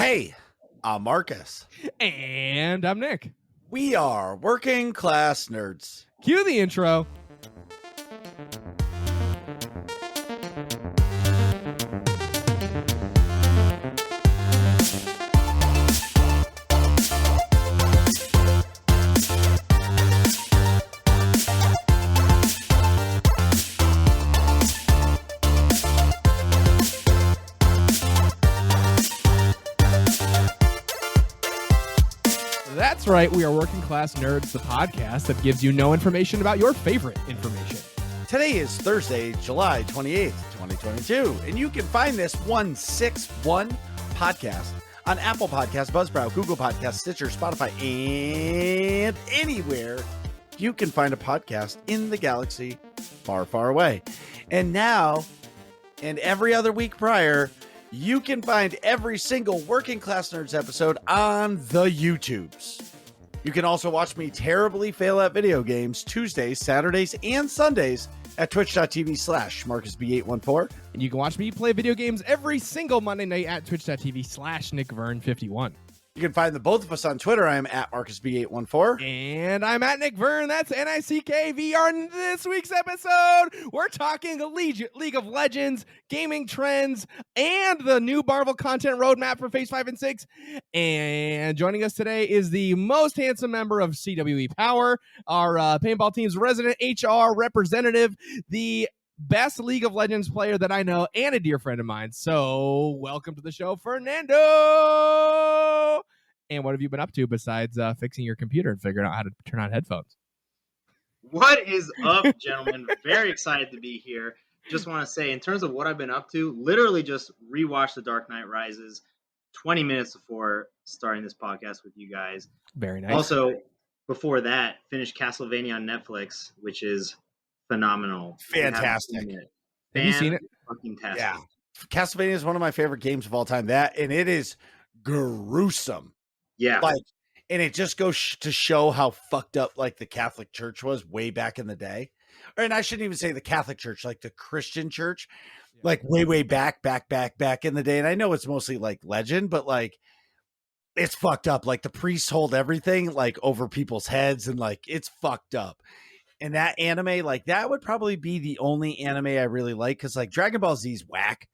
Hey, I'm Marcus. And I'm Nick. We are working class nerds. Cue the intro. That's right, we are Working Class Nerds, the podcast that gives you no information about your favorite information. Today is Thursday, July 28th, 2022, and you can find this 161 podcast on Apple Podcasts, Buzzsprout, Google Podcasts, Stitcher, Spotify, and anywhere you can find a podcast in the galaxy far, far away. And now, and every other week prior, you can find every single Working Class Nerds episode on the YouTubes. You can also watch me terribly fail at video games Tuesdays, Saturdays, and Sundays at twitch.tv/MarcusB814. And you can watch me play video games every single Monday night at twitch.tv/NickVern51. You can find the both of us on Twitter. I am at MarcusB814. And I'm at Nick Vern. That's NICKVR. In this week's episode, we're talking League of Legends, gaming trends, and the new Marvel content roadmap for Phase 5 and 6. And joining us today is the most handsome member of CWE Power, our paintball team's resident HR representative, the best League of Legends player that I know, and a dear friend of mine. So welcome to the show, Fernando. And what have you been up to besides fixing your computer and figuring out how to turn on headphones? What is up, gentlemen? Very excited to be here. Just want to say, in terms of what I've been up to, literally just rewatched The Dark Knight Rises 20 minutes before starting this podcast with you guys. Very nice. Also, before that, finished Castlevania on Netflix, which is phenomenal. Fantastic. Have you seen it? Fantastic. Yeah. Castlevania is one of my favorite games of all time. That, and it is gruesome. Yeah. Like, and it just goes to show how fucked up like the Catholic Church was way back in the day. And I shouldn't even say the Catholic Church, like the Christian Church, like way back in the day. And I know it's mostly like legend, but like it's fucked up. Like the priests hold everything like over people's heads, and like it's fucked up. And that anime, like that would probably be the only anime I really like, because like Dragon Ball Z's whack.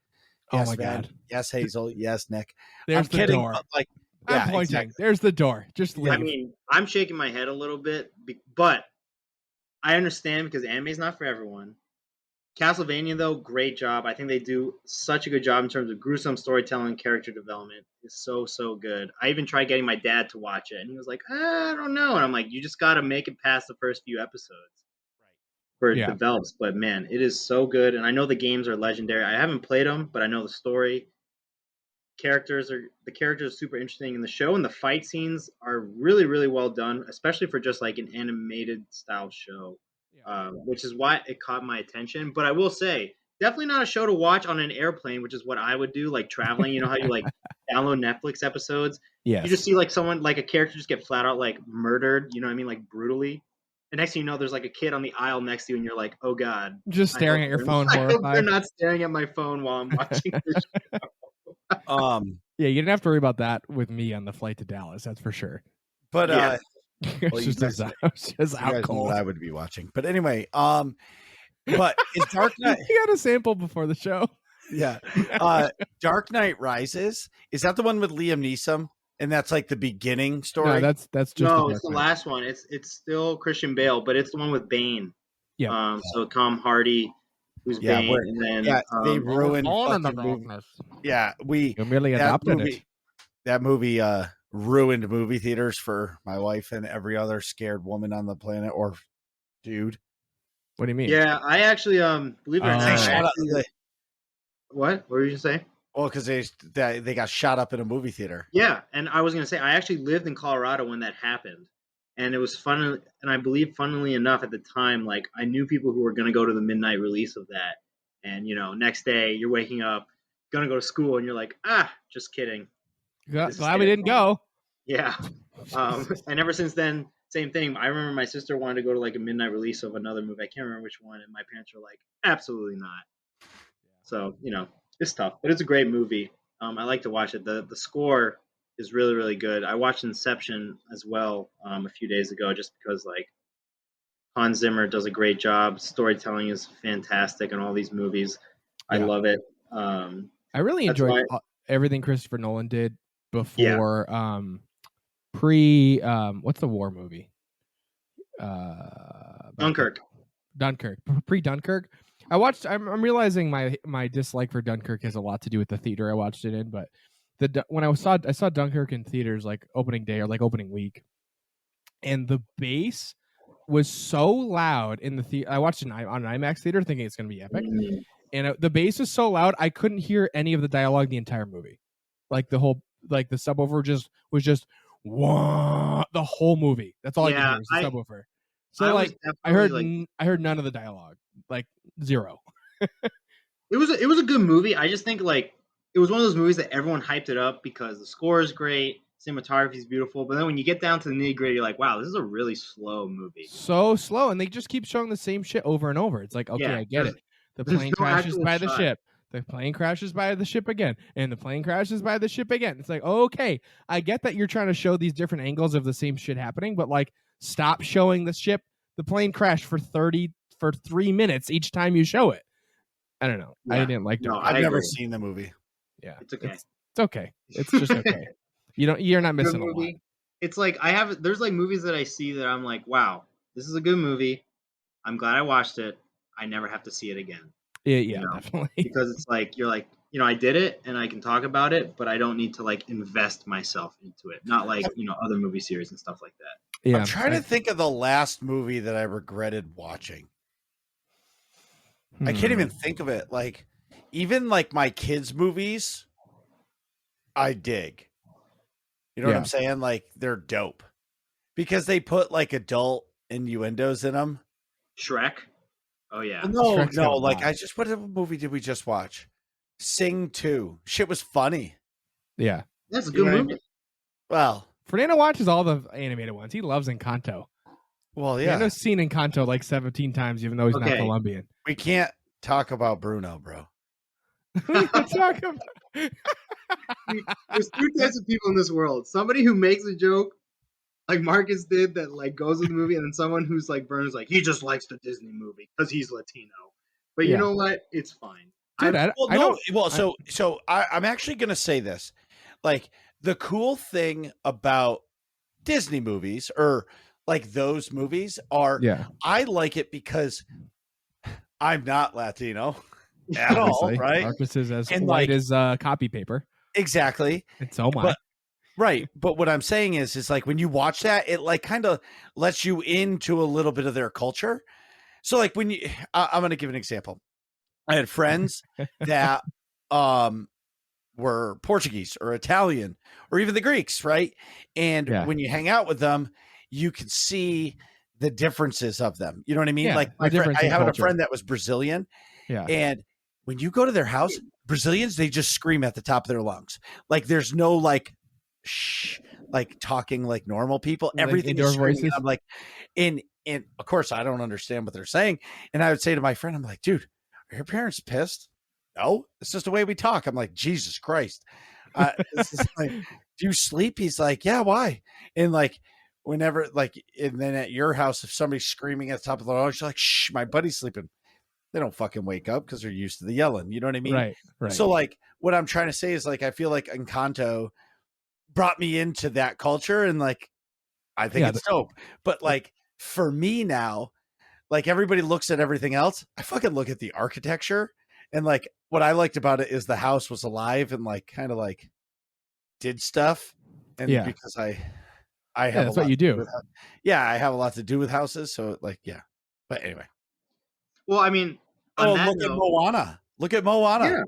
Yes, oh my God. Yes, Hazel. Yes, Nick. There's I'm the kidding. door. But like, I'm pointing. Exactly. There's the door. Just leave. I mean, I'm shaking my head a little bit, but I understand because anime is not for everyone. Castlevania, though, great job. I think they do such a good job in terms of gruesome storytelling, character development. It's so good. I even tried getting my dad to watch it, and he was like, I don't know. And I'm like, you just got to make it past the first few episodes where it develops. But, man, it is so good. And I know the games are legendary. I haven't played them, but I know the story. The characters are super interesting in the show, and the fight scenes are really well done, especially for just like an animated style show, which is why it caught my attention. But I will say, definitely not a show to watch on an airplane, which is what I would do, like traveling. You know how you like download Netflix episodes? Yeah. You just see like someone, like a character just get flat out like murdered, you know what I mean, like brutally. And next thing you know, there's like a kid on the aisle next to you, and you're like, oh God. Just staring at your phone. I hope they're not staring at my phone while I'm watching this show. Yeah, you didn't have to worry about that with me on the flight to Dallas, that's for sure. But well, it's just out cold. I would be watching. But anyway, but is Dark Knight you got a sample before the show? Yeah. Dark Knight Rises, is that the one with Liam Neeson? And that's like the beginning story? No, that's just it's the last one. It's still Christian Bale, but it's the one with Bane. Yeah. So Tom Hardy, who's Bane, and then they ruined darkness. Yeah, you merely adopted it. That movie ruined movie theaters for my wife and every other scared woman on the planet, or dude. What do you mean? Yeah, I actually believe it or not. What were you gonna say? Well, because they got shot up in a movie theater. Yeah, and I was gonna say I actually lived in Colorado when that happened. And it was fun, and I believe, funnily enough, at the time, like I knew people who were going to go to the midnight release of that. And next day you're waking up, going to go to school, and you're like, just kidding. Glad we didn't go. Yeah. And ever since then, same thing. I remember my sister wanted to go to like a midnight release of another movie. I can't remember which one, and my parents were like, absolutely not. So it's tough, but it's a great movie. I like to watch it. The score is really really good. I watched Inception as well a few days ago, just because like Hans Zimmer does a great job. Storytelling is fantastic in all these movies. I Yeah. love it. I really That's enjoyed why. everything Christopher Nolan did Yeah, before pre what's the war movie? About Dunkirk. Dunkirk. Pre Dunkirk. I'm realizing my dislike for Dunkirk has a lot to do with the theater I watched it in, but when I saw Dunkirk in theaters like opening day or like opening week, and the bass was so loud in the theater. I watched it on an IMAX theater thinking it's going to be epic. Mm. And the bass is so loud I couldn't hear any of the dialogue the entire movie. Like the subwoofer was just wah, the whole movie. That's all I could Yeah, hear was the subwoofer. So I was like definitely I heard none of the dialogue, like zero. it was a good movie. I just think like it was one of those movies that everyone hyped it up because the score is great, cinematography is beautiful, but then when you get down to the nitty gritty, you're like, wow, this is a really slow movie. So slow, and they just keep showing the same shit over and over. It's like, okay, Yeah, I get it. The there's plane no crashes actual by the shot. ship. The plane crashes by the ship again, and the plane crashes by the ship again. It's like, okay, I get that you're trying to show these different angles of the same shit happening, but like, stop showing the ship. The plane crashed for 3 minutes each time you show it. I don't know. I Yeah, didn't like no, Dunkirk. I've I never agree. seen the movie. Yeah, It's okay. It's okay. It's just okay. You're not Good missing a lot. movie. It's like there's like movies that I see that I'm like, wow, this is a good movie. I'm glad I watched it. I never have to see it again. Yeah, know? definitely. Because it's like you're like, I did it and I can talk about it, but I don't need to like invest myself into it. Not like, other movie series and stuff like that. Yeah, I'm trying to think of the last movie that I regretted watching. I can't even think of it. Like, even like my kids' movies, I dig. You know what I'm saying? Like, they're dope because they put like adult innuendos in them. Shrek. Oh yeah. Well, Shrek's got a like lot. what movie did we just watch? Sing 2. Shit was funny. Yeah. That's a You good know what I movie. mean? Well, Fernando watches all the animated ones. He loves Encanto. yeah. Fernando's seen Encanto like 17 times, even though he's not Okay. Colombian. We can't talk about Bruno, bro. What are you talking about? There's two types of people in this world. Somebody who makes a joke like Marcus did that like goes with the movie, and then someone who's like Burns, like he just likes the Disney movie because he's Latino. But you Yeah. know what? It's fine. Dude, I Well, don't. no. Well, so I'm actually gonna say this. Like, the cool thing about Disney movies or like those movies are, Yeah. I like it because I'm not Latino at all, Obviously, right? Marcus is as And, white like- as copy paper. Exactly. And so am I. But- Right. But what I'm saying is like when you watch that, it like kind of lets you into a little bit of their culture. So like when I'm going to give an example. I had friends that were Portuguese or Italian or even the Greeks, right? And Yeah. when you hang out with them, you can see the differences of them. You know what I mean? Yeah, Like the difference I in had a culture. friend that was Brazilian, Yeah. and when you go to their house, Brazilians, they just scream at the top of their lungs. Like there's no like shh, like talking like normal people. Like Everything indoor is screaming. voices? I'm like, and of course I don't understand what they're saying. And I would say to my friend, I'm like, dude, are your parents pissed? No, it's just the way we talk. I'm like, Jesus Christ. This is like, do you sleep? He's like, yeah, why? And like, whenever, like, and then at your house, if somebody's screaming at the top of the lungs, you're like, shh, my buddy's sleeping. They don't fucking wake up because they're used to the yelling. You know what I mean? Right. So, like, what I'm trying to say is, like, I feel like Encanto brought me into that culture, and like, I think it's dope. But like, for me now, like, everybody looks at everything else. I fucking look at the architecture, and like, what I liked about it is the house was alive and like kind of like did stuff. And because I have that's what you do. I have a lot to do with houses. So like, yeah. But anyway. Well, I mean, at Moana. Look at Moana. Yeah.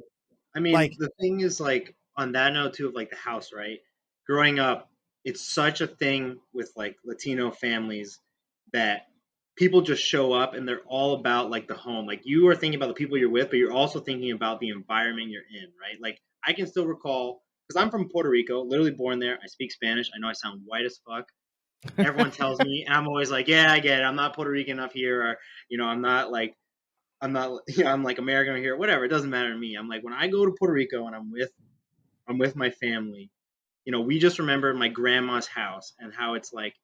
I mean, Like, the thing is, like, on that note too, of like the house, right? Growing up, it's such a thing with like Latino families that people just show up and they're all about like the home. Like, you are thinking about the people you're with, but you're also thinking about the environment you're in, right? Like, I can still recall, because I'm from Puerto Rico, literally born there. I speak Spanish. I know I sound white as fuck. Everyone tells me, and I'm always like, yeah, I get it. I'm not Puerto Rican enough here, or I'm not, I'm like American here, whatever. It doesn't matter to me. I'm like, when I go to Puerto Rico and I'm with I'm with my family. We just remember my grandma's house and how it's like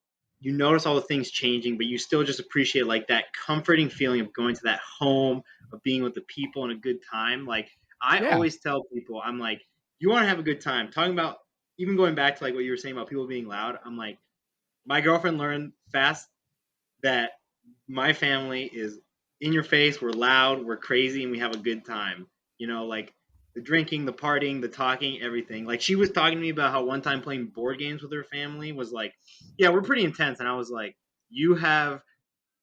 you notice all the things changing, but you still just appreciate like that comforting feeling of going to that home, of being with the people and a good time. Like I always tell people, I'm like, you want to have a good time. Talking about even going back to like what you were saying about people being loud. I'm like, my girlfriend learned fast that my family is in your face. We're loud, we're crazy, and we have a good time. Like the drinking, the partying, the talking, everything. Like she was talking to me about how one time playing board games with her family was like, yeah, we're pretty intense. And I was like, you have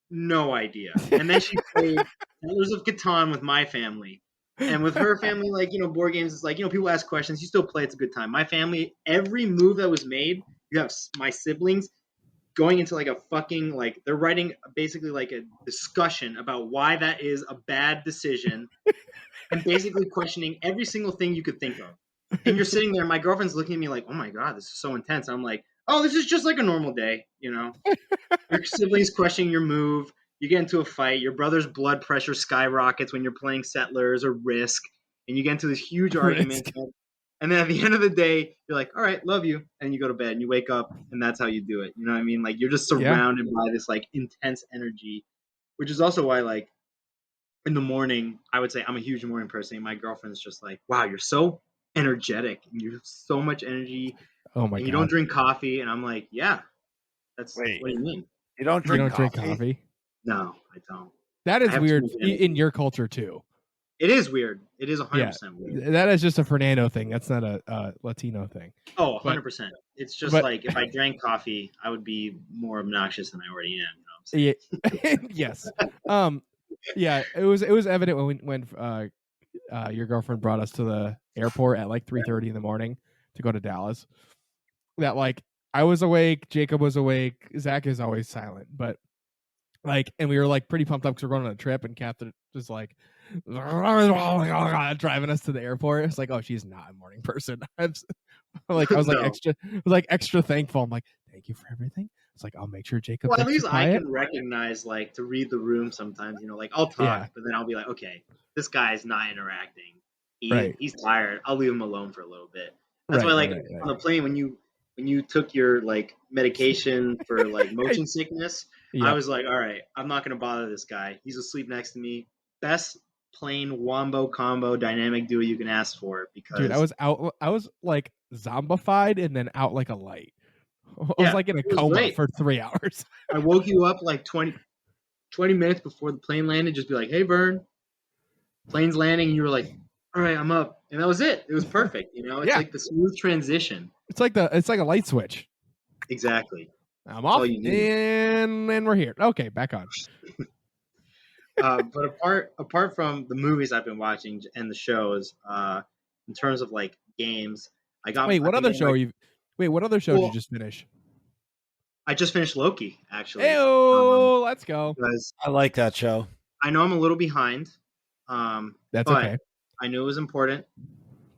no idea. And then she played Settlers of Catan with my family. And with her family, like, board games, it's like, people ask questions. You still play. It's a good time. My family, every move that was made, you have my siblings going into like a fucking, like, they're writing basically like a discussion about why that is a bad decision and basically questioning every single thing you could think of. And you're sitting there, my girlfriend's looking at me like, oh my God, this is so intense. I'm like, oh, this is just like a normal day, Your siblings questioning your move. You get into a fight. Your brother's blood pressure skyrockets when you're playing Settlers or Risk. And you get into this huge argument. And then at the end of the day, you're like, all right, love you. And you go to bed and you wake up and that's how you do it. You know what I mean? Like you're just surrounded by this like intense energy, which is also why like in the morning, I would say I'm a huge morning person. And my girlfriend's just like, wow, you're so energetic and you have so much energy. Oh my and God. You don't drink coffee. And I'm like, yeah, what do you mean? You don't drink coffee? No, I don't. That is weird in your culture too. It is weird. It is 100% weird. That is just a Fernando thing. That's not a Latino thing. Oh, 100%. It's just like if I drank coffee, I would be more obnoxious than I already am. You know what I'm saying? Yes. Yeah. It was evident when your girlfriend brought us to the airport at like 3:30 in the morning to go to Dallas. That like I was awake, Jacob was awake, Zach is always silent, but like, and we were like pretty pumped up because we're going on a trip, and Catherine was like driving us to the airport. It's like, oh, she's not a morning person. I was like extra thankful. I'm like, thank you for everything. It's like, I'll make sure Jacob. Well, at least I can recognize, like, to read the room sometimes. Like I'll talk, but then I'll be like, okay, this guy's not interacting. He's tired. I'll leave him alone for a little bit. That's why, like, on the plane when you took your like medication for like motion sickness. I was like, all right, I'm not going to bother this guy. He's asleep next to me. Best plain wombo combo dynamic duo you can ask for. Because dude, I was like zombified and then out like a light. I was like in a coma for 3 hours. I woke you up like 20 minutes before the plane landed. Just be like, hey, Vern, plane's landing. And you were like, all right, I'm up. And that was it. It was perfect. It's like the smooth transition. It's like a light switch. Exactly. I'm off, and we're here. Okay, back on. But apart from the movies I've been watching and the shows, in terms of like games, what other show did you just finish? I just finished Loki, actually. Hey-o, let's go. I like that show. I know I'm a little behind. That's okay. I knew it was important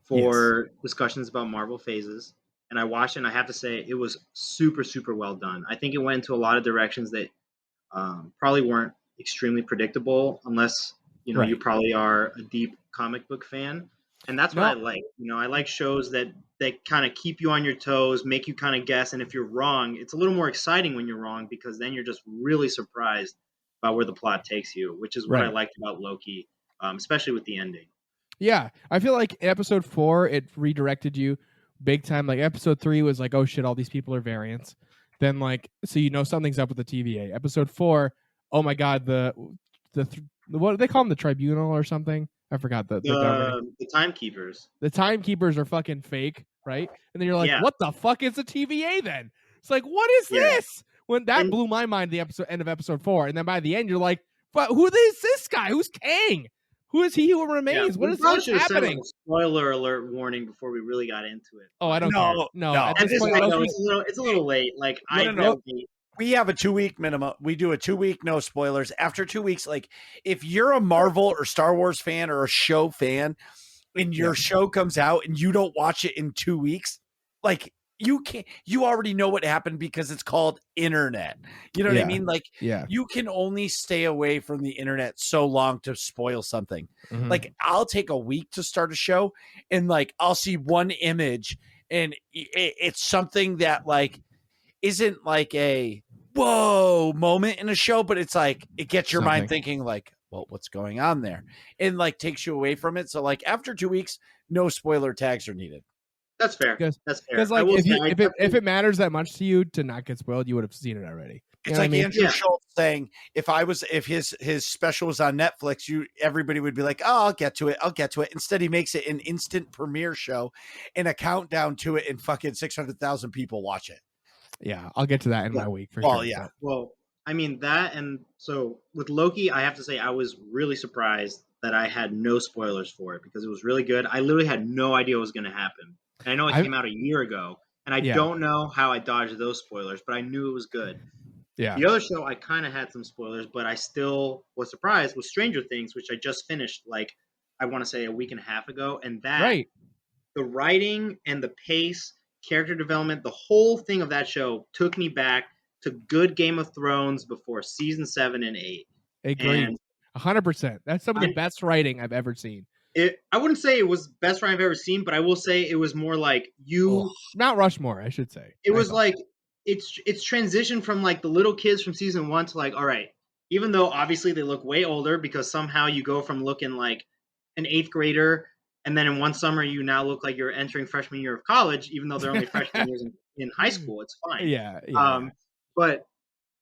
for discussions about Marvel phases. And I watched it, and I have to say it was super, super well done. I think it went into a lot of directions that probably weren't extremely predictable unless, you probably are a deep comic book fan. And that's what I like. I like shows that kind of keep you on your toes, make you kind of guess. And if you're wrong, it's a little more exciting when you're wrong because then you're just really surprised about where the plot takes you, which is what I liked about Loki, especially with the ending. Yeah, I feel like episode 4, it redirected you big time. Like episode 3 was like, oh shit, all these people are variants. Then like, so something's up with the TVA. Episode 4, oh my god, the what do they call them, the tribunal or something? I forgot the timekeepers. The timekeepers are fucking fake, right? And then you're like, what the fuck is the TVA then? It's like, what is this? When that blew my mind, the end of episode 4, and then by the end you're like, but who is this guy? Who's Kang? Who is he who remains? What is happening? Spoiler alert warning before we really got into it. Oh, I don't care. No. At this point, it's a little late. Like we have a 2-week minimum. We do a 2-week no spoilers. After 2 weeks, like if you're a Marvel or Star Wars fan or a show fan, and your show comes out and you don't watch it in 2 weeks, like you already know what happened because it's called internet. You know what I Yeah. mean? Like, Yeah. you can only stay away from the internet so long to spoil something. Mhm. Like, I'll take a week to start a show, and like I'll see one image, and it's something that like isn't like a whoa moment in a show, but it's like it gets your mind thinking like, well, what's going on there? And like takes you away from it. So like after 2 weeks, no spoiler tags are needed. That's fair. That's fair. Because like if it matters that much to you to not get spoiled, you would have seen it already. It's like Andrew Schultz saying, if his special was on Netflix, everybody would be like, oh, I'll get to it. Instead, he makes it an instant premiere show and a countdown to it, and fucking 600,000 people watch it. Yeah, I'll get to that in my week for sure. Yeah. Well, I mean that, and so with Loki, I have to say I was really surprised that I had no spoilers for it because it was really good. I literally had no idea what was going to happen. And I know it came out a year ago, and I don't know how I dodged those spoilers, but I knew it was good. Yeah. The other show, I kind of had some spoilers, but I still was surprised with Stranger Things, which I just finished, like, I want to say a week and a half ago. And that, the writing and the pace, character development, the whole thing of that show took me back to good Game of Thrones before season 7 and 8. Agreed. 100%. That's some of the best writing I've ever seen. I wouldn't say it was best writing I've ever seen, but I will say it was more like Mount Rushmore, I should say. It was like it's transitioned from like the little kids from season 1 to like, all right, even though obviously they look way older because somehow you go from looking like an 8th grader, and then in one summer you now look like you're entering freshman year of college, even though they're only freshman years in high school. It's fine. Yeah. But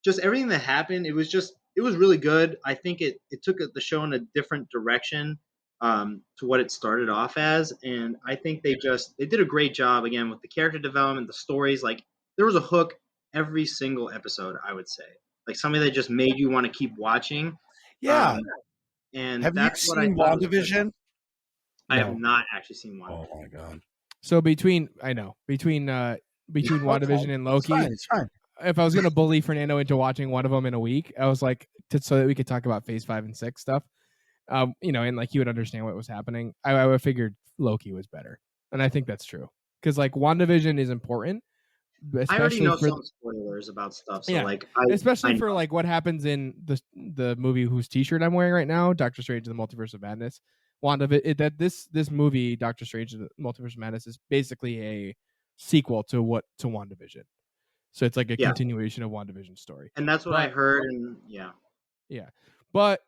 just everything that happened, it was really good. I think it took the show in a different direction to what it started off as, and I think they did a great job again with the character development, the stories. Like, there was a hook every single episode, I would say, like something that just made you want to keep watching. And have that's you seen WandaVision? I have not actually seen WandaVision. Oh my god! So between WandaVision and Loki, it's fine. If I was gonna bully Fernando into watching one of them in a week, I was like, so that we could talk about Phase 5 and 6 stuff. And like he would understand what was happening. I would figured Loki was better, and I think that's true because like WandaVision is important. I already know some spoilers about stuff, so especially for like what happens in the movie whose T-shirt I'm wearing right now, Doctor Strange and the Multiverse of Madness. This movie, Doctor Strange and the Multiverse of Madness, is basically a sequel to WandaVision. So it's like a continuation of WandaVision's story, and that's what I heard. And but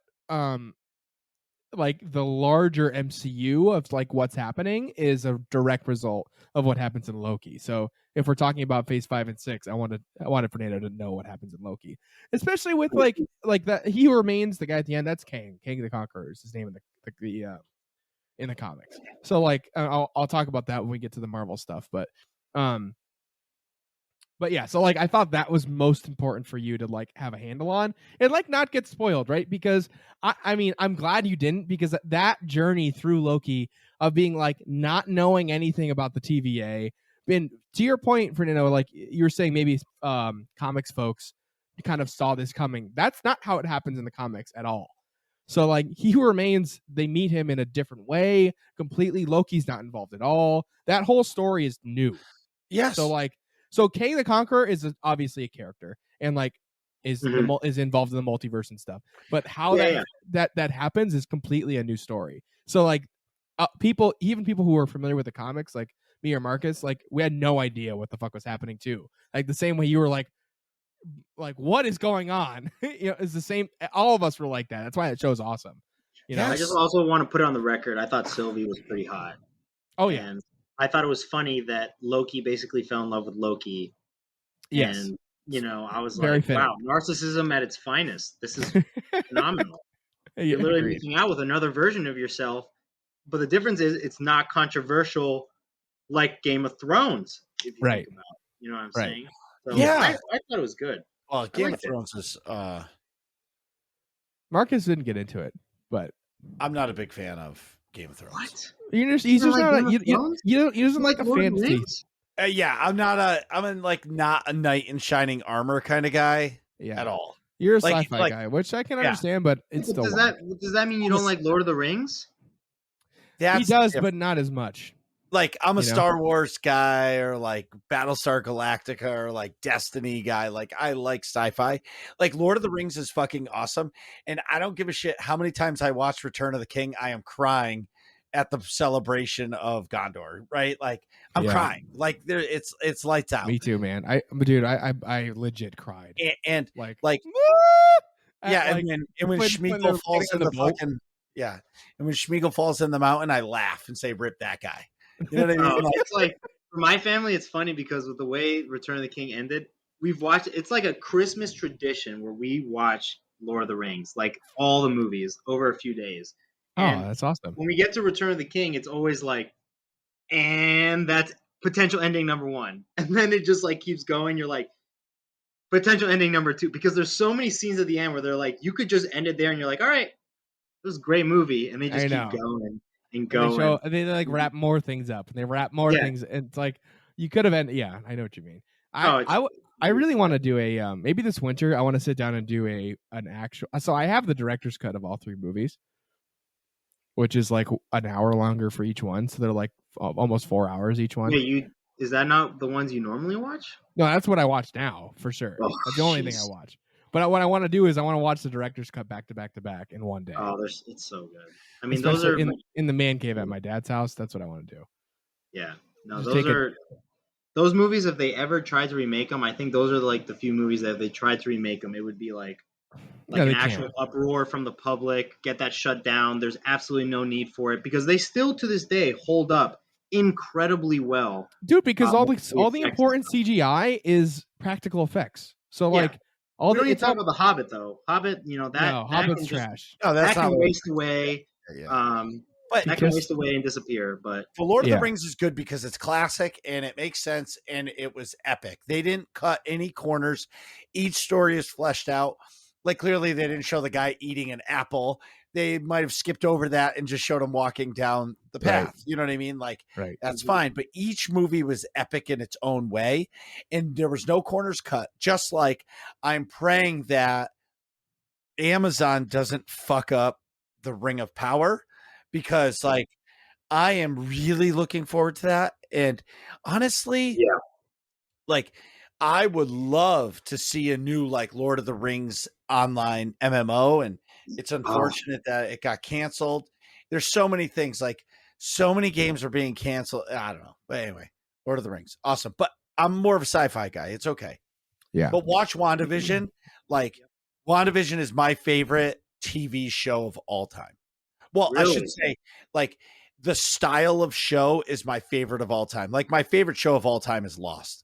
like the larger MCU of like what's happening is a direct result of what happens in Loki. So if we're talking about Phase 5 and 6, I wanted Fernando to know what happens in Loki, especially with like that He Who Remains, the guy at the end. That's Kang the Conqueror is his name in the comics. So like I'll talk about that when we get to the Marvel stuff, but yeah, so like I thought that was most important for you to like have a handle on and like not get spoiled, right? Because I mean, I'm glad you didn't, because that journey through Loki of being like not knowing anything about the TVA, and to your point, Fernando, like you were saying, maybe comics folks kind of saw this coming. That's not how it happens in the comics at all. So like He Who Remains, they meet him in a different way completely. Loki's not involved at all. That whole story is new. Yes. So Kang the Conqueror is obviously a character and like is involved in the multiverse and stuff. But how that happens is completely a new story. So like people who are familiar with the comics, like me or Marcus, like we had no idea what the fuck was happening too. Like the same way you were like what is going on? It's the same. All of us were like that. That's why that show's awesome. I just also want to put it on the record. I thought Sylvie was pretty hot. Oh yeah. And I thought it was funny that Loki basically fell in love with Loki. Yes. And, I was Very like, fitting. wow, narcissism at its finest. This is phenomenal. You're literally agreed. reaching out with another version of yourself. But the difference is it's not controversial like Game of Thrones. If you think about it. You know what I'm saying? So I thought it was good. Well, Game of Thrones is... Marcus didn't get into it, but... I'm not a big fan of Game of Thrones. What? He's just not... He doesn't like a fantasy. I'm not a knight in shining armor kind of guy at all. You're a sci-fi guy, which I can understand, but it's still... Does that mean you don't like Lord of the Rings? He does, but not as much. Like I'm a You know? Star Wars guy or like Battlestar Galactica or like Destiny guy. Like I like sci-fi. Like Lord of the Rings is fucking awesome. And I don't give a shit how many times I watch Return of the King. I am crying at the celebration of Gondor, right? Like I'm Yeah. crying. Like there it's lights out. Me too, man. I legit cried. And Like yeah, at, like, and when when they're Schmeagol getting falls on in the the boat. fucking yeah, and when Schmeagol falls in the mountain, I laugh and say, "Rip that guy." You know what I mean? Oh, Like, it's like for my family, it's funny because with the way Return of the King ended, we've watched. It's like a Christmas tradition where we watch Lord of the Rings, like all the movies, over a few days. Oh, And that's awesome. when we get to Return of the King, it's always like, and that's potential ending number one, and then it just like keeps going. You're like, potential ending number two, because there's so many scenes at the end where they're like, you could just end it there, and you're like, all right, it was a great movie, and they just I keep know. going and And going. they like wrap more things up and they wrap more Yeah. things. And it's like you could have ended. Yeah, I know what you mean. Oh, it's I really want to do a maybe this winter. I want to sit down and do an actual. So I have the director's cut of all 3 movies, which is like an hour longer for each one. So they're like almost 4 hours each one. Wait, is that not the ones you normally watch? No, that's what I watch now for sure. Oh, That's the only thing I watch. But what I want to do is I want to watch the director's cut back to back to back in one day. Oh, it's so good. I mean, Especially those are in the man cave at my dad's house. That's what I want to do. yeah. No, Just those take are those movies. If they ever tried to remake them, I think those are like the few movies that if they tried to remake them, it would be like Yeah, an they actual can't. uproar from the public, get that shut down. There's absolutely no need for it because they still to this day hold up incredibly well. Dude, because all the effects important CGI is practical effects. So Yeah. like all We the don't even it's talk all about the Hobbit though. Hobbit, you know that no that Hobbit's can just trash. no, that that's can not what waste away. yeah. But That can Because- waste away and disappear. But The Lord of Yeah. the Rings is good because it's classic and it makes sense and it was epic. They didn't cut any corners. Each story is fleshed out. Like clearly they didn't show the guy eating an apple. They might have skipped over that and just showed him walking down the path. Right. You know what I mean? Like Right. that's fine. But each movie was epic in its own way. And there was no corners cut. Just like I'm praying that Amazon doesn't fuck up the Ring of Power because like I am really looking forward to that. And honestly, yeah, like I would love to see a new like Lord of the Rings online MMO. And it's unfortunate that it got canceled. There's so many things, like so many games are being canceled. I don't know. But anyway, Lord of the Rings. Awesome. But I'm more of a sci-fi guy. It's okay. Yeah. But watch WandaVision. Like WandaVision is my favorite TV show of all time. Well, I Really? should say, like, the style of show is my favorite of all time. Like, my favorite show of all time is Lost.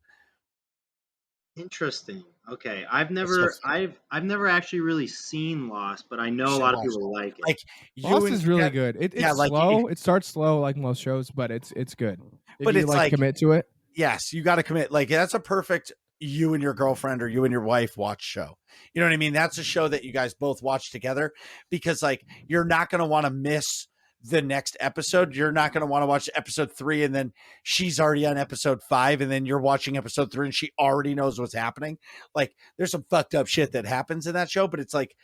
Interesting. Okay, I've never actually really seen Lost, but I know a lot of people like it. Like, Lost is really good. It's like, slow. It starts slow like most shows, but it's good. If But you it's like like- commit to it. yes, you got to commit. Like, that's a perfect you and your girlfriend or you and your wife watch show. You know what I mean? That's a show that you guys both watch together because, like, you're not going to want to miss the next episode. You're not going to want to watch episode 3 and then she's already on episode 5 and then you're watching episode 3 and she already knows what's happening. Like, there's some fucked up shit that happens in that show, but it's like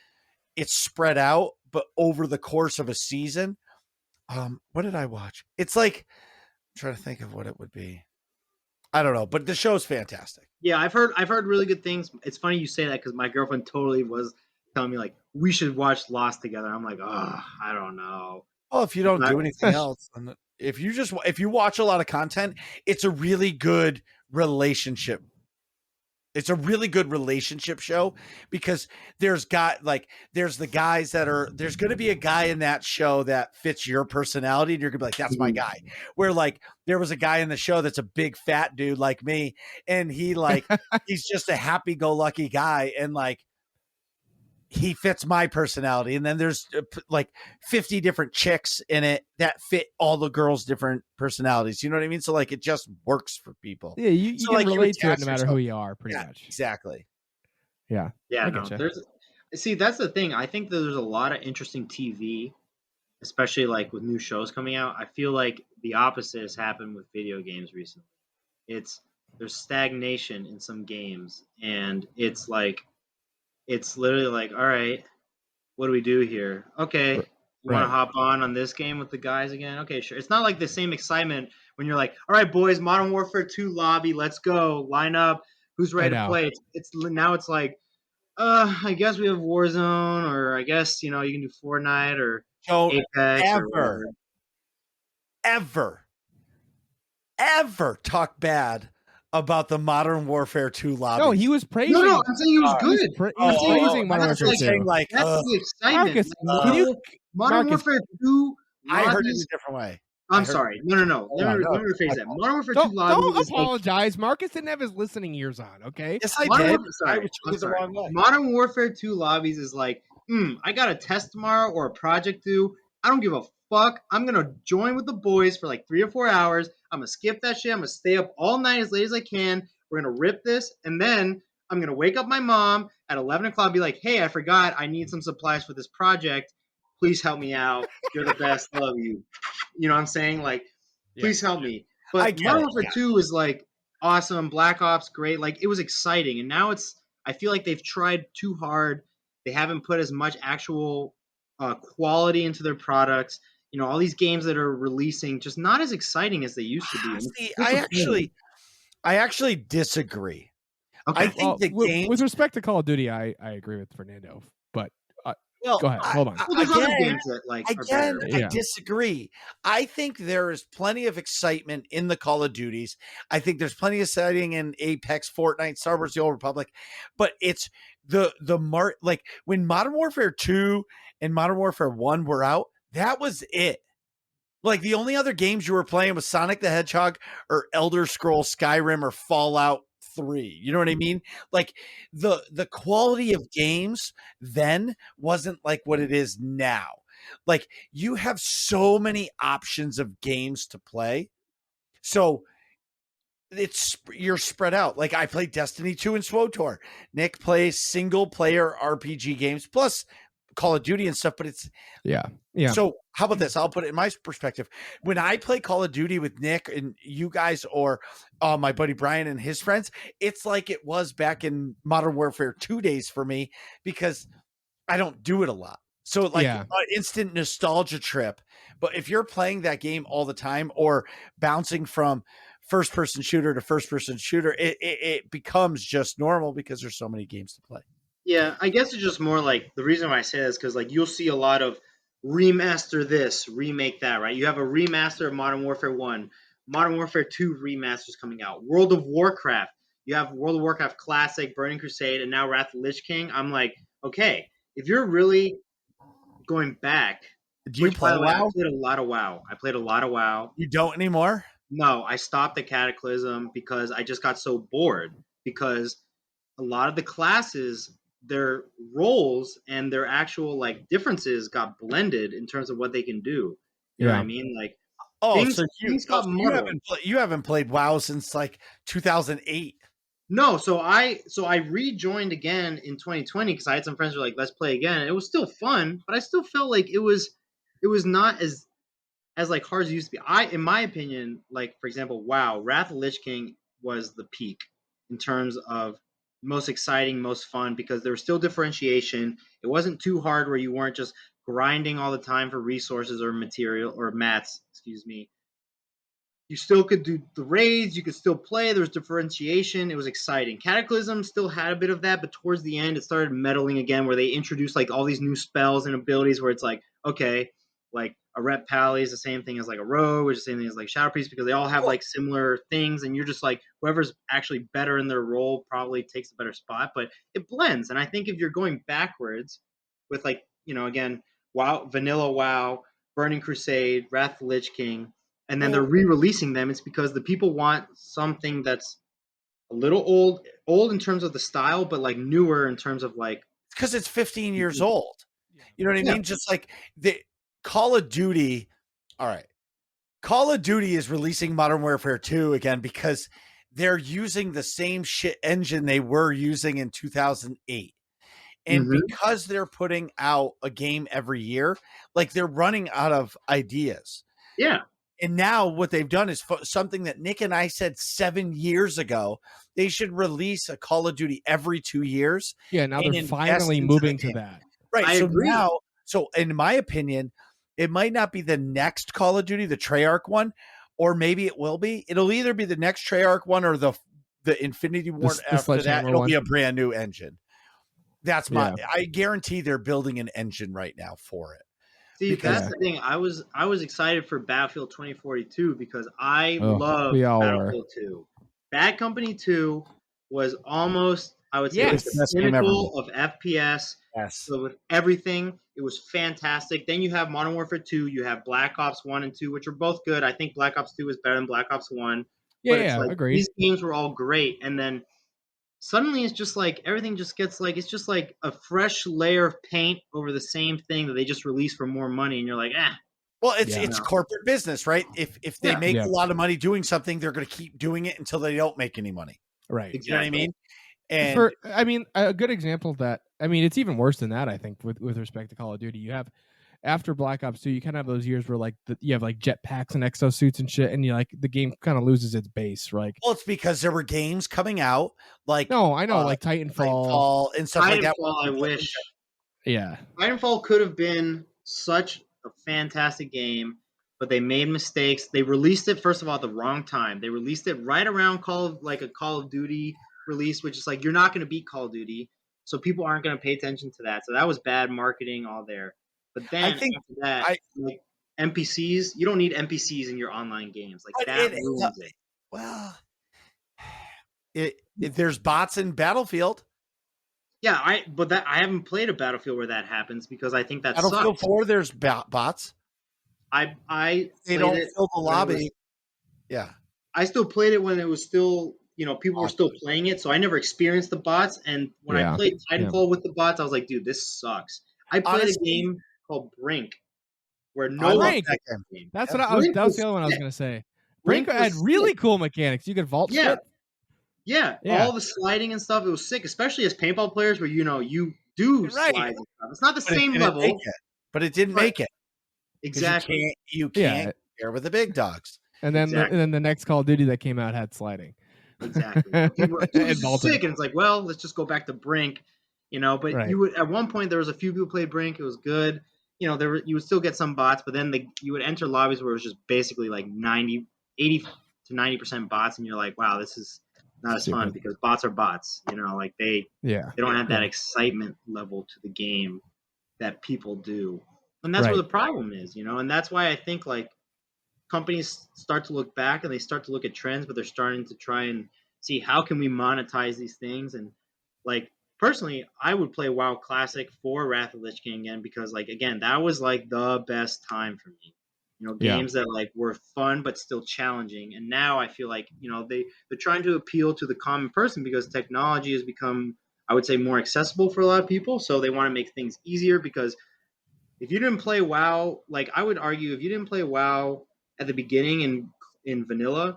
it's spread out, but over the course of a season. What did I watch? It's like I'm trying to think of what it would be. I don't know, but the show's fantastic. Yeah, I've heard really good things. It's funny you say that because my girlfriend totally was telling me like we should watch Lost together. I'm like, oh, I don't know. Well, if you don't do anything else, and if you watch a lot of content, it's a really good relationship. It's a really good relationship show because there's the guys that are there's going to be a guy in that show that fits your personality and you're going to be like, that's my guy. Where like there was a guy in the show that's a big fat dude like me and he like he's just a happy go lucky guy and like he fits my personality. And then there's like 50 different chicks in it that fit all the girls' different personalities. You know what I mean? So like it just works for people. Yeah, you So, can like, you relate to it attach no matter yourself- who you are, pretty much. Exactly. Yeah. Yeah, I no. getcha. See, that's the thing. I think that there's a lot of interesting TV, especially like with new shows coming out. I feel like the opposite has happened with video games recently. There's stagnation in some games, and it's literally like, all right, what do we do here? Okay, You want Right. to hop on this game with the guys again? Okay, sure. It's not like the same excitement when you're like, all right, boys, Modern Warfare 2 lobby, let's go, line up. Who's ready to know. play? It's now it's like, I guess we have Warzone, or I guess you can do Fortnite or Don't Apex or whatever. ever talk bad about the Modern Warfare 2 lobby. No, he was praising. No, I'm saying he was good. He was praising Modern that's Warfare like 2. Like, That's the excitement. Marcus, Modern Marcus, Warfare 2 I heard it lobbies. a different way. I'm sorry. No. Let me rephrase that. Modern Warfare 2 Don't lobbies. apologize. Marcus didn't have his listening ears on. Okay. Yes, I Modern did. Warfare, I sorry, was I'm the sorry. wrong way. Modern Warfare 2 lobbies is like, I got a test tomorrow or a project due. I don't give a fuck. I'm gonna join with the boys for like 3 or 4 hours. I'm gonna skip that shit. I'm gonna stay up all night as late as I can. We're gonna rip this, and then I'm gonna wake up my mom at 11 o'clock and be like, hey, I forgot I need some supplies for this project. Please help me out. You're the best. I love you. You know what I'm saying? Like, please help me. But Modern Warfare 2 is like awesome. Black Ops, great. Like, it was exciting. And now I feel like they've tried too hard. They haven't put as much actual quality into their products. All these games that are releasing just not as exciting as they used to be. See, I actually disagree. Okay. I think the game, with respect to Call of Duty, I agree with Fernando. But well, go ahead. Hold on. Well, there's other games that are better. I disagree. I think there is plenty of excitement in the Call of Duties. I think there's plenty of exciting in Apex, Fortnite, Star Wars: The Old Republic, but it's like when Modern Warfare 2 and Modern Warfare 1 were out, that was it. Like the only other games you were playing was Sonic the Hedgehog or Elder Scrolls Skyrim or Fallout 3. You know what I mean? Like the quality of games then wasn't like what it is now. Like you have so many options of games to play. So you're spread out. Like I played Destiny 2 and SWTOR. Nick plays single player RPG games plus Call of Duty and stuff, but it's yeah. So how about this? I'll put it in my perspective. When I play Call of Duty with Nick and you guys, or my buddy Brian and his friends, it's like it was back in Modern Warfare 2 days for me because I don't do it a lot. So like an instant nostalgia trip. But if you're playing that game all the time or bouncing from first person shooter to first person shooter, it becomes just normal because there's so many games to play. Yeah, I guess it's just more like the reason why I say that is because like you'll see a lot of remaster this, remake that, right? You have a remaster of Modern Warfare 1, Modern Warfare 2 remasters coming out, World of Warcraft. You have World of Warcraft Classic, Burning Crusade, and now Wrath of the Lich King. I'm like, okay, if you're really going back, do you play WoW? I played a lot of WoW. You don't anymore? No, I stopped at Cataclysm because I just got so bored because a lot of the classes, their roles and their actual like differences got blended in terms of what they can do. You know what I mean? Like, you haven't played WoW since like 2008. No, so I rejoined again in 2020 because I had some friends who were like, let's play again. And it was still fun, but I still felt like it was not as like hard as it used to be. In my opinion, like for example, WoW, Wrath of the Lich King was the peak in terms of most exciting, most fun, because there was still differentiation. It wasn't too hard where you weren't just grinding all the time for resources or material or mats, excuse me. You still could do the raids, you could still play, there was differentiation, it was exciting. Cataclysm still had a bit of that, but towards the end it started meddling again where they introduced like all these new spells and abilities where it's like, okay, like a rep pally is the same thing as like a rogue, which is the same thing as like shadow priest, because they all have like similar things, and you're just like whoever's actually better in their role probably takes a better spot, but it blends. And I think if you're going backwards with like, again, WoW, vanilla WoW, Burning Crusade, Wrath of the Lich King, and then they're re-releasing them, it's because the people want something that's a little old in terms of the style, but like newer in terms of like, because it's 15 years old. You know what I mean? Just like the Call of Duty. All right. Call of Duty is releasing Modern Warfare 2 again because they're using the same shit engine they were using in 2008. And because they're putting out a game every year, like they're running out of ideas. Yeah. And now what they've done is something that Nick and I said 7 years ago. They should release a Call of Duty every 2 years. Yeah, now they're finally moving to that. Right. I agree. So in my opinion, It might not be the next Call of Duty, the Treyarch one, or maybe it will be. It'll either be the next Treyarch one or the Infinity Ward the after that. Sledgehammer It'll one. be a brand new engine. That's Yeah. I guarantee they're building an engine right now for it. See, Because- that's the thing. I was excited for Battlefield 2042 because I love we all Battlefield 2. Bad Company 2 was almost, I would say, Yes. the pinnacle of FPS. Yes. So with everything, it was fantastic. Then you have Modern Warfare 2, you have Black Ops 1 and 2, which are both good. I think Black Ops 2 is better than Black Ops 1. Yeah, But it's like, agreed. these games were all great. And then suddenly it's just like everything just gets like it's just like a fresh layer of paint over the same thing that they just released for more money, and you're like, Well, it's Yeah. corporate business, right? If they Yeah. make Yeah. a lot of money doing something, they're going to keep doing it until they don't make any money. Right. You know what I mean? And For I mean, a good example of that. I mean, it's even worse than that. I think with respect to Call of Duty, you have after Black Ops 2, you kind of have those years where like you have like jetpacks and exosuits and shit, and you like the game kind of loses its base, right? well, it's because there were games coming out like No, I know, like Titanfall. Titanfall and stuff like that. Titanfall. I wish Yeah, Titanfall could have been such a fantastic game, but they made mistakes. They released it first of all at the wrong time. They released it right around a Call of Duty release, which is like you're not going to beat Call of Duty, so people aren't going to pay attention to that. So that was bad marketing all there. But then I think after that, like NPCs, you don't need NPCs in your online games. Like that ruins it. Well, there's bots in Battlefield. Yeah, I haven't played a Battlefield where that happens because I think that Battlefield sucks. 4, there's bots. I They played don't it fill the when it lobby. was- Yeah. I still played it when it was still, people were still playing it, so I never experienced the bots. And when I played Titanfall with the bots, I was like, dude, this sucks. I played a game called Brink, where no Brink. one That's what that was the other one I was gonna say. Brink had really cool mechanics. You could vault shit. Yeah, Yeah. all the sliding and stuff. It was sick, especially as paintball players, where you do Right. slide and stuff. It's not the But it same didn't level. make it. But it didn't Right. make it. 'Cause Exactly. You can't compare with the big dogs. And then Exactly. and then the next Call of Duty that came out had sliding. Exactly. People were like, dude, And this is vaulting. sick, and it's like, well, let's just go back to Brink, But Right. you would at one point there was a few people played Brink. It was good. You would still get some bots, but then you would enter lobbies where it was just basically like 80 to 90% bots, and you're like, wow, this is not as fun Stupid. because bots are bots. Like they don't have that excitement level to the game that people do, and that's where the problem is. And that's why I think like companies start to look back and they start to look at trends, but they're starting to try and see how can we monetize these things. And like personally, I would play WoW Classic for Wrath of the Lich King again because like again that was like the best time for me. Games that like were fun but still challenging. And now I feel like they're trying to appeal to the common person because technology has become, I would say, more accessible for a lot of people. So they want to make things easier because if you didn't play WoW, like I would argue, if you didn't play WoW at the beginning in vanilla,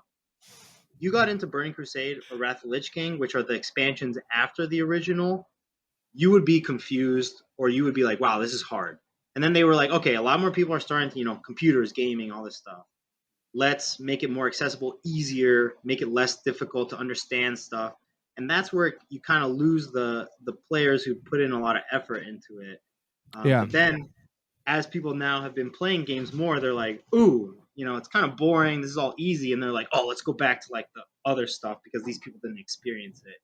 you got into Burning Crusade or Wrath of the Lich King, which are the expansions after the original, you would be confused or you would be like, wow, this is hard. And then they were like, okay, a lot more people are starting to, computers, gaming, all this stuff. Let's make it more accessible, easier, make it less difficult to understand stuff. And that's where you kind of lose the players who put in a lot of effort into it. But then as people now have been playing games more, they're like, ooh, it's kind of boring. This is all easy. And they're like, oh, let's go back to like the other stuff because these people didn't experience it.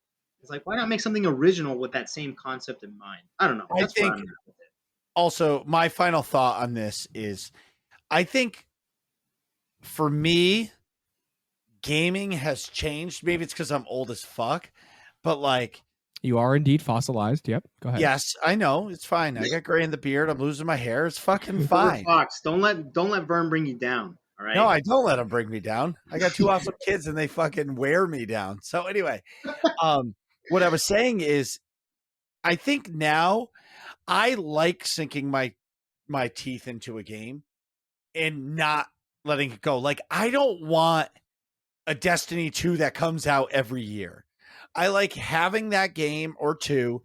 It's like, why not make something original with that same concept in mind? I don't know. That's where I'm at with it. Also, my final thought on this is I think for me, gaming has changed. Maybe it's because I'm old as fuck, but like, you are indeed fossilized. Yep. Go ahead. yes, I know. It's fine. I got gray in the beard. I'm losing my hair. It's fucking fine. Fox, don't let Vern bring you down. All right. No, I don't let them bring me down. I got two awesome kids and they fucking wear me down. So anyway, what I was saying is I think now I like sinking my teeth into a game and not letting it go. Like I don't want a Destiny 2 that comes out every year. I like having that game or two,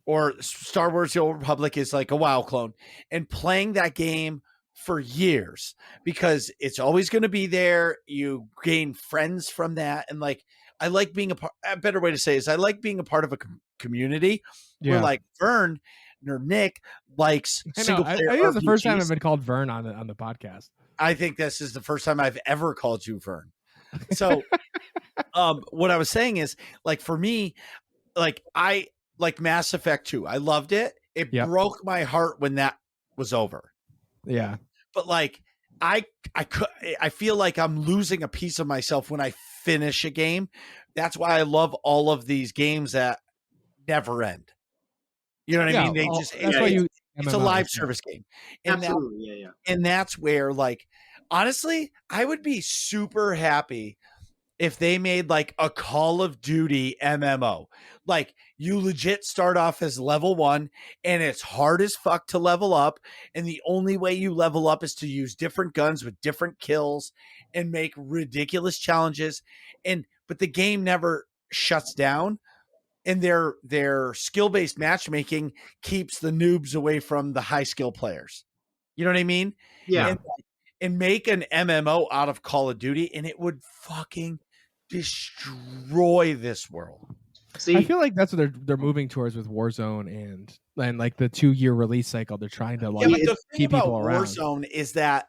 or Star Wars The Old Republic is like a WoW clone, and playing that game for years because it's always going to be there. You gain friends from that. And like, I like being a better way to say is I like being a part of a community where like Vern, partner Nick likes I know. single I player think it's the first time RPGs. I've been called Vern on the podcast. I think this is the first time I've ever called you Vern. So, what I was saying is, like, for me, like, I like Mass Effect 2. I loved it. It Yep. broke my heart when that was over. Yeah. But like, I feel like I'm losing a piece of myself when I finish a game. That's why I love all of these games that never end. You know what I mean? They just that's why you. it's a live service game. And Absolutely, and that's where, like, honestly, I would be super happy if they made like a Call of Duty MMO. Like, you legit start off as level 1 and it's hard as fuck to level up. And the only way you level up is to use different guns with different kills and make ridiculous challenges. But the game never shuts down. And their skill-based matchmaking keeps the noobs away from the high skill players. You know what I mean? yeah. And make an MMO out of Call of Duty, and it would fucking destroy this world. See, I feel like that's what they're moving towards with Warzone and like the 2-year release cycle. They're trying to like But the thing keep about people around. Warzone is that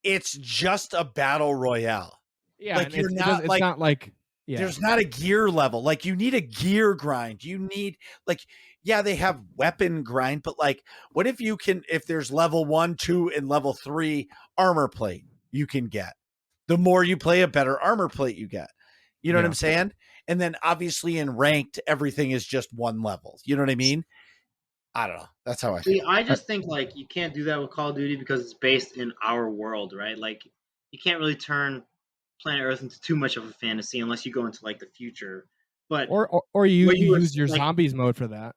it's just a battle royale. Yeah, like, and you're it's not not like yeah. There's not a gear level. Like, you need a gear grind. You need, like, yeah, they have weapon grind, but like, what if there's level 1, 2, and level 3 armor plate you can get? The more you play, a better armor plate you get. You know what I'm saying? And then obviously in ranked, everything is just one level. You know what I mean? I don't know. That's how I feel. See, I just think like you can't do that with Call of Duty because it's based in our world, right? Like, you can't really turn Planet Earth into too much of a fantasy unless you go into like the future. But or you use your like, zombies mode for that.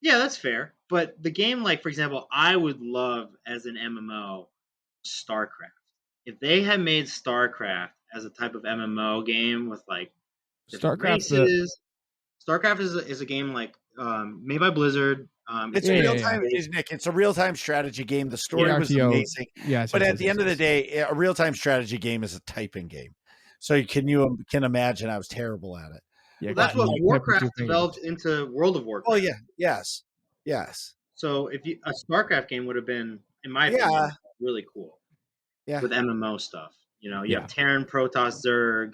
Yeah, that's fair. But the game, like, for example, I would love as an MMO StarCraft. If they had made StarCraft as a type of MMO game with like different races, StarCraft is a game like made by Blizzard. It's a real time, Nick. It's a real time strategy game. The story was amazing. But at the end of the day, a real time strategy game is a typing game. So you can imagine I was terrible at it. Yeah, well, that's what Warcraft developed into World of Warcraft. Oh yeah, yes. So if a StarCraft game would have been, in my opinion, really cool. Yeah. With MMO stuff, you have Terran, Protoss, Zerg,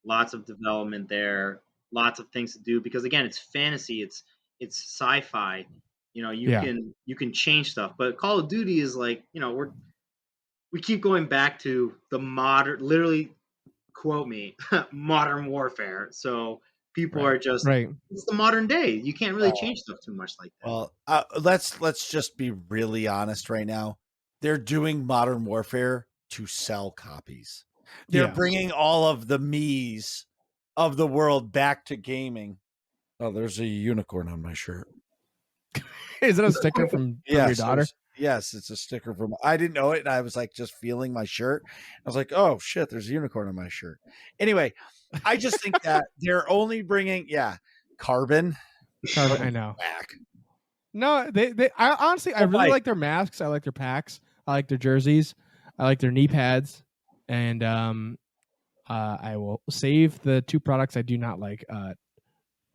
lots of development there, lots of things to do because again, it's fantasy, it's sci-fi. You can change stuff, but Call of Duty is like, we keep going back to the modern, literally, quote me, modern warfare. So people are just it's the modern day. You can't really change stuff too much like that. Well, let's just be really honest right now. They're doing modern warfare to sell copies. They're bringing all of the me's of the world back to gaming. Oh, there's a unicorn on my shirt. Is it a sticker from your daughter? Yes, it's a sticker from. I didn't know it, and I was like just feeling my shirt. I was like, "Oh shit, there's a unicorn on my shirt." Anyway, I just think that they're only bringing carbon. I know. Back. No, I honestly, I really like their masks. I like their packs. I like their jerseys. I like their knee pads, and I will save the 2 products I do not like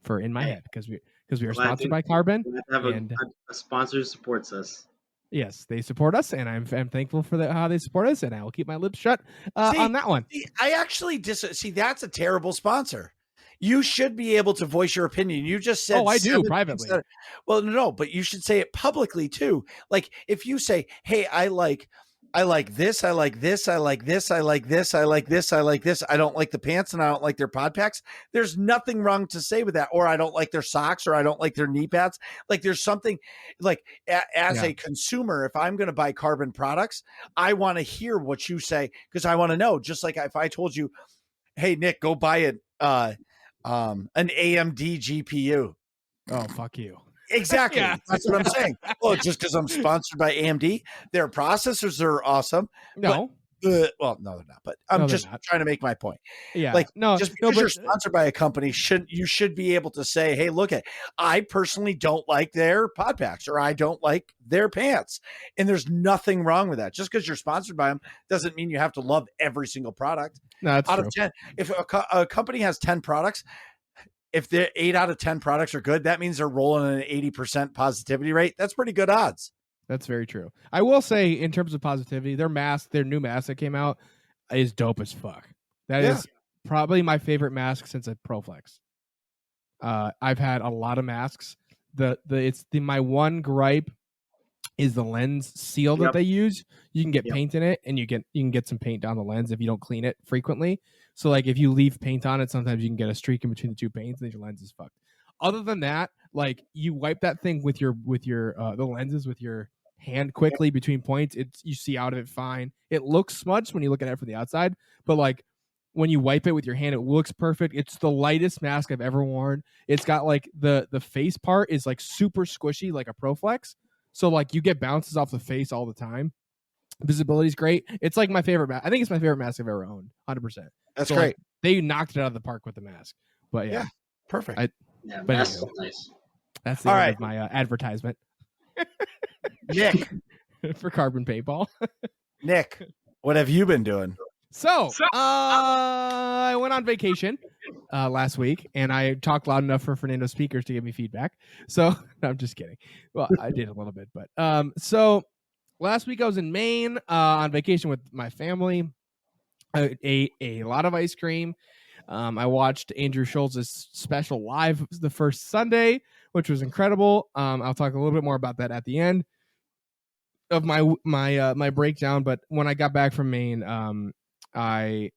for in my head because we are sponsored by Carbon. We have a sponsor who supports us. Yes, they support us, and I'm thankful for how they support us, and I will keep my lips shut on that one. I actually see that's a terrible sponsor. You should be able to voice your opinion. You just said, I do privately. Well, no, but you should say it publicly too. Like if you say, "Hey, I like this, I like this, I like this, I like this, I like this, I like this. I don't like the pants and I don't like their pod packs." There's nothing wrong to say with that. Or I don't like their socks or I don't like their knee pads. Like there's something like as a consumer, if I'm going to buy Carbon products, I want to hear what you say because I want to know. Just like if I told you, "Hey, Nick, go buy an AMD GPU." Oh, fuck you. Exactly. That's what I'm saying. Well, just because I'm sponsored by AMD, their processors are awesome. No. Well, no, they're not. But I'm just trying to make my point. Yeah. Like, just because you're sponsored by a company, you should be able to say, "Hey, look I personally don't like their pod packs, or I don't like their pants," and there's nothing wrong with that. Just because you're sponsored by them doesn't mean you have to love every single product. No, that's out true. of 10. If a company has 10 products, if the 8 out of 10 products are good, that means they're rolling an 80% positivity rate. That's pretty good odds. That's very true. I will say, in terms of positivity, their new mask that came out is dope as fuck. That is probably my favorite mask since a ProFlex. I've had a lot of masks. My one gripe is the lens seal that they use. You can get paint in it, and you can get some paint down the lens if you don't clean it frequently. So like if you leave paint on it, sometimes you can get a streak in between the two paints, and your lens is fucked. Other than that, like you wipe that thing with your the lenses with your hand quickly between points, you see out of it fine. It looks smudged when you look at it from the outside, but like when you wipe it with your hand, it looks perfect. It's the lightest mask I've ever worn. It's got like the face part is like super squishy, like a ProFlex. So like you get bounces off the face all the time. Visibility's great. It's like my favorite mask. I think it's my favorite mask I've ever owned. 100%. That's great. Like, they knocked it out of the park with the mask. But yeah perfect. Mask is nice. That's the end of my advertisement. Nick for Carbon Paintball. Nick, what have you been doing? So I went on vacation last week, and I talked loud enough for Fernando's speakers to give me feedback. So no, I'm just kidding. Well, I did a little bit, but so last week I was in Maine on vacation with my family. I ate a lot of ice cream. I watched Andrew Schultz's special live the first Sunday, which was incredible. I'll talk a little bit more about that at the end of my breakdown. But when I got back from Maine, wait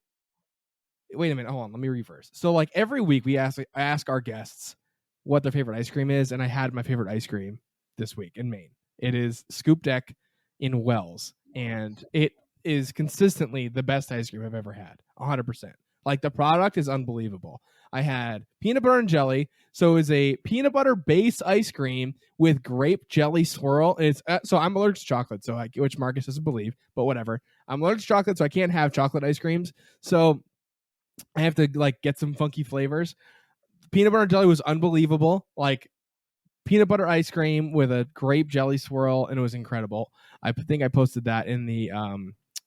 a minute, hold on, let me reverse. So like every week I ask our guests what their favorite ice cream is, and I had my favorite ice cream this week in Maine. It is Scoop Deck in Wells, and it is consistently the best ice cream I've ever had. 100%. Like the product is unbelievable. I had peanut butter and jelly. So it was a peanut butter base ice cream with grape jelly swirl. And it's so I'm allergic to chocolate, which Marcus doesn't believe, but whatever. I'm allergic to chocolate, so I can't have chocolate ice creams. So I have to like get some funky flavors. Peanut butter and jelly was unbelievable. Like peanut butter ice cream with a grape jelly swirl, and it was incredible. I think I posted that in the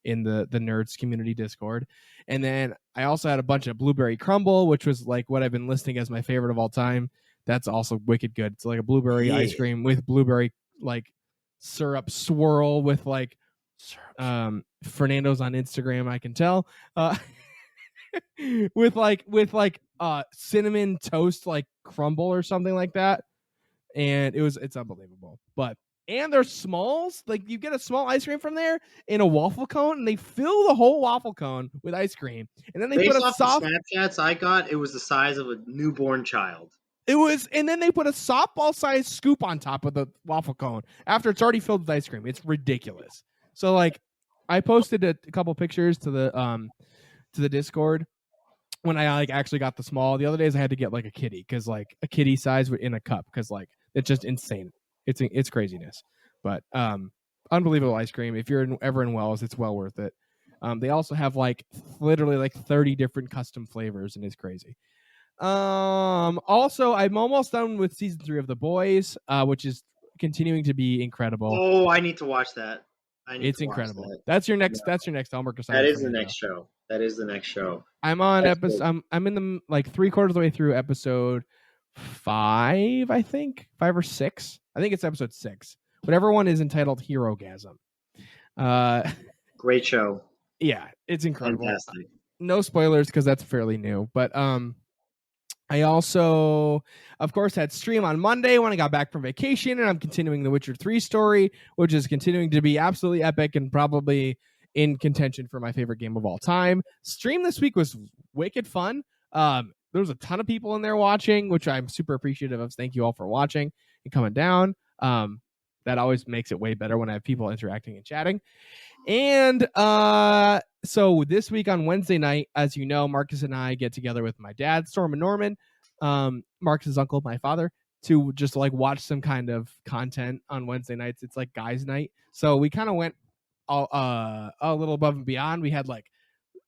Nerds community Discord. And then I also had a bunch of blueberry crumble, which was like what I've been listing as my favorite of all time. That's also wicked good. It's like a blueberry ice cream with blueberry like syrup swirl with like Fernando's on Instagram, I can tell. with cinnamon toast like crumble or something like that. And it's unbelievable. And they're smalls. Like you get a small ice cream from there in a waffle cone, and they fill the whole waffle cone with ice cream. And then they put a soft. The Snapchats I got, it was the size of a newborn child. And then they put a softball-sized scoop on top of the waffle cone after it's already filled with ice cream. It's ridiculous. So like, I posted a couple pictures to the Discord when I like actually got the small. The other days I had to get like a kitty, because like a kitty size in a cup, because like it's just insane. It's craziness, but unbelievable ice cream. If you're ever in Wells, it's well worth it. They also have like literally like 30 different custom flavors, and it's crazy. Also, I'm almost done with season 3 of The Boys, which is continuing to be incredible. Oh, I need to watch that. It's incredible. That's your next homework assignment. That is the next show. That is the next show. I'm on episode. I'm in the like 3/4 of the way through episode 5, I think 5 or 6. I think it's episode 6. Whatever one is entitled Herogasm. Great show. Yeah, it's incredible. Fantastic. No spoilers because that's fairly new. But I also, of course, had stream on Monday when I got back from vacation, and I'm continuing the Witcher 3 story, which is continuing to be absolutely epic and probably in contention for my favorite game of all time. Stream this week was wicked fun. There was a ton of people in there watching, which I'm super appreciative of. Thank you all for watching and coming down. That always makes it way better when I have people interacting and chatting. And so this week on Wednesday night, as you know, Marcus and I get together with my dad, Storm and Norman, Marcus's uncle, my father, to just like watch some kind of content on Wednesday nights. It's like guys' night. So we kind of went a little above and beyond. We had like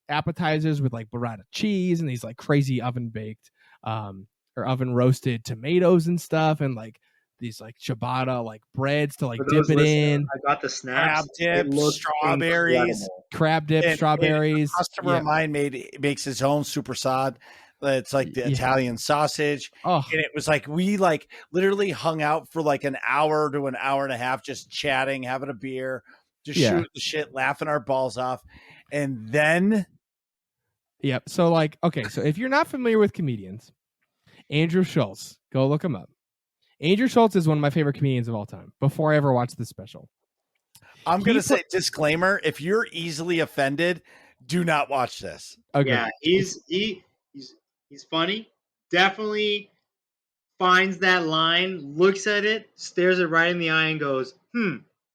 appetizers with like burrata cheese and these like crazy oven baked or oven roasted tomatoes and stuff, and like these like ciabatta like breads to like dip it in. I got the snaps. Crab dip, strawberries. Crab dip, strawberries. A customer of mine makes his own super sod It's like the Yeah. Italian sausage. Oh, And it was like we like literally hung out for like an hour to an hour and a half, just chatting, having a beer, just Yeah. shooting the shit, laughing our balls off. And then yep. So like, okay, so if you're not familiar with comedians, Andrew Schultz, go look him up. Andrew Schultz is one of my favorite comedians of all time. Before I ever watched this special, I'm gonna say disclaimer: if you're easily offended, do not watch this. okay. Yeah, he's funny. Definitely finds that line, looks at it, stares it right in the eye, and goes,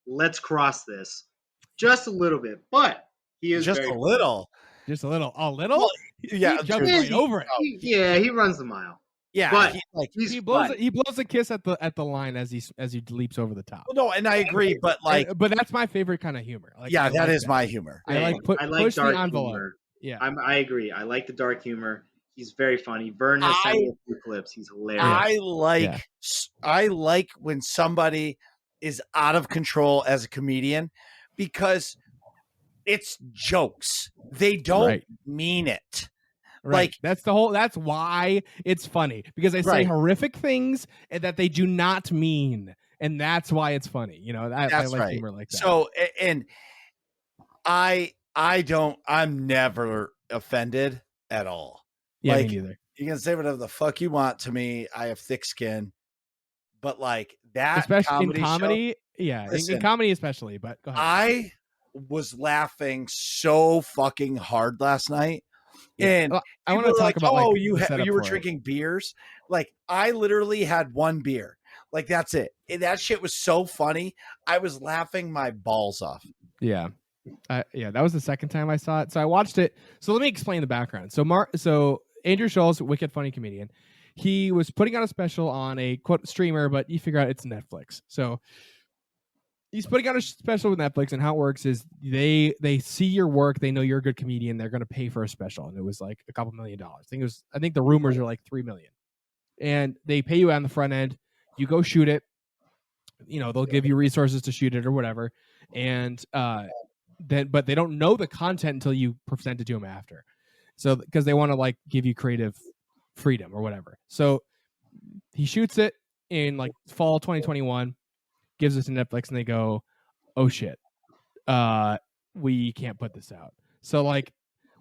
let's cross this. Just a little bit. But he is Just very a little. Just a little. Well, yeah, he jumped dude, right over it. he runs the mile. Yeah, But He blows a kiss at the line as he leaps over the top. Well, no, and I agree, but like, but that's my favorite kind of humor. Like, yeah, I that like is my humor. I like I like push the dark envelope. humor. Yeah, I agree. I like the dark humor. He's very funny. Vern has sent me a few clips. He's hilarious. I like when somebody is out of control as a comedian because it's jokes. They don't mean it. Right. Like that's why it's funny, because they say horrific things and that they do not mean, and that's why it's funny. You know, I like humor like that. So, and I'm never offended at all. Yeah, like, me neither. You can say whatever the fuck you want to me. I have thick skin, but like that, especially in comedy, show, in comedy especially. But go ahead. I was laughing so fucking hard last night. And well, I want to talk about you were drinking beers. Like, I literally had one beer. Like, that's it. And that shit was so funny. I was laughing my balls off. Yeah. That was the second time I saw it. So I watched it. So let me explain the background. So Andrew Schultz, wicked funny comedian. He was putting out a special on a quote streamer, but you figure out it's Netflix. So he's putting out a special with Netflix, and how it works is they see your work, they know you're a good comedian, they're going to pay for a special, and it was like a couple $1 million. I think the rumors are like $3 million, and they pay you on the front end. You go shoot it. You know, they'll give you resources to shoot it or whatever, and but they don't know the content until you present it to them after. So because they want to like give you creative freedom or whatever. So he shoots it in like fall 2021. Gives it to Netflix, and they go, "Oh shit, we can't put this out." So like,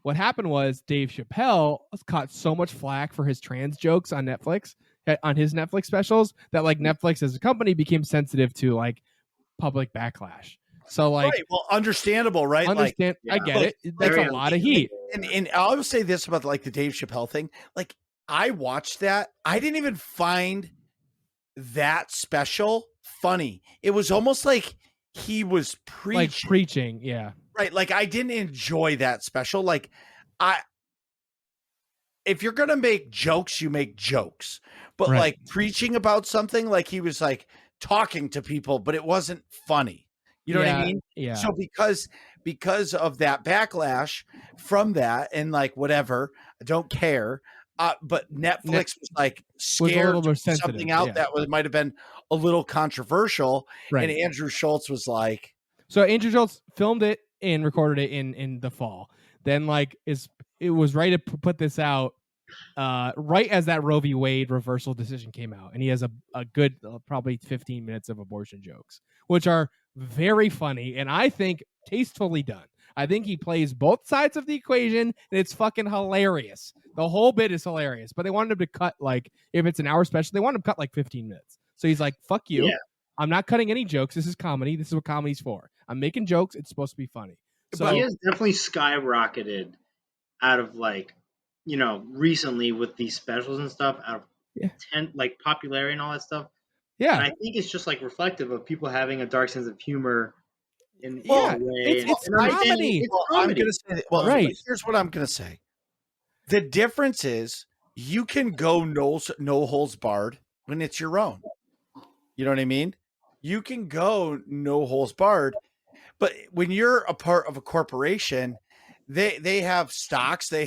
what happened was Dave Chappelle caught so much flack for his trans jokes on Netflix, on his Netflix specials, that like Netflix as a company became sensitive to like public backlash. So like, well, understandable, right? I get it. That's a lot of heat. And I will say this about like the Dave Chappelle thing. Like, I watched that. I didn't even find that special funny. It was almost like he was preaching. Yeah. Right. Like, I didn't enjoy that special. Like, if you're gonna make jokes, you make jokes. But like preaching about something, like he was like talking to people, but it wasn't funny. You know what I mean? Yeah. So because of that backlash from that, and like whatever, I don't care. But Netflix was like scared of something out that might have been a little controversial. Right. And Andrew Schultz was like, so Andrew Schultz filmed it and recorded it in the fall. Then like it was right to put this out right as that Roe v. Wade reversal decision came out, and he has a good probably 15 minutes of abortion jokes, which are very funny and I think tastefully done. I think he plays both sides of the equation, and it's fucking hilarious. The whole bit is hilarious, but they wanted him to cut, like, if it's an hour special, they wanted him to cut like 15 minutes. So he's like, fuck you. Yeah. I'm not cutting any jokes. This is comedy. This is what comedy's for. I'm making jokes. It's supposed to be funny. So but he has definitely skyrocketed out of like, you know, recently with these specials and stuff, out of like popularity and all that stuff. Yeah. And I think it's just like reflective of people having a dark sense of humor. It's comedy. I'm going to say, here's what I'm going to say. The difference is you can go no holds barred when it's your own. You know what I mean? You can go no holds barred, but when you're a part of a corporation, they have stocks, I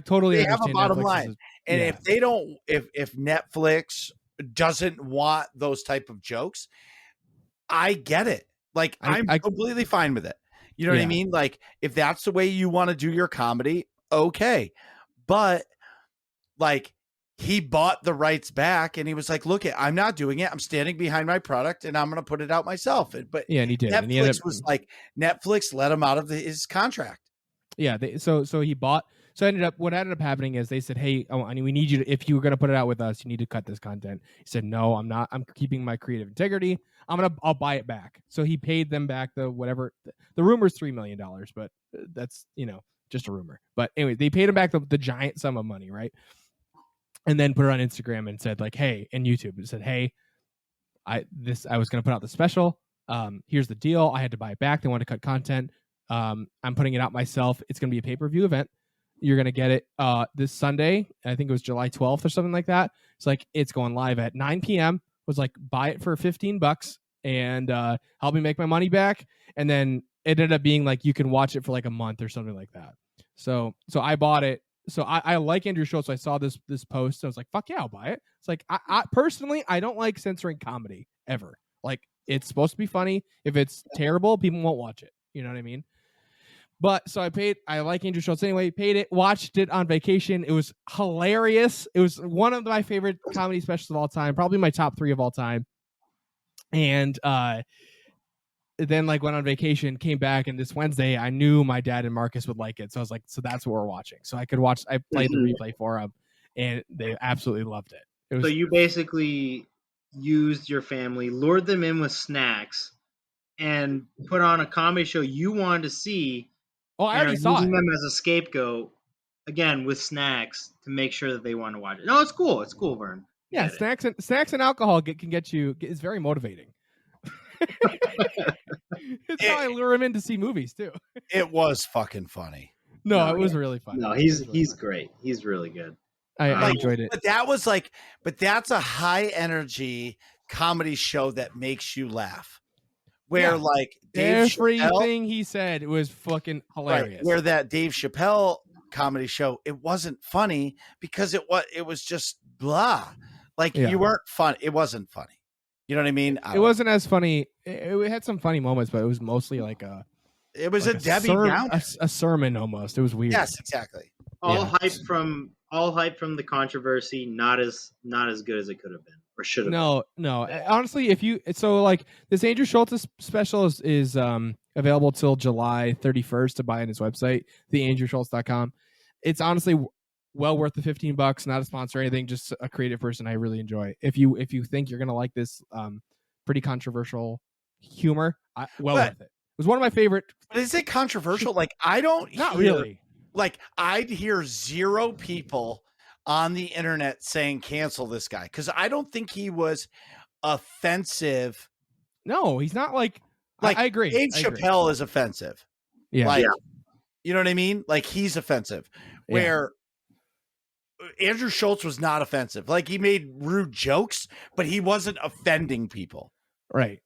totally they have a bottom line. And yeah. if they don't, if Netflix doesn't want those type of jokes, I get it. Like, I'm completely fine with it. You know what I mean? Like, if that's the way you want to do your comedy, okay. but like he bought the rights back and he was like, look, I'm not doing it. I'm standing behind my product and I'm going to put it out myself. But Yeah, and he did. Netflix And he ended up, was like, Netflix let him out of his contract. yeah. So he bought. So what ended up happening is they said, hey, we need you to, if you were going to put it out with us, you need to cut this content. He said, no, I'm not. I'm keeping my creative integrity. I'll buy it back. So he paid them back the rumor's $3 million, but that's, just a rumor. But anyway, they paid him back the giant sum of money, right? And then put it on Instagram and said like, hey, and YouTube, it said, hey, I was going to put out the special. Here's the deal. I had to buy it back. They wanted to cut content. I'm putting it out myself. It's going to be a pay-per-view event. You're going to get it this Sunday. I think it was July 12th or something like that. It's like, it's going live at 9 p.m. Was like, buy it for $15 and help me make my money back. And then it ended up being like, you can watch it for like a month or something like that. So I bought it. So I like Andrew Schultz. So I saw this post. So I was like, fuck yeah, I'll buy it. It's like, I personally, I don't like censoring comedy ever. Like, it's supposed to be funny. If it's terrible, people won't watch it. You know what I mean? But so I like Andrew Schultz anyway, paid it, watched it on vacation. It was hilarious. It was one of my favorite comedy specials of all time, probably my top 3 of all time. And then like went on vacation, came back, and this Wednesday I knew my dad and Marcus would like it. So I was like, so that's what we're watching. So I played the replay for them and they absolutely loved it. So you basically used your family, lured them in with snacks, and put on a comedy show you wanted to see. Oh, I already saw using it. them as a scapegoat, again, with snacks to make sure that they want to watch it. No, it's cool. It's cool, Vern. Yeah, snacks and alcohol can get you. It's very motivating. It's how I lure him in to see movies too. It was fucking funny. No, it was really funny. No, he's great. He's really good. I enjoyed it. But that's a high energy comedy show that makes you laugh. Where like everything he said was fucking hilarious. Right, where that Dave Chappelle comedy show, it wasn't funny because it was just blah. Like you weren't fun. It wasn't funny. You know what I mean? It wasn't as funny. It had some funny moments, but it was mostly like it was like a Debbie Downer, a sermon almost. It was weird. Yes, exactly. All hype from the controversy, not as good as it could have been or should have been. No. Honestly, this Andrew Schultz special is available till July 31st to buy on his website, theandrewschultz.com. It's honestly well worth the $15. Not a sponsor or anything, just a creative person I really enjoy. If you think you're gonna like this pretty controversial humor, worth it. It was one of my favorite. But is it controversial? Like I don't not really. Like I'd hear 0 people on the internet saying cancel this guy because I don't think he was offensive. No, he's not like I agree. Dave Chappelle is offensive. Yeah. You know what I mean? Like he's offensive. Where Andrew Schultz was not offensive. Like he made rude jokes, but he wasn't offending people. Right.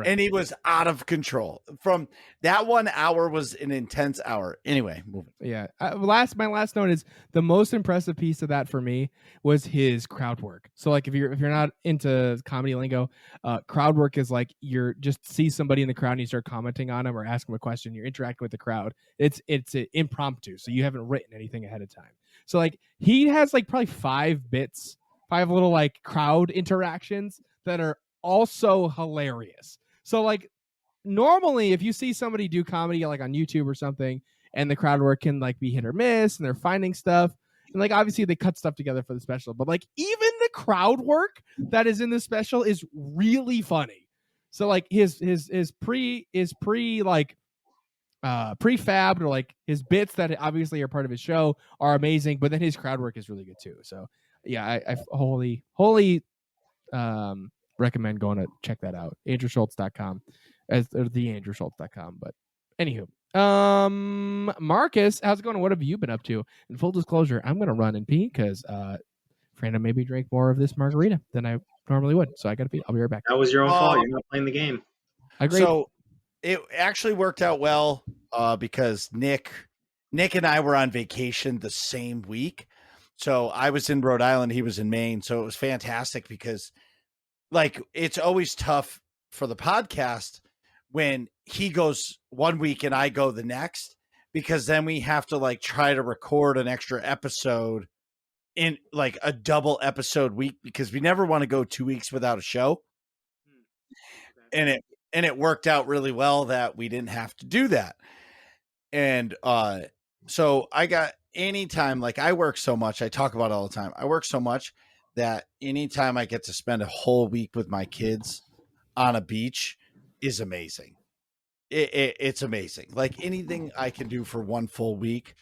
And he was out of control. From that 1 hour was an intense hour. Anyway, moving. Yeah. My last note is the most impressive piece of that for me was his crowd work. So like if you're not into comedy lingo, crowd work is like you're just see somebody in the crowd and you start commenting on them or ask them a question. You're interacting with the crowd. It's impromptu, so you haven't written anything ahead of time. So like he has like probably 5 little like crowd interactions that are also hilarious. So like normally if you see somebody do comedy like on YouTube or something and the crowd work can like be hit or miss and they're finding stuff and like obviously they cut stuff together for the special, but like even the crowd work that is in the special is really funny. So like his prefabbed or like his bits that obviously are part of his show are amazing, but then his crowd work is really good too. So yeah, I wholly recommend going to check that out. AndrewSchultz.com or theandrewschultz.com. But anywho, Marcus, how's it going? What have you been up to? In full disclosure, I'm going to run and pee because Fernando made me drink more of this margarita than I normally would. So I got to pee. I'll be right back. That was your own fault. You're not playing the game. Agreed. So it actually worked out well because Nick and I were on vacation the same week. So I was in Rhode Island. He was in Maine. So it was fantastic because like it's always tough for the podcast when he goes one week and I go the next because then we have to like try to record an extra episode in like a double episode week because we never want to go 2 weeks without a show. And it worked out really well that we didn't have to do that. And so I got anytime, like I work so much, I talk about it all the time. I work so much that anytime I get to spend a whole week with my kids on a beach is amazing. It's amazing. Like anything I can do for one full week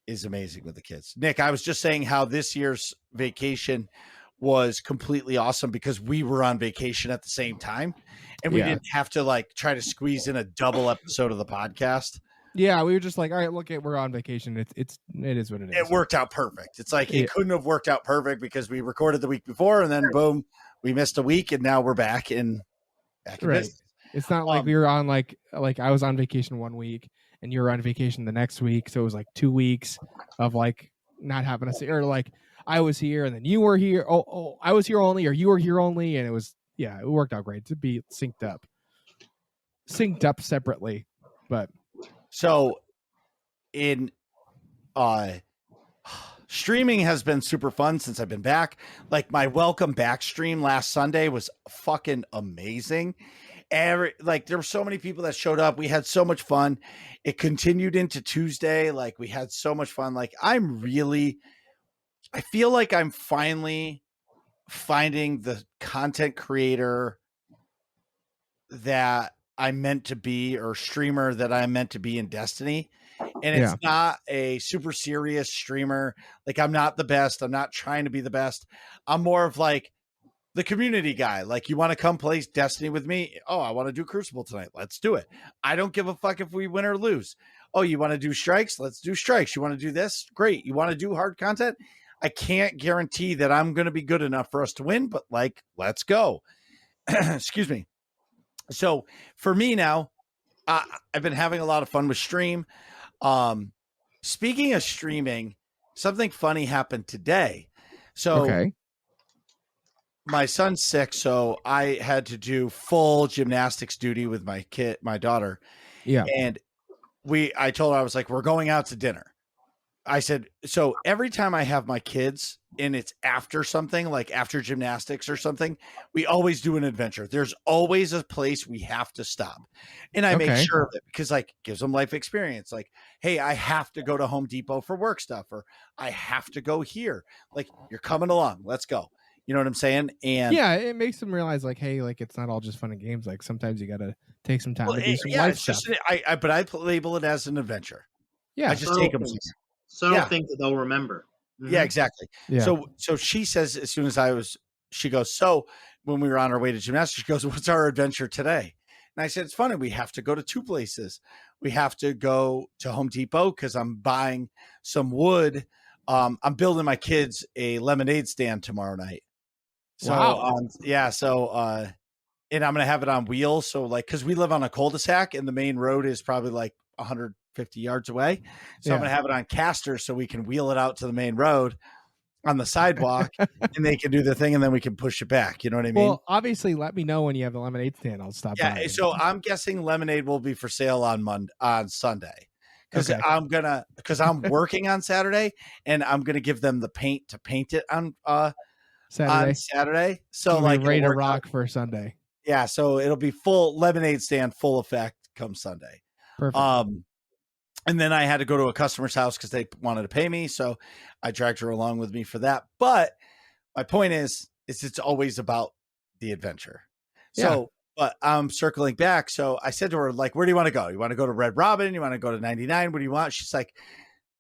is amazing with the kids. Nick, I was just saying how this year's vacation was completely awesome because we were on vacation at the same time and we didn't have to like try to squeeze in a double episode of the podcast. Yeah, we were just like, all right, look, we're on vacation. It is what it is. It worked out perfect. It's like it couldn't have worked out perfect because we recorded the week before and then boom, we missed a week and now we're back in business. It's not like we were on like I was on vacation 1 week and you were on vacation the next week, so it was like 2 weeks of like not having us, or like I was here and then you were here. Oh, I was here only, or you were here only, and it was it worked out great to be synced up separately, but. So in streaming has been super fun since I've been back. Like my welcome back stream last Sunday was fucking amazing. Like there were so many people that showed up. We had so much fun. It continued into Tuesday. Like we had so much fun. Like I feel like I'm finally finding the content creator that I'm meant to be, or streamer that I'm meant to be in Destiny. And it's not a super serious streamer. Like I'm not the best. I'm not trying to be the best. I'm more of like the community guy. Like you want to come play Destiny with me? Oh, I want to do Crucible tonight. Let's do it. I don't give a fuck if we win or lose. Oh, you want to do strikes? Let's do strikes. You want to do this? Great. You want to do hard content? I can't guarantee that I'm going to be good enough for us to win, but like, let's go. Excuse me. So for me now, I've been having a lot of fun with stream. Speaking of streaming, something funny happened today. So my son's sick, so I had to do full gymnastics duty with my daughter. Yeah. And I told her, I was like, we're going out to dinner. I said, so every time I have my kids and it's after something, like after gymnastics or something, we always do an adventure. There's always a place we have to stop. And I make sure of it because like gives them life experience. Like, hey, I have to go to Home Depot for work stuff, or I have to go here. Like you're coming along. Let's go. You know what I'm saying? And yeah, it makes them realize like, hey, like it's not all just fun and games. Like sometimes you got to take some time to do some life stuff. But I label it as an adventure. Yeah. I just take them. Subtle things that they'll remember. Mm-hmm. Yeah, exactly. Yeah. So she says, as soon as she goes, so when we were on our way to gymnastics, she goes, what's our adventure today? And I said, it's funny. We have to go to two places. We have to go to Home Depot because I'm buying some wood. I'm building my kids a lemonade stand tomorrow night. So, and I'm going to have it on wheels. So like, cause we live on a cul-de-sac and the main road is probably like 150 yards away. So I'm going to have it on casters so we can wheel it out to the main road on the sidewalk and they can do the thing and then we can push it back. You know what I mean? Well, obviously let me know when you have the lemonade stand. I'll stop by. So I'm guessing lemonade will be for sale on Sunday. Cause I'm working on Saturday and I'm going to give them the paint to paint it on Saturday. So like ready to rock for Sunday. Yeah. So it'll be full lemonade stand, full effect come Sunday. Perfect. And then I had to go to a customer's house because they wanted to pay me. So I dragged her along with me for that. But my point is it's always about the adventure. So, but I'm circling back. So I said to her, like, where do you want to go? You want to go to Red Robin? You want to go to 99? What do you want? She's like,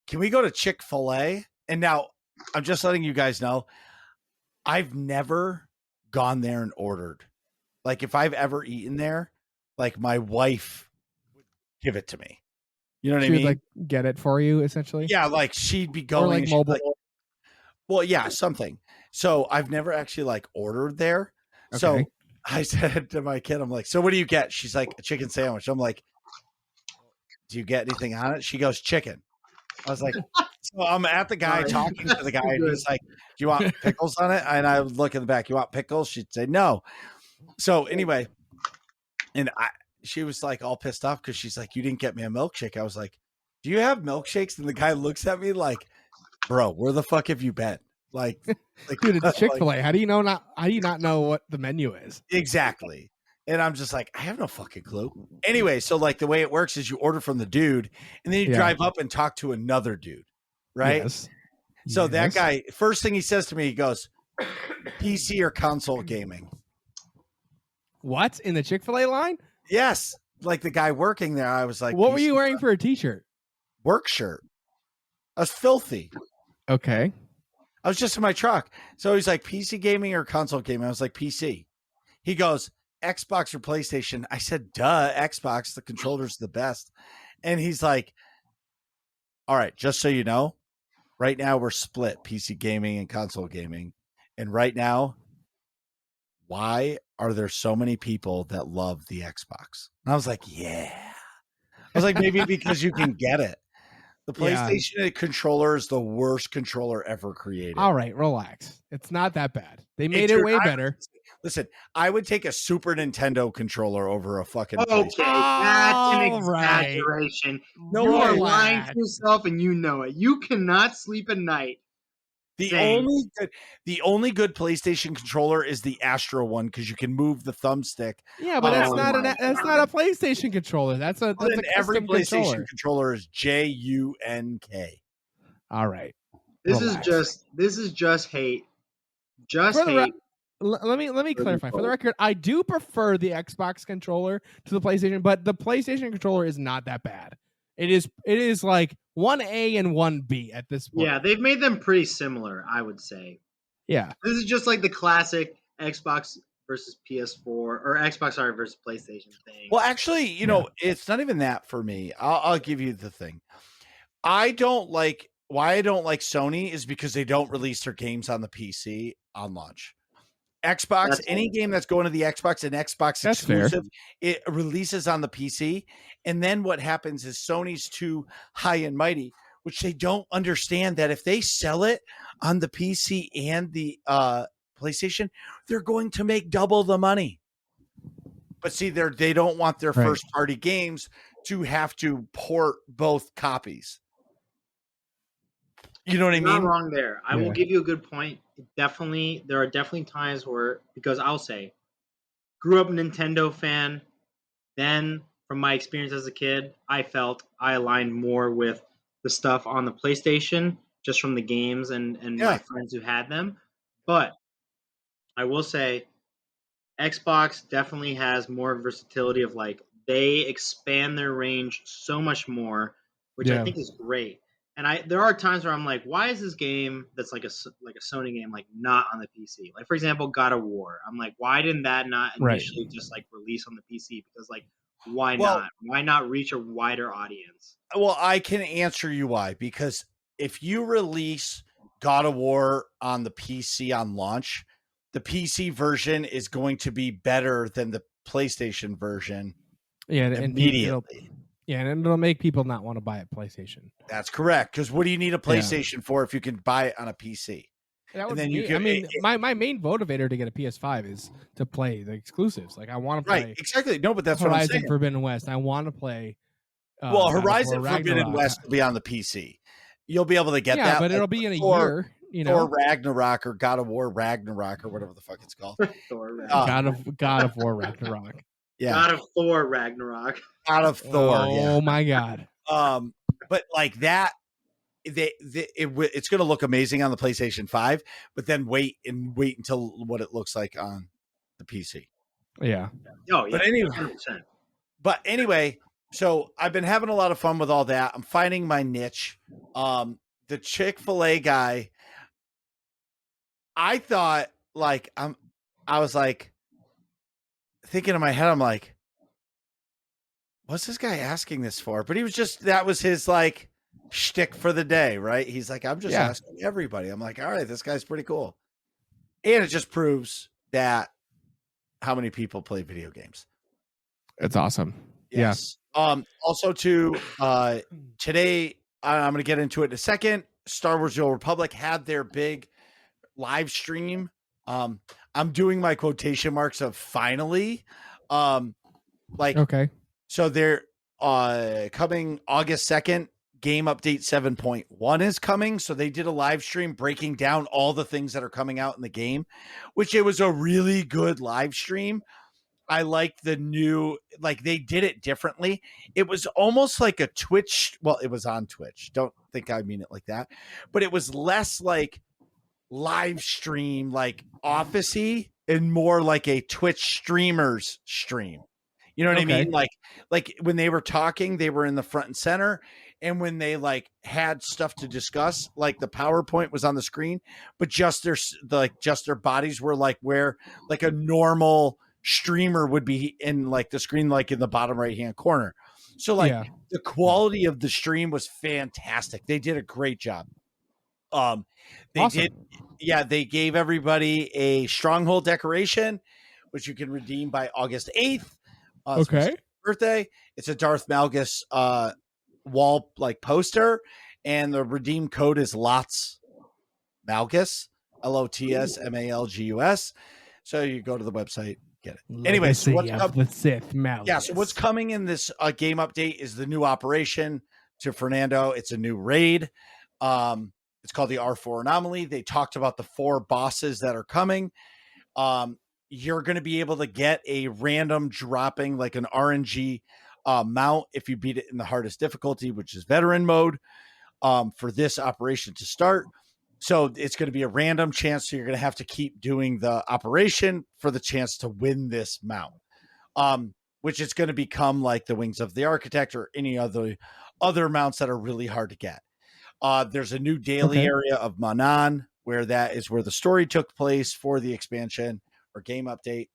can we go to Chick-fil-A? And now I'm just letting you guys know, I've never gone there and ordered. Like if I've ever eaten there, like my wife would give it to me. You know what I mean? Like get it for you essentially. Yeah. Like she'd be going or like mobile. Well, yeah, something. So I've never actually like ordered there. Okay. So I said to my kid, I'm like, so what do you get? She's like, a chicken sandwich. I'm like, do you get anything on it? She goes, chicken. I was like, so I'm at the guy talking to the guy and he's like, do you want pickles on it? And I would look in the back, you want pickles? She'd say no. So anyway, and she was like all pissed off because she's like, you didn't get me a milkshake. I was like, do you have milkshakes? And the guy looks at me like, bro, where the fuck have you been? Like Dude, it's Chick-fil-A. How do you not know what the menu is? Exactly. And I'm just like, I have no fucking clue. Anyway, so like the way it works is you order from the dude and then you drive up and talk to another dude. Right. Yes. So that guy, first thing he says to me, he goes, PC or console gaming? What? In the Chick-fil-A line? Yes. Like the guy working there, I was like, what were you wearing for a t-shirt? Work shirt. I was filthy. Okay. I was just in my truck. So he's like, PC gaming or console gaming? I was like, PC. He goes, Xbox or PlayStation? I said, duh, Xbox. The controller's the best. And he's like, all right, just so you know, right now we're split PC gaming and console gaming. And right now, why are there so many people that love the Xbox? And I was like, yeah. I was like, maybe because you can get it. The PlayStation controller is the worst controller ever created. All right, relax. It's not that bad. They made it way better. Listen, I would take a Super Nintendo controller over a fucking. Okay, that's an exaggeration. No, you are lying to yourself, and you know it. You cannot sleep at night. The only good PlayStation controller is the Astro one because you can move the thumbstick. Yeah, but that's not a PlayStation controller. That's a every PlayStation controller is JUNK. All right. This is just hate. Just hate. Let me clarify. For the record, I do prefer the Xbox controller to the PlayStation, but the PlayStation controller is not that bad. It is like 1A and 1B at this point. Yeah, they've made them pretty similar, I would say. Yeah. This is just like the classic Xbox versus PS4 or Xbox versus PlayStation thing. Well, actually, you know, it's not even that for me. I'll give you the thing. Why I don't like Sony is because they don't release their games on the PC on launch. Xbox, any game that's going to the Xbox and Xbox exclusive, it releases on the PC. And then what happens is Sony's too high and mighty, which they don't understand that if they sell it on the PC and the PlayStation, they're going to make double the money. But see, they don't want their first party games to have to port both copies. You know what I mean? Not wrong there. I will give you a good point. There are definitely times where, because I'll say, grew up a Nintendo fan. Then, from my experience as a kid, I felt I aligned more with the stuff on the PlayStation, just from the games and my friends who had them. But I will say, Xbox definitely has more versatility of like they expand their range so much more, which I think is great. And there are times where I'm like, why is this game that's like a Sony game like not on the PC? Like for example, God of War. I'm like, why didn't that not initially just like release on the PC? Because like, why not? Why not reach a wider audience? Well, I can answer you why. Because if you release God of War on the PC on launch, the PC version is going to be better than the PlayStation version. Yeah, immediately. And it'll make people not want to buy a PlayStation. That's correct. Because what do you need a PlayStation for if you can buy it on a PC? My main motivator to get a PS5 is to play the exclusives. Like I want to play. Right, exactly. No, but that's Horizon what I'm saying. Forbidden West. I want to play. Horizon Forbidden West will be on the PC. You'll be able to get that. Yeah, but it'll be in a year. You know, Thor Ragnarok or God of War Ragnarok or whatever the fuck it's called. God of War Ragnarok. Yeah. God of Thor Ragnarok. God of Thor. Oh my God. But like that, it's going to look amazing on the PlayStation 5. But then wait until what it looks like on the PC. Yeah. Oh yeah. But anyway, 100%. So I've been having a lot of fun with all that. I'm finding my niche. The Chick-fil-A guy. I thought like I was like thinking in my head, I'm like, what's this guy asking this for? But he was that was his like shtick for the day, right? He's like, I'm just asking everybody. I'm like, all right, this guy's pretty cool. And it just proves that how many people play video games. It's awesome. Yes. Also today, I'm going to get into it in a second. Star Wars: The Old Republic had their big live stream. I'm doing my quotation marks of finally. So they're coming August 2nd. game update 7.1 is coming. So they did a live stream breaking down all the things that are coming out in the game, which it was a really good live stream. I liked the new, like they did it differently. It was almost like a Twitch. Well, it was on Twitch. Don't think I mean it like that, but it was less like live stream, like officey, and more like a Twitch streamer's stream. You know what I mean? Like when they were talking, they were in the front and center. And when they like had stuff to discuss, like the PowerPoint was on the screen, but just their bodies were like where like a normal streamer would be in like the screen, like in the bottom right hand corner. So like the quality of the stream was fantastic. They did a great job. They gave everybody a stronghold decoration, which you can redeem by August 8th. Birthday. It's a Darth Malgus wall like poster, and the redeem code is LOTS Malgus, LOTSMALGUS. So you go to the website, get it. Anyway, so what's coming in this game update is the new operation to Fernando. It's a new raid. It's called the R4 Anomaly. They talked about the 4 bosses that are coming. You're going to be able to get a random dropping, like an RNG mount if you beat it in the hardest difficulty, which is veteran mode, for this operation to start. So it's going to be a random chance. So you're going to have to keep doing the operation for the chance to win this mount, which is going to become like the Wings of the Architect or any other mounts that are really hard to get. There's a new daily area of Manan, where that is where the story took place for the expansion or game update.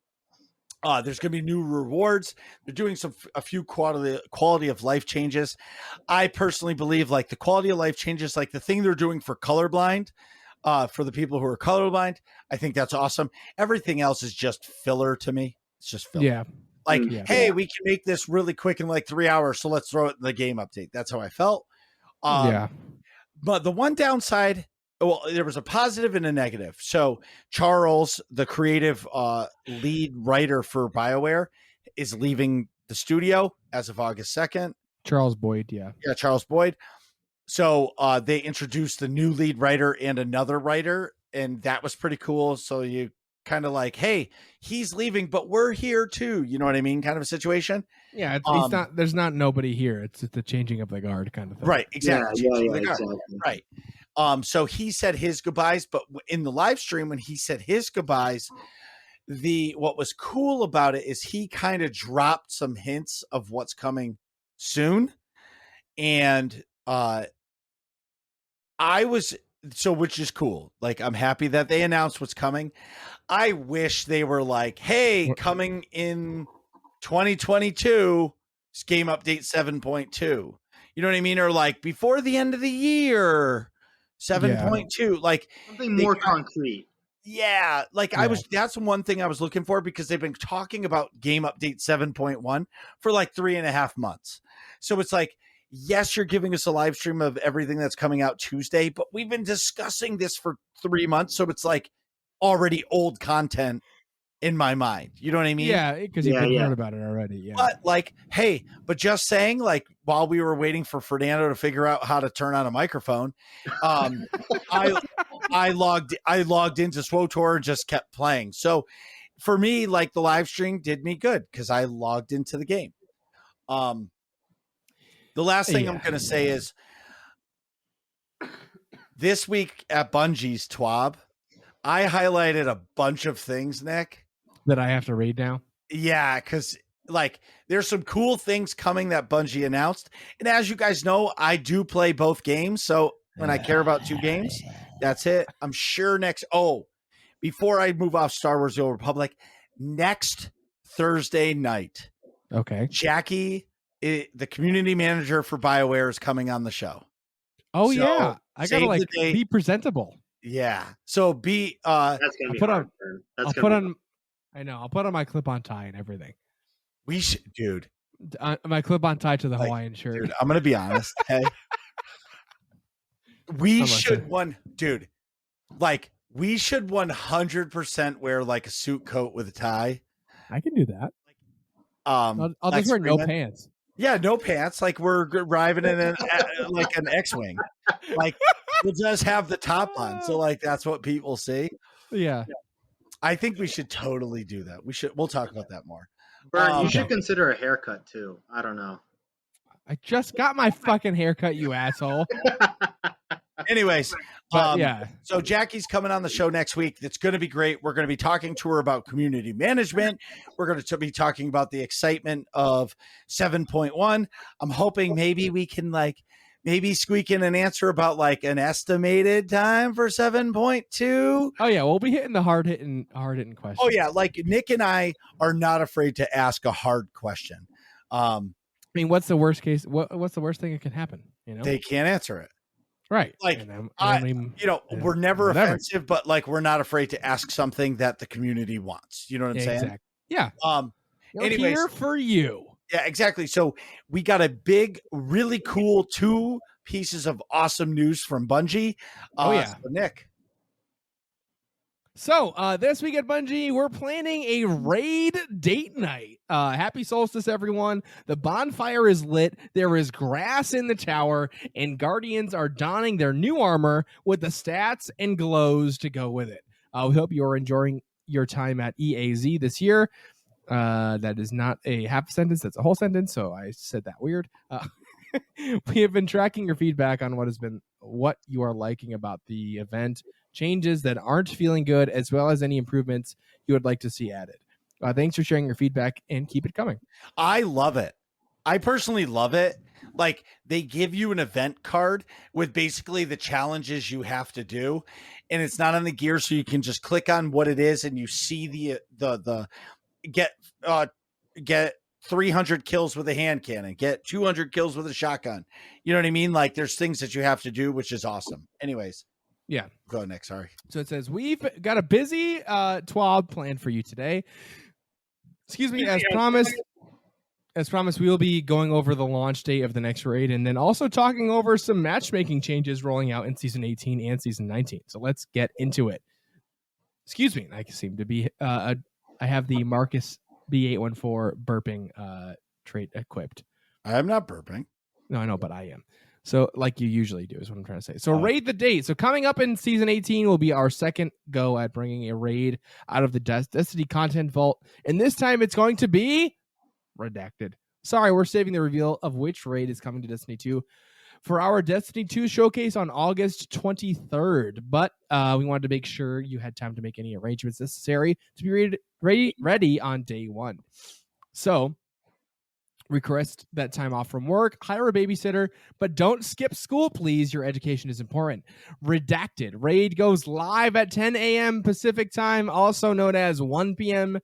There's going to be new rewards. They're doing a few quality of life changes. I personally believe like the quality of life changes, like the thing they're doing for colorblind, for the people who are colorblind. I think that's awesome. Everything else is just filler to me. It's just filler. Yeah. Like, hey, we can make this really quick in like 3 hours. So let's throw it in the game update. That's how I felt. But the one downside, well, there was a positive and a negative. So Charles, the creative lead writer for BioWare, is leaving the studio as of August 2nd. Charles Boyd, Charles Boyd. So they introduced the new lead writer and another writer, and that was pretty cool. So you kind of like, hey, he's leaving, but we're here too. You know what I mean? Kind of a situation. Yeah, it's not. There's not nobody here. It's the changing of the guard kind of thing. Right. Exactly. Exactly. Right. So he said his goodbyes, but in the live stream, when he said his goodbyes, what was cool about it is he kind of dropped some hints of what's coming soon. And which is cool. Like, I'm happy that they announced what's coming. I wish they were like, hey, coming in 2022, game update 7.2. You know what I mean? Or like before the end of the year, 7.2. Like something more concrete. Yeah. Like that's one thing I was looking for, because they've been talking about game update 7.1 for like 3.5 months. So it's like, yes, you're giving us a live stream of everything that's coming out Tuesday, but we've been discussing this for 3 months. So it's like already old content in my mind. You know what I mean? Yeah, because you've heard about it already. Yeah. But like, hey, but just saying, like, while we were waiting for Fernando to figure out how to turn on a microphone, I logged into SWOTOR and just kept playing. So for me, like, the live stream did me good because I logged into the game. The last thing I'm going to say is this week at Bungie's TWAB, I highlighted a bunch of things, Nick, that I have to read now. Yeah, because like there's some cool things coming that Bungie announced. And as you guys know, I do play both games. So when I care about 2 games, that's it. I'm sure before I move off Star Wars The Old Republic, next Thursday night, Jackie, the community manager for BioWare, is coming on the show. Oh, so yeah. I got to be presentable. Yeah. So that's going to be hard. I'll put on my clip-on tie and everything. We should, dude. My clip-on tie to the Hawaiian shirt. Dude, I'm going to be honest. Hey, we should 100% wear like a suit coat with a tie. I can do that. I'll just wear no pants. Yeah, no pants. Like we're driving in like an X-wing. Like we'll just have the top on. So like that's what people see. Yeah. I think we should totally do that. We'll talk about that more. Vern, you Okay. should consider a haircut too. I don't know. I just got my fucking haircut, you asshole. Anyways, But yeah. So Jackie's coming on the show next week. It's going to be great. We're going to be talking to her about community management. We're going to be talking about the excitement of 7.1. I'm hoping maybe we can maybe squeak in an answer about like an estimated time for 7.2. Oh yeah, we'll be hitting the hard hitting questions. Oh yeah, like Nick and I are not afraid to ask a hard question. I mean, what's the worst case? What's the worst thing that can happen? You know, They can't answer it. right? Like, mean, we're never whatever. offensive, but like we're not afraid to ask something that the community wants. You know what I'm saying? Exactly. Yeah. We're Anyways, here for you. Yeah, exactly. So we got a big, really cool 2 pieces of awesome news from Bungie. So Nick. So this week at Bungie, we're planning a raid date night. Happy solstice, everyone. The bonfire is lit. There is grass in the tower, and Guardians are donning their new armor with the stats and glows to go with it. We hope you are enjoying your time at EAZ this year. That is not a half sentence. That's a whole sentence. So I said that weird. We have been tracking your feedback on what you are liking about the event, changes that aren't feeling good, as well as any improvements you would like to see added. Thanks for sharing your feedback and keep it coming. I love it. I personally love it. Like they give you an event card with basically the challenges you have to do, and it's not on the gear, so you can just click on what it is and you see the get 300 kills with a hand cannon, get 200 kills with a shotgun. You know what I mean? Like there's things that you have to do, which is awesome. Anyways. Yeah. Go ahead, Nick. Sorry. So it says, we've got a busy TWAB planned for you today. Excuse me. As promised, we will be going over the launch date of the next raid and then also talking over some matchmaking changes rolling out in Season 18 and Season 19. So let's get into it. Excuse me. I seem to be... I have the Marcus B814 burping trait equipped. I am not burping. No, I know, but I am. So like you usually do is what I'm trying to say. So raid the date. So coming up in Season 18 will be our second go at bringing a raid out of the Destiny content vault. And this time it's going to be redacted. Sorry, we're saving the reveal of which raid is coming to Destiny 2 for our Destiny 2 showcase on August 23rd. But we wanted to make sure you had time to make any arrangements necessary to be ready on day 1. So request that time off from work, hire a babysitter, but don't skip school, please. Your education is important. Redacted. Raid goes live at 10 a.m. Pacific time, also known as 1 p.m.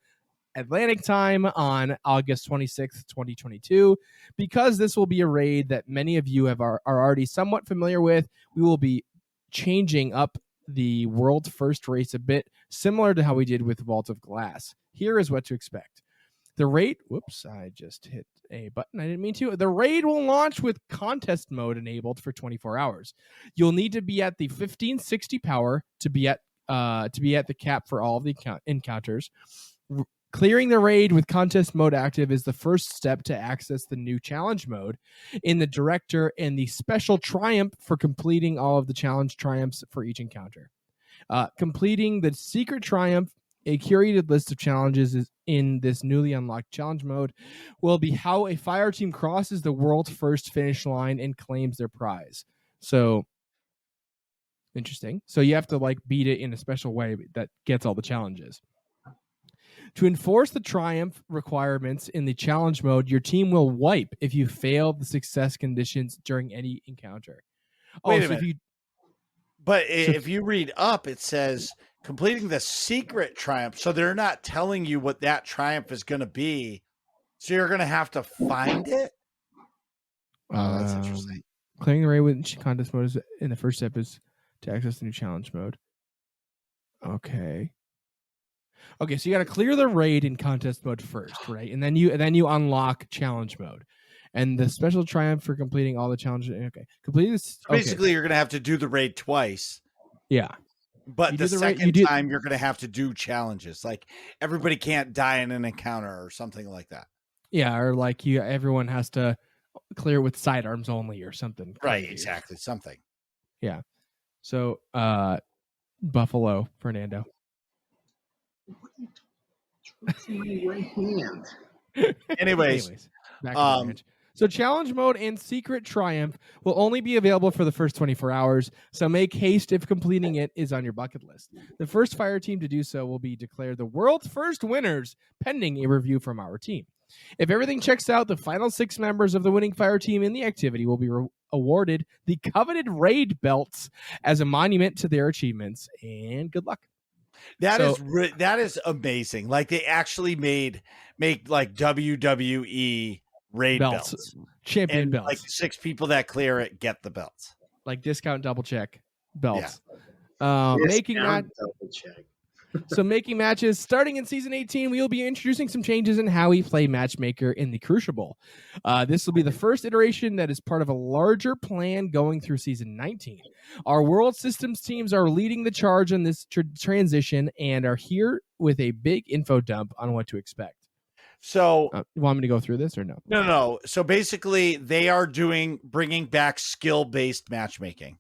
Atlantic time on August 26th, 2022. Because this will be a raid that many of you are already somewhat familiar with, we will be changing up the world first race a bit, similar to how we did with Vault of Glass. Here is what to expect. The raid, whoops, I just hit a button. I didn't mean to. The raid will launch with contest mode enabled for 24 hours. You'll need to be at the 1560 power to be at the cap for all of the encounters. Clearing the raid with contest mode active is the first step to access the new challenge mode in the director and the special triumph for completing all of the challenge triumphs for each encounter. Completing the secret triumph, a curated list of challenges is in this newly unlocked challenge mode, will be how a fire team crosses the world's first finish line and claims their prize. So, interesting. So you have to beat it in a special way that gets all the challenges. To enforce the triumph requirements in the challenge mode, your team will wipe if you fail the success conditions during any encounter. Wait a minute. If you read up, it says completing the secret triumph. So they're not telling you what that triumph is going to be. So you're going to have to find it. Oh, that's interesting. Clearing the raid with contest mode in the first step is to access the new challenge mode. Okay, so you got to clear the raid in contest mode first, right? And then you unlock challenge mode. And the special triumph for completing all the challenges. Okay. Completing this. Basically, you're going to have to do the raid twice. Yeah. But the second time, you're going to have to do challenges. Like everybody can't die in an encounter or something like that. Yeah, or like everyone has to clear with sidearms only or something. Right, crazy. exactly. Something. Yeah. So Buffalo, Fernando. My right hand. Anyways, back to the ranch. So challenge mode and secret triumph will only be available for the first 24 hours, so make haste if completing it is on your bucket list. The first fire team to do so will be declared the world's first winners, pending a review from our team. If everything checks out, the final 6 members of the winning fire team in the activity will be awarded the coveted raid belts as a monument to their achievements, and good luck. that is amazing. Like they actually make like WWE raid belts. Champion And belts. like 6 people that clear it get the belts. Like discount double check belts. Making double check. So making matches starting in season 18, we will be introducing some changes in how we play matchmaker in the Crucible. This will be the first iteration that is part of a larger plan going through season 19. Our world systems teams are leading the charge on this transition and are here with a big info dump on what to expect. So you want me to go through this or no? No. So basically they are bringing back skill-based matchmaking.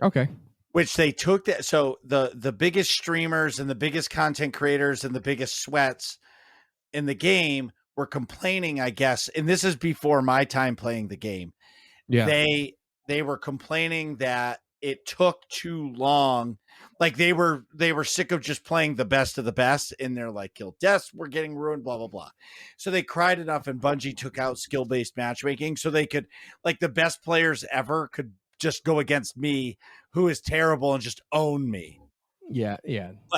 Okay. Which they took that. So the biggest streamers and the biggest content creators and the biggest sweats in the game were complaining, I guess. And this is before my time playing the game. Yeah. They were complaining that it took too long. Like they were sick of just playing the best of the best, and they're like, kill deaths, we're getting ruined, blah, blah, blah. So they cried enough, and Bungie took out skill-based matchmaking so they could, like, the best players ever could just go against me, who is terrible, and just own me. Yeah.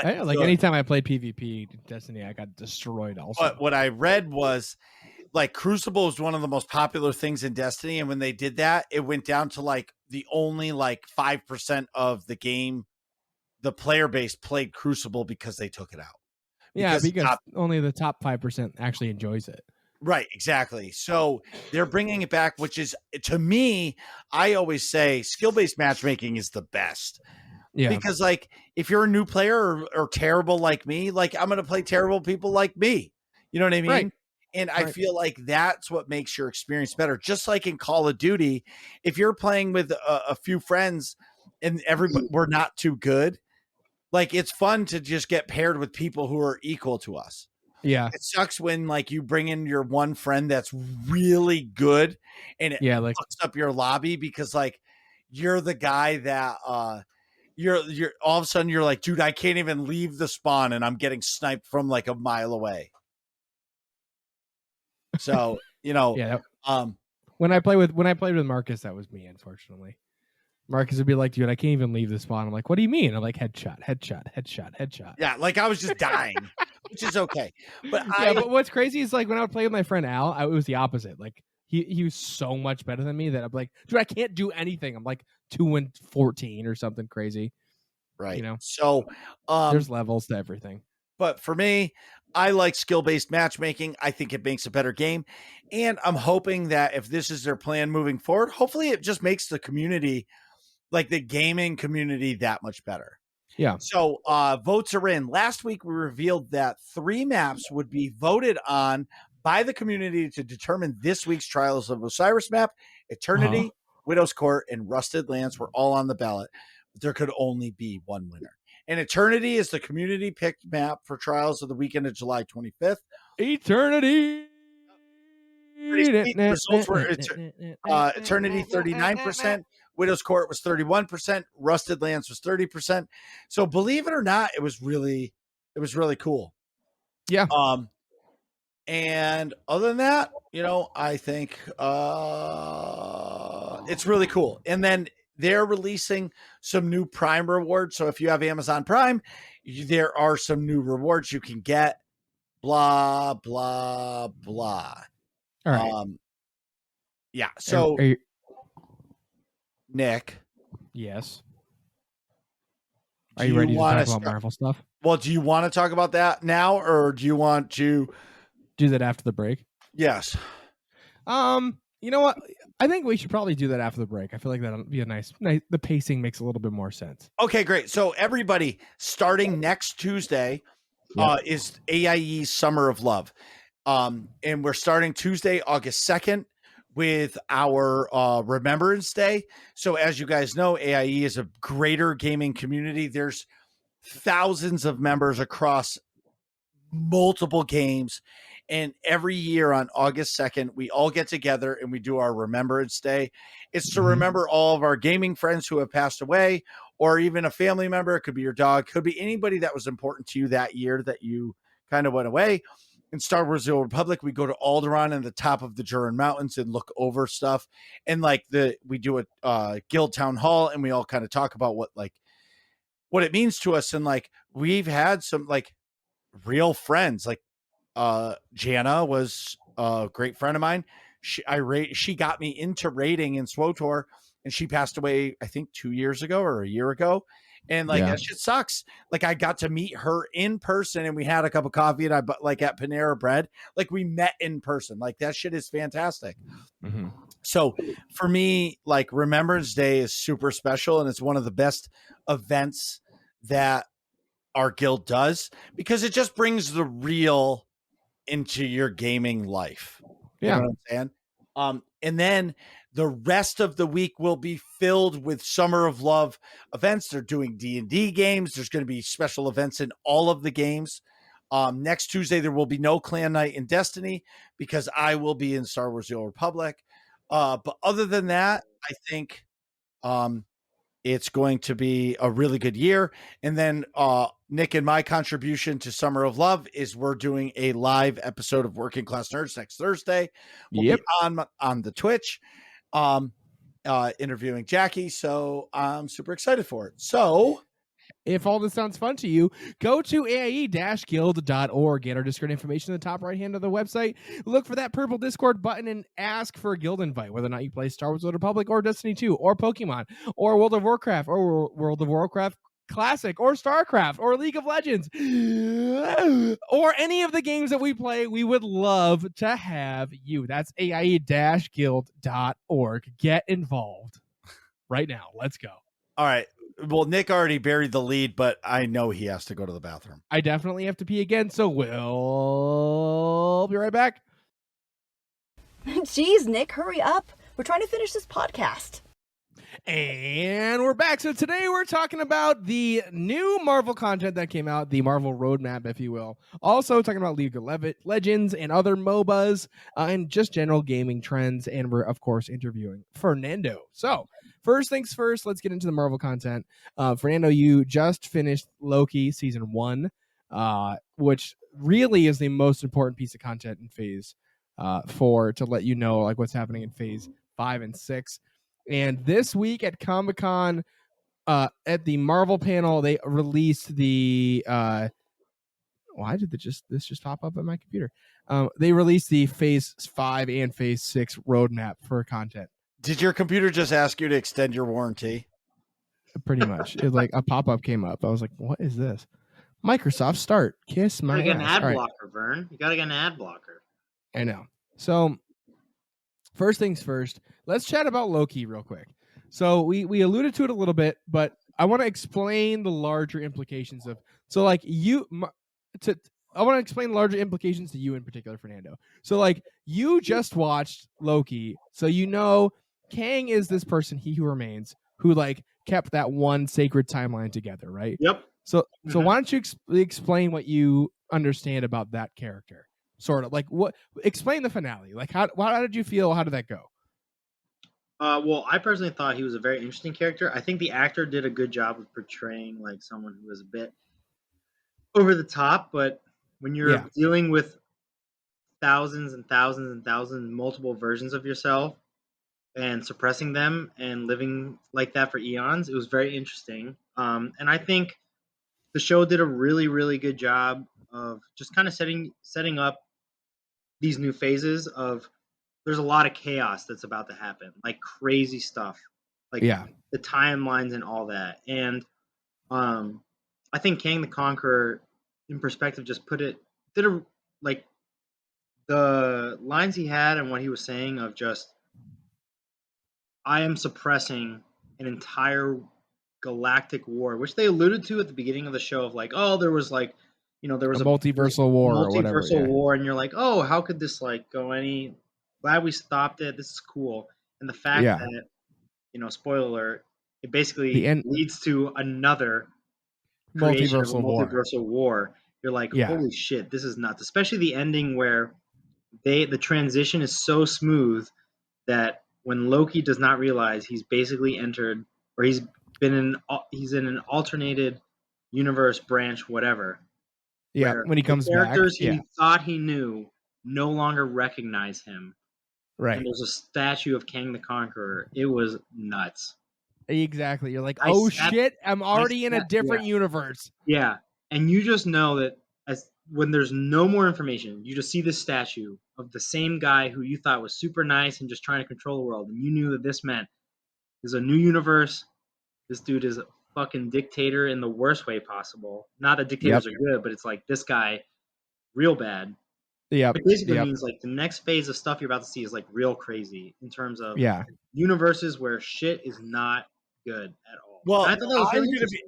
Anytime I played PvP Destiny, I got destroyed also. But what I read was like Crucible is one of the most popular things in Destiny, and when they did that, it went down to like the only like 5% of the game, the player base played Crucible because they took it out. Because only the top 5% actually enjoys it. Right, exactly. So they're bringing it back, which is, to me, I always say skill-based matchmaking is the best. Yeah. Because like if you're a new player or terrible like me, like I'm going to play terrible people like me. You know what I mean? Right. And I feel like that's what makes your experience better. Just like in Call of Duty, if you're playing with a few friends and everybody we're not too good, like it's fun to just get paired with people who are equal to us. Yeah. It sucks when like you bring in your one friend that's really good and it fucks up your lobby because like you're the guy that you're all of a sudden you're like, dude, I can't even leave the spawn and I'm getting sniped from like a mile away. So, when I played with Marcus, that was me, unfortunately. Marcus would be like, dude, I can't even leave the spawn. I'm like, what do you mean? I'm like, headshot. Yeah, like I was just dying, which is okay. But but what's crazy is like when I would play with my friend Al, it was the opposite. Like he was so much better than me that I'm like, dude, I can't do anything. I'm like 2-14 or something crazy. Right. So there's levels to everything. But for me, I like skill-based matchmaking. I think it makes a better game. And I'm hoping that if this is their plan moving forward, hopefully it just makes the community, like the gaming community, that much better. Yeah. So votes are in. Last week, we revealed that 3 maps would be voted on by the community to determine this week's Trials of Osiris map. Eternity, Widow's Court, and Rusted Lands were all on the ballot. But there could only be one winner. And Eternity is the community picked map for Trials of the weekend of July 25th. Eternity. Results were Eternity 39%, Widow's Court was 31%, Rusted Lands was 30%. So believe it or not, it was really cool. Yeah. And other than that, I think it's really cool. And then they're releasing some new Prime rewards. So if you have Amazon Prime, there are some new rewards you can get. Blah, blah, blah. All right. Yeah. So, Nick. Yes. Are you ready to talk about Marvel stuff? Well, do you want to talk about that now, or do you want to do that after the break? Yes. You know what? I think we should probably do that after the break. I feel like that'll be a nice. The pacing makes a little bit more sense. Okay, great. So everybody, starting next Tuesday, is AIE's Summer of Love. And we're starting Tuesday, August 2nd with our Remembrance Day. So as you guys know, AIE is a greater gaming community. There's thousands of members across multiple games. And every year on August 2nd, we all get together and we do our Remembrance Day. It's to remember all of our gaming friends who have passed away, or even a family member. It could be your dog, could be anybody that was important to you that year that you kind of went away. In Star Wars: The Old Republic, we go to Alderaan and the top of the Jurin Mountains and look over stuff. And like we do a guild town hall, and we all kind of talk about what it means to us. And like we've had some like real friends, like Jana was a great friend of mine. She got me into raiding in SWTOR, and she passed away, I think 2 years ago or a year ago. And like that shit sucks. Like I got to meet her in person, and we had a cup of coffee, and I like at Panera Bread, like we met in person. Like that shit is fantastic. So for me, like Remembrance Day is super special, and it's one of the best events that our guild does, because it just brings the real into your gaming life. You know what I'm saying? And then the rest of the week will be filled with Summer of Love events. They're doing D&D games. There's going to be special events in all of the games. Next Tuesday, there will be no clan night in Destiny because I will be in Star Wars: The Old Republic. But other than that, I think it's going to be a really good year. And then Nick and my contribution to Summer of Love is we're doing a live episode of Working Class Nerds next Thursday. We'll be on the Twitch interviewing Jackie. So I'm super excited for it. So if all this sounds fun to you, go to aie-guild.org. Get our Discord information in the top right hand of the website. Look for that purple Discord button and ask for a guild invite, whether or not you play Star Wars: The Old Republic or Destiny 2 or Pokemon or World of Warcraft or World of Warcraft Classic or StarCraft or League of Legends or any of the games that we play. We would love to have you. That's aie-guild.org. Get involved right now. Let's go. All right. Well, Nick already buried the lead, but I know he has to go to the bathroom. I definitely have to pee again, so we'll be right back. Jeez, Nick, hurry up. We're trying to finish this podcast. And we're back. So today we're talking about the new Marvel content that came out, the Marvel roadmap, if you will. Also talking about League of Legends and other MOBAs and just general gaming trends. And we're, of course, interviewing Fernando. So first things first, let's get into the Marvel content. Fernando, you just finished Loki Season 1, which really is the most important piece of content in Phase 4 to let you know like what's happening in Phase 5 and 6. And this week at Comic-Con, at the Marvel panel, they released the why did this just pop up on my computer? They released the Phase 5 and Phase 6 roadmap for content. Did your computer just ask you to extend your warranty? Pretty much. It like a pop-up came up. I was like, what is this? Microsoft Start. Kiss my ass. You gotta get an ad blocker, Vern. You gotta get an ad blocker. I know. So first things first, let's chat about Loki real quick. So we alluded to it a little bit, but I want to explain the larger implications of. So like I want to explain larger implications to you in particular, Fernando. So like you just watched Loki, so you know Kang is this person, He Who Remains, who like kept that one sacred timeline together, right? Yep. So why don't you explain what you understand about that character? Sort of like what? Explain the finale. Like how did you feel? How did that go? Well, I personally thought he was a very interesting character. I think the actor did a good job of portraying like someone who was a bit over the top, but when you're dealing with thousands and thousands and thousands, multiple versions of yourself and suppressing them and living like that for eons, it was very interesting. And I think the show did a really, really good job of just kind of setting up these new phases of there's a lot of chaos that's about to happen, like crazy stuff, like the timelines and all that. And I think Kang the Conqueror, in perspective, just like the lines he had and what he was saying of just, I am suppressing an entire galactic war, which they alluded to at the beginning of the show of like, oh, there was like there was a multiversal war or whatever. multiversal Yeah. war, and you're like, oh, how could this like go any? Glad we stopped it. This is cool. And the fact Yeah. that spoiler alert, it basically The end leads to another creation of a multiversal war. multiversal war. You're like, Yeah. holy shit, this is nuts. Especially the ending where the transition is so smooth that when Loki does not realize he's basically entered, or he's in an alternated universe branch, whatever. Yeah. Where When he the comes back. characters Yeah. he thought he knew no longer recognize him. Right. And there's a statue of Kang the Conqueror. It was nuts. Exactly. You're like, I oh sat- shit, I'm already in a sat- different universe. Yeah, and you just know that when there's no more information, you just see this statue of the same guy who you thought was super nice and just trying to control the world, and you knew that this meant there's a new universe. This dude is a fucking dictator in the worst way possible. Not that dictators are good, but it's like this guy, real bad. Yeah. It basically means like the next phase of stuff you're about to see is like real crazy in terms of universes where shit is not good at all. Well, I thought that was really interesting.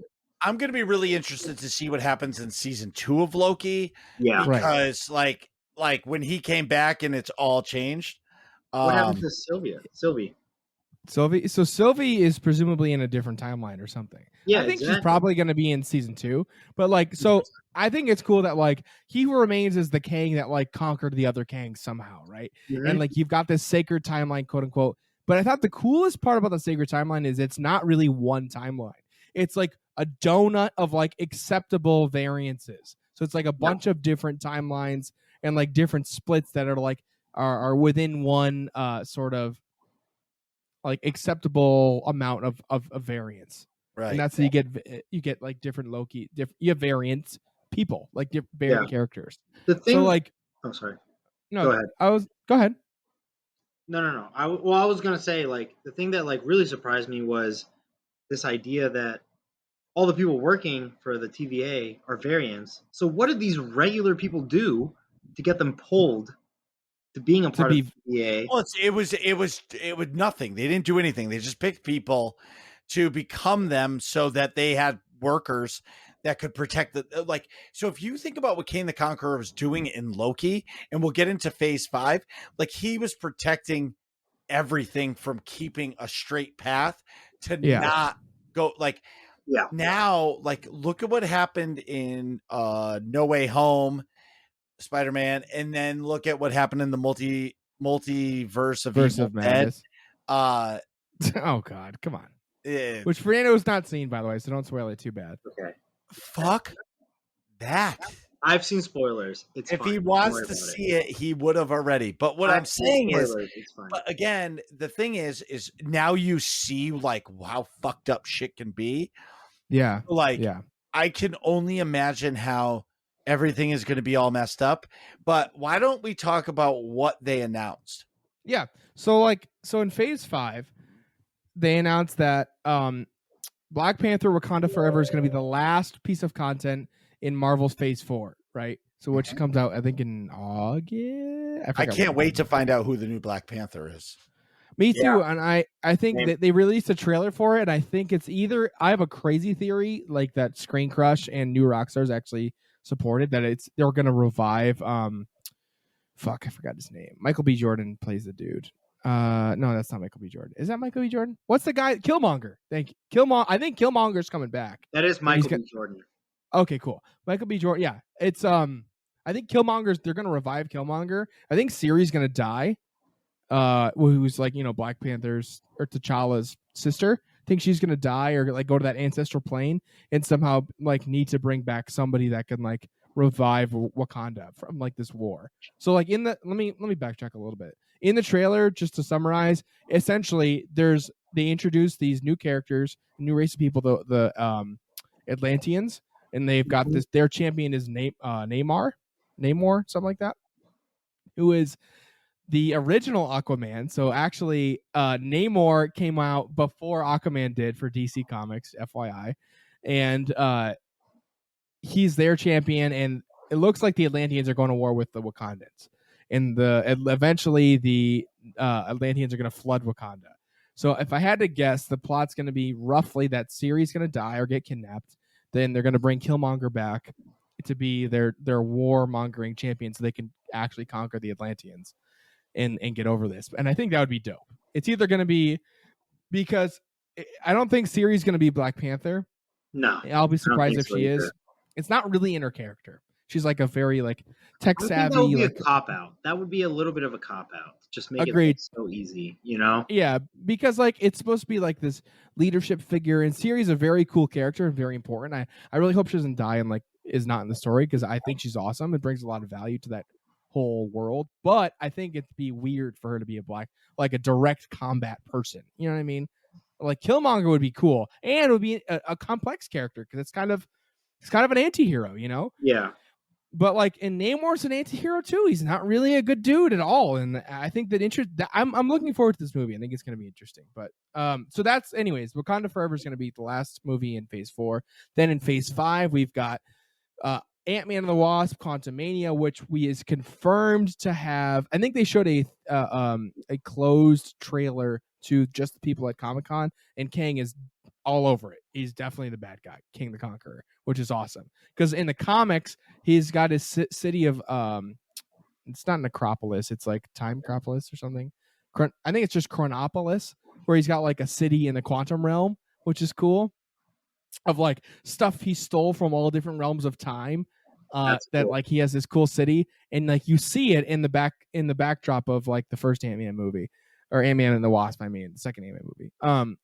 I'm gonna be really interested to see what happens in season 2 of Loki. Yeah, because like when he came back and it's all changed. What happened to Sylvie? So Sylvie is presumably in a different timeline or something. Yeah, I think she's probably going to be in season 2. But like, so I think it's cool that like he remains as the Kang that like conquered the other Kangs somehow, right? Mm-hmm. And like you've got this sacred timeline, quote unquote. But I thought the coolest part about the sacred timeline is it's not really one timeline. It's like a donut of like acceptable variances. So it's like a bunch of different timelines and like different splits that are like are within one sort of like acceptable amount of variance, Right? And that's how you get like different Loki, you have variants people like variant characters. The thing, so like, oh sorry, no, go ahead. Go ahead. No. I was gonna say like the thing that like really surprised me was this idea that all the people working for the TVA are variants. So what did these regular people do to get them pulled to being a part of the TVA? Well, it was nothing. They didn't do anything. They just picked people to become them so that they had workers that could protect the like. So if you think about what Kang the Conqueror was doing in Loki, and we'll get into phase 5, like he was protecting everything from keeping a straight path to not go like. Yeah. Now, like, look at what happened in No Way Home, Spider-Man, and then look at what happened in the multiverse of Evil Dead. Oh God, come on. Which Fernando's not seen, by the way, so don't spoil it too bad. Okay. Fuck that. I've seen spoilers. It's if fine. He wants to see it, he would have already. But what I'm saying is, but again, the thing is now you see like how fucked up shit can be. Yeah. Like, I can only imagine how everything is going to be all messed up. But why don't we talk about what they announced? Yeah. So in phase 5, they announced that Black Panther Wakanda Forever is going to be the last piece of content in Marvel's phase 4, right? So which comes out, I think, in August. I can't wait to find out who the new Black Panther is. Me too, and I think that they released a trailer for it, and I think it's either I have a crazy theory like that Screen Crush and New Rockstars actually supported that they're gonna revive fuck, I forgot his name. Michael B. Jordan plays the dude. No, that's not Michael B. Jordan. Is that Michael B. Jordan? What's the guy? Killmonger. Thank you. I think Killmonger's coming back. That is Michael B. Jordan. Okay, cool. Michael B. Jordan. Yeah, it's I think they're gonna revive Killmonger. I think Siri's gonna die. Who's like Black Panther's or T'Challa's sister. I think she's gonna die or like go to that ancestral plane and somehow like need to bring back somebody that can like revive Wakanda from like this war. So like let me backtrack a little bit. In the trailer, just to summarize, essentially they introduce these new characters, new race of people, the Atlanteans, and they've got their champion is Namor, something like that, who is the original Aquaman. So actually, Namor came out before Aquaman did for DC Comics, FYI, and he's their champion. And it looks like the Atlanteans are going to war with the Wakandans, and eventually the Atlanteans are going to flood Wakanda. So if I had to guess, the plot's going to be roughly that Siri's going to die or get kidnapped. Then they're going to bring Killmonger back. to be their warmongering champion, so they can actually conquer the Atlanteans and get over this. And I think that would be dope. It's either going to be, because I don't think Siri's going to be Black Panther. No, I'll be surprised if so she either. is. It's not really in her character. She's like a very like tech I think savvy. that would be like a cop out. That would be a little bit of a cop out. Just make Agreed. it so easy, you know? Yeah, because like it's supposed to be like this leadership figure, and Siri's a very cool character and very important. I really hope she doesn't die and like is not in the story, because I think she's awesome. It brings a lot of value to that whole world. But I think it'd be weird for her to be a direct combat person. You know what I mean? Like Killmonger would be cool, and it would be a complex character, because it's kind of an anti-hero, you know? Yeah. But like, and Namor's an anti-hero too. He's not really a good dude at all. And I think that I'm looking forward to this movie. I think it's going to be interesting. But so that's, anyways, Wakanda Forever is going to be the last movie in Phase 4. Then in Phase 5, we've got Ant-Man and the Wasp: Quantumania, which is confirmed to have. I think they showed a closed trailer to just the people at Comic-Con, and Kang is all over it. He's definitely the bad guy, King the Conqueror, which is awesome. Because in the comics, he's got his city of it's not Necropolis, it's like Time Necropolis or something. I think it's just Chronopolis, where he's got like a city in the quantum realm, which is cool. Of like stuff he stole from all different realms of time. That cool. Like he has this cool city, and like you see it in the backdrop of like the first Ant-Man movie. Or Ant-Man and the Wasp, the second Ant-Man movie.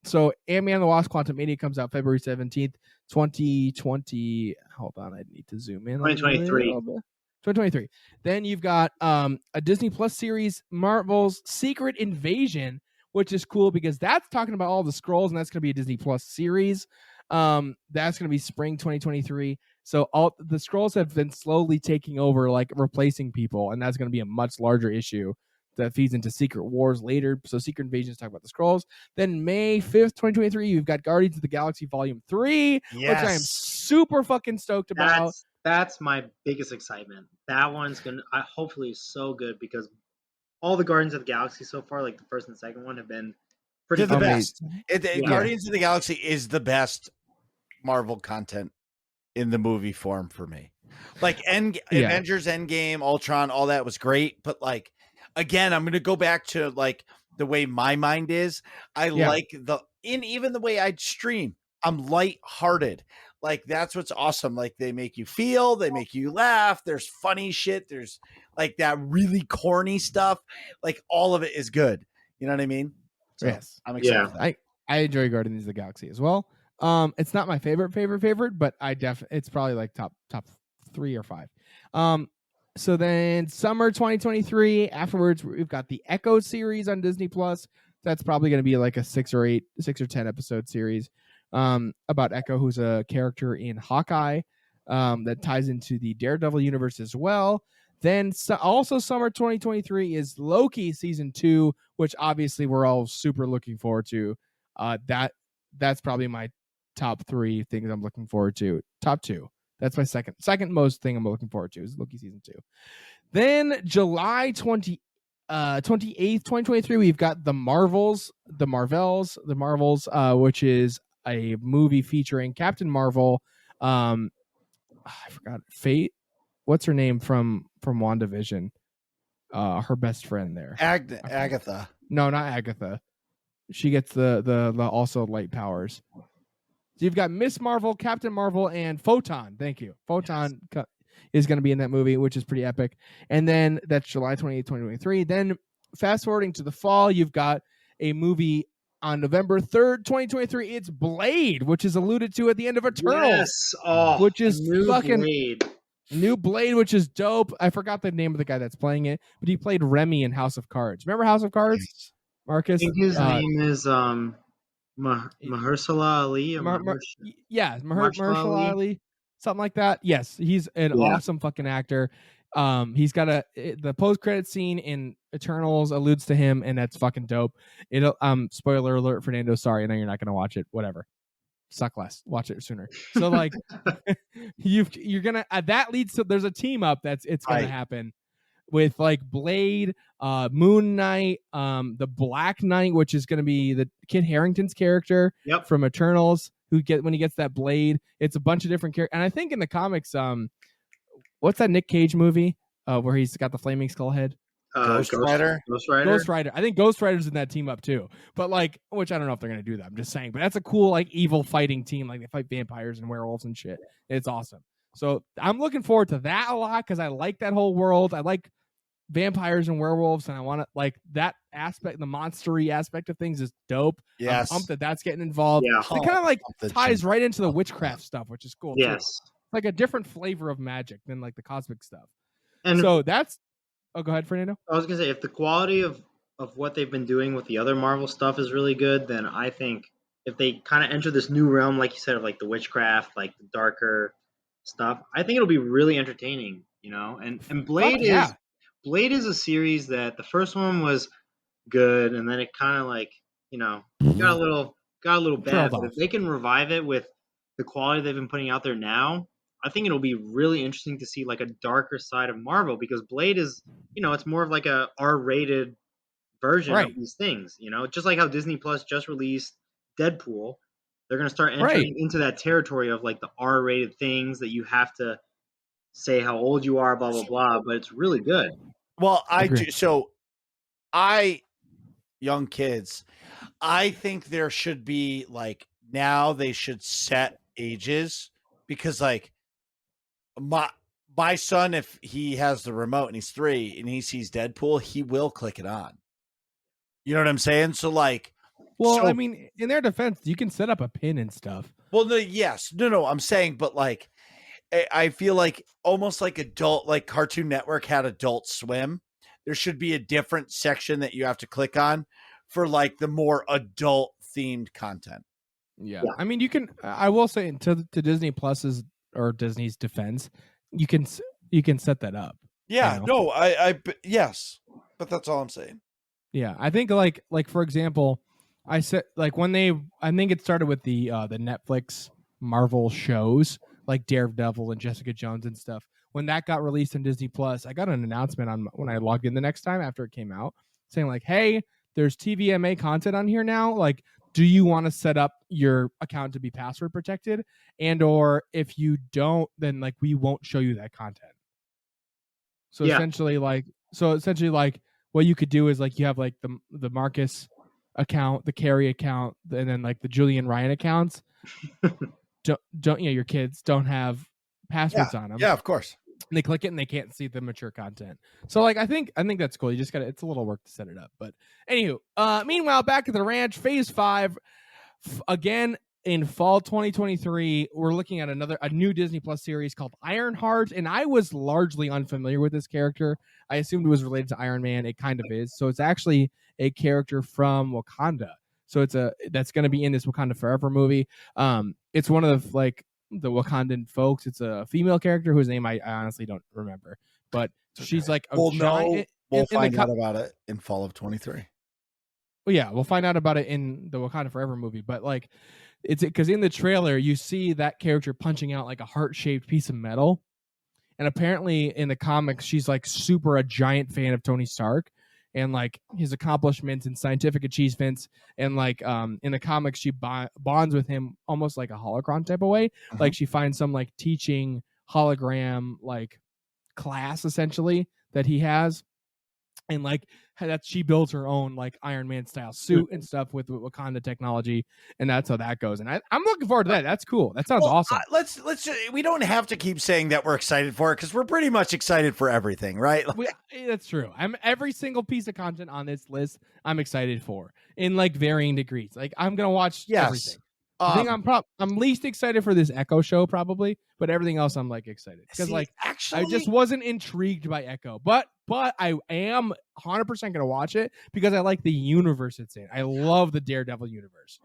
So Ant-Man and the Wasp: Quantumania comes out February 17th, 2020. Hold on, I need to zoom in. 2023. 2023. Then you've got a Disney Plus series, Marvel's Secret Invasion, which is cool because that's talking about all the Skrulls, and that's going to be a Disney Plus series. That's going to be spring 2023. So all the Skrulls have been slowly taking over, like replacing people, and that's going to be a much larger issue that feeds into Secret Wars later. So Secret Invasion is talking about the Skrulls. Then May 5th, 2023, you've got Guardians of the Galaxy Volume 3, which I am super fucking stoked about. That's my biggest excitement. That one's going to hopefully is so good, because all the Guardians of the Galaxy so far, like the first and second one, have been pretty the best. Yeah. Guardians of the Galaxy is the best Marvel content in the movie form for me. Like Avengers Endgame, Ultron, all that was great, but like, again, I'm going to go back to like the way my mind is. I like even the way I'd stream. I'm lighthearted. Like that's what's awesome. Like they make you feel, they make you laugh. There's funny shit. There's like that really corny stuff. Like all of it is good. You know what I mean? So, yes, I'm excited. Yeah. I enjoy Guardians of the Galaxy as well. It's not my favorite, but it's probably like top 3 or 5. So then summer 2023, afterwards, we've got the Echo series on Disney Plus. That's probably going to be like a 6 or 10 episode series about Echo, who's a character in Hawkeye that ties into the Daredevil universe as well. Then also summer 2023 is Loki season 2, which obviously we're all super looking forward to. That's probably my top 3 things I'm looking forward to. Top 2. That's my second most thing I'm looking forward to is Loki season 2. Then July 28th, 2023, we've got The Marvels, which is a movie featuring Captain Marvel. I forgot Fate. What's her name from WandaVision? Her best friend there. Agatha. No, not Agatha. She gets the also light powers. So you've got Miss Marvel, Captain Marvel, and Photon. Thank you. Photon is going to be in that movie, which is pretty epic. And then that's July 28th, 2023. Then fast forwarding to the fall, you've got a movie on November 3rd, 2023. It's Blade, which is alluded to at the end of Eternals. Yes. Which is fucking Blade. New Blade, which is dope. I forgot the name of the guy that's playing it, but he played Remy in House of Cards. Remember House of Cards, Marcus? I think his name is Mahershala Ali. Mahershala Ali, something like that. Yes, he's an awesome fucking actor. He's got the post-credit scene in Eternals alludes to him, and that's fucking dope. Spoiler alert, Fernando. Sorry, I know you're not gonna watch it. Whatever. Suck less. Watch it sooner. So like, you're gonna that leads to there's a team up it's gonna happen with like Blade, Moon Knight, the Black Knight, which is gonna be the Kit Harington's character from Eternals, when he gets that blade. It's a bunch of different characters, and I think in the comics, what's that Nick Cage movie where he's got the flaming skull head? Ghost Rider? Ghost Rider. Ghost Rider. I think Ghost Rider's in that team up too. But like, which I don't know if they're gonna do that. I'm just saying. But that's a cool like evil fighting team. Like they fight vampires and werewolves and shit. It's awesome. So I'm looking forward to that a lot because I like that whole world. I like vampires and werewolves, and I want to like that aspect. The monstery aspect of things is dope. Yes. I'm pumped that that's getting involved. Yeah. It kind of like Pump the ties gym. right into the witchcraft stuff, which is cool. too. Yes. Like a different flavor of magic than like the cosmic stuff. And So that's. Oh, go ahead, Fernando. I was gonna say, if the quality of what they've been doing with the other Marvel stuff is really good, then I think if they kind of enter this new realm, like you said, of like the witchcraft, like the darker stuff, I think it'll be really entertaining. And Blade yeah. Blade is a series that the first one was good, and then it kind of like got a little bad. Trailed But off. if they can revive it with the quality they've been putting out there now, I think it'll be really interesting to see like a darker side of Marvel, because Blade is, it's more of like a R-rated version Right. of these things. Just like how Disney Plus just released Deadpool, they're going to start entering into that territory of like the R-rated things that you have to say how old you are, blah blah blah. But it's really good. Well, Agreed. young kids, I think there should be like, now they should set ages, because like my son, if he has the remote and he's 3 and he sees Deadpool, he will click it on. You know what I'm saying? So like, Well, I mean, in their defense, you can set up a pin and stuff. well, no, I'm saying, but like, I feel like almost like like Cartoon Network had Adult Swim. There should be a different section that you have to click on for like the more adult themed content. Yeah. I mean, you can. I will say to Disney Plus's or Disney's defense, you can set that up. Yeah, no, yes, but that's all I'm saying. Yeah, I think like for example, I said like when I think it started with the Netflix Marvel shows like Daredevil and Jessica Jones and stuff. When that got released on Disney Plus, I got an announcement on when I logged in the next time after it came out saying like, "Hey, there's TVMA content on here now. Like, do you want to set up your account to be password protected? And or if you don't, then like we won't show you that content." So essentially like what you could do is like you have like the Marcus account, the Carrie account, and then like the Julian Ryan accounts. don't your kids don't have passwords on them. Yeah, of course. And they click it and they can't see the mature content. So like I think that's cool. You just gotta, it's a little work to set it up. But anywho, meanwhile, back at the ranch, phase 5 again in fall 2023, we're looking at a new Disney Plus series called Ironheart, and I was largely unfamiliar with this character. I assumed it was related to Iron Man. It kind of is. So it's actually a character from Wakanda. So that's going to be in this Wakanda Forever movie. It's one of like the Wakandan folks. It's a female character whose name I honestly don't remember, but she's like a giant. We'll find out about it in fall of 23. Well, yeah, we'll find out about it in the Wakanda Forever movie, but like it's because in the trailer you see that character punching out like a heart-shaped piece of metal, and apparently in the comics she's like super a giant fan of Tony Stark and like his accomplishments and scientific achievements, and like in the comics she bonds with him almost like a holocron type of way. Like she finds some like teaching hologram like class essentially that he has, and like that she builds her own like Iron Man style suit and stuff with Wakanda technology, and that's how that goes. And I'm looking forward to that. That's cool. That sounds awesome. Let's we don't have to keep saying that we're excited for it, because we're pretty much excited for everything, right? That's true. I'm every single piece of content on this list I'm excited for in like varying degrees. Like I'm gonna watch everything. I think I'm least excited for this Echo show probably, but everything else I'm like excited because like actually I just wasn't intrigued by Echo, but I am 100% gonna watch it because I like the universe it's in. I love the Daredevil universe.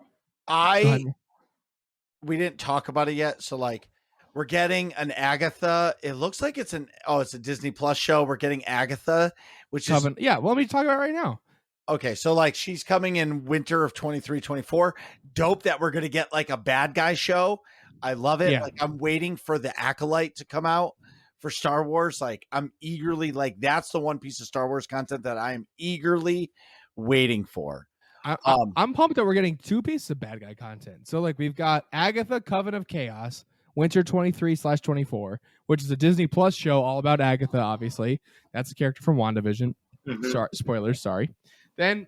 We didn't talk about it yet, so like we're getting an Agatha. It looks like it's a Disney Plus show. We're getting Agatha, which is yeah. Well, let me talk about it right now. Okay, so like she's coming in winter of 23-24. Dope that we're gonna get like a bad guy show. I love it. Yeah. Like I'm waiting for the Acolyte to come out for Star Wars. Like I'm eagerly like that's the one piece of Star Wars content that I am eagerly waiting for. I'm pumped that we're getting 2 pieces of bad guy content. So like we've got Agatha, Coven of Chaos, Winter 23/24, which is a Disney Plus show all about Agatha, obviously. That's a character from WandaVision. Mhm. Sorry, spoilers, sorry. Then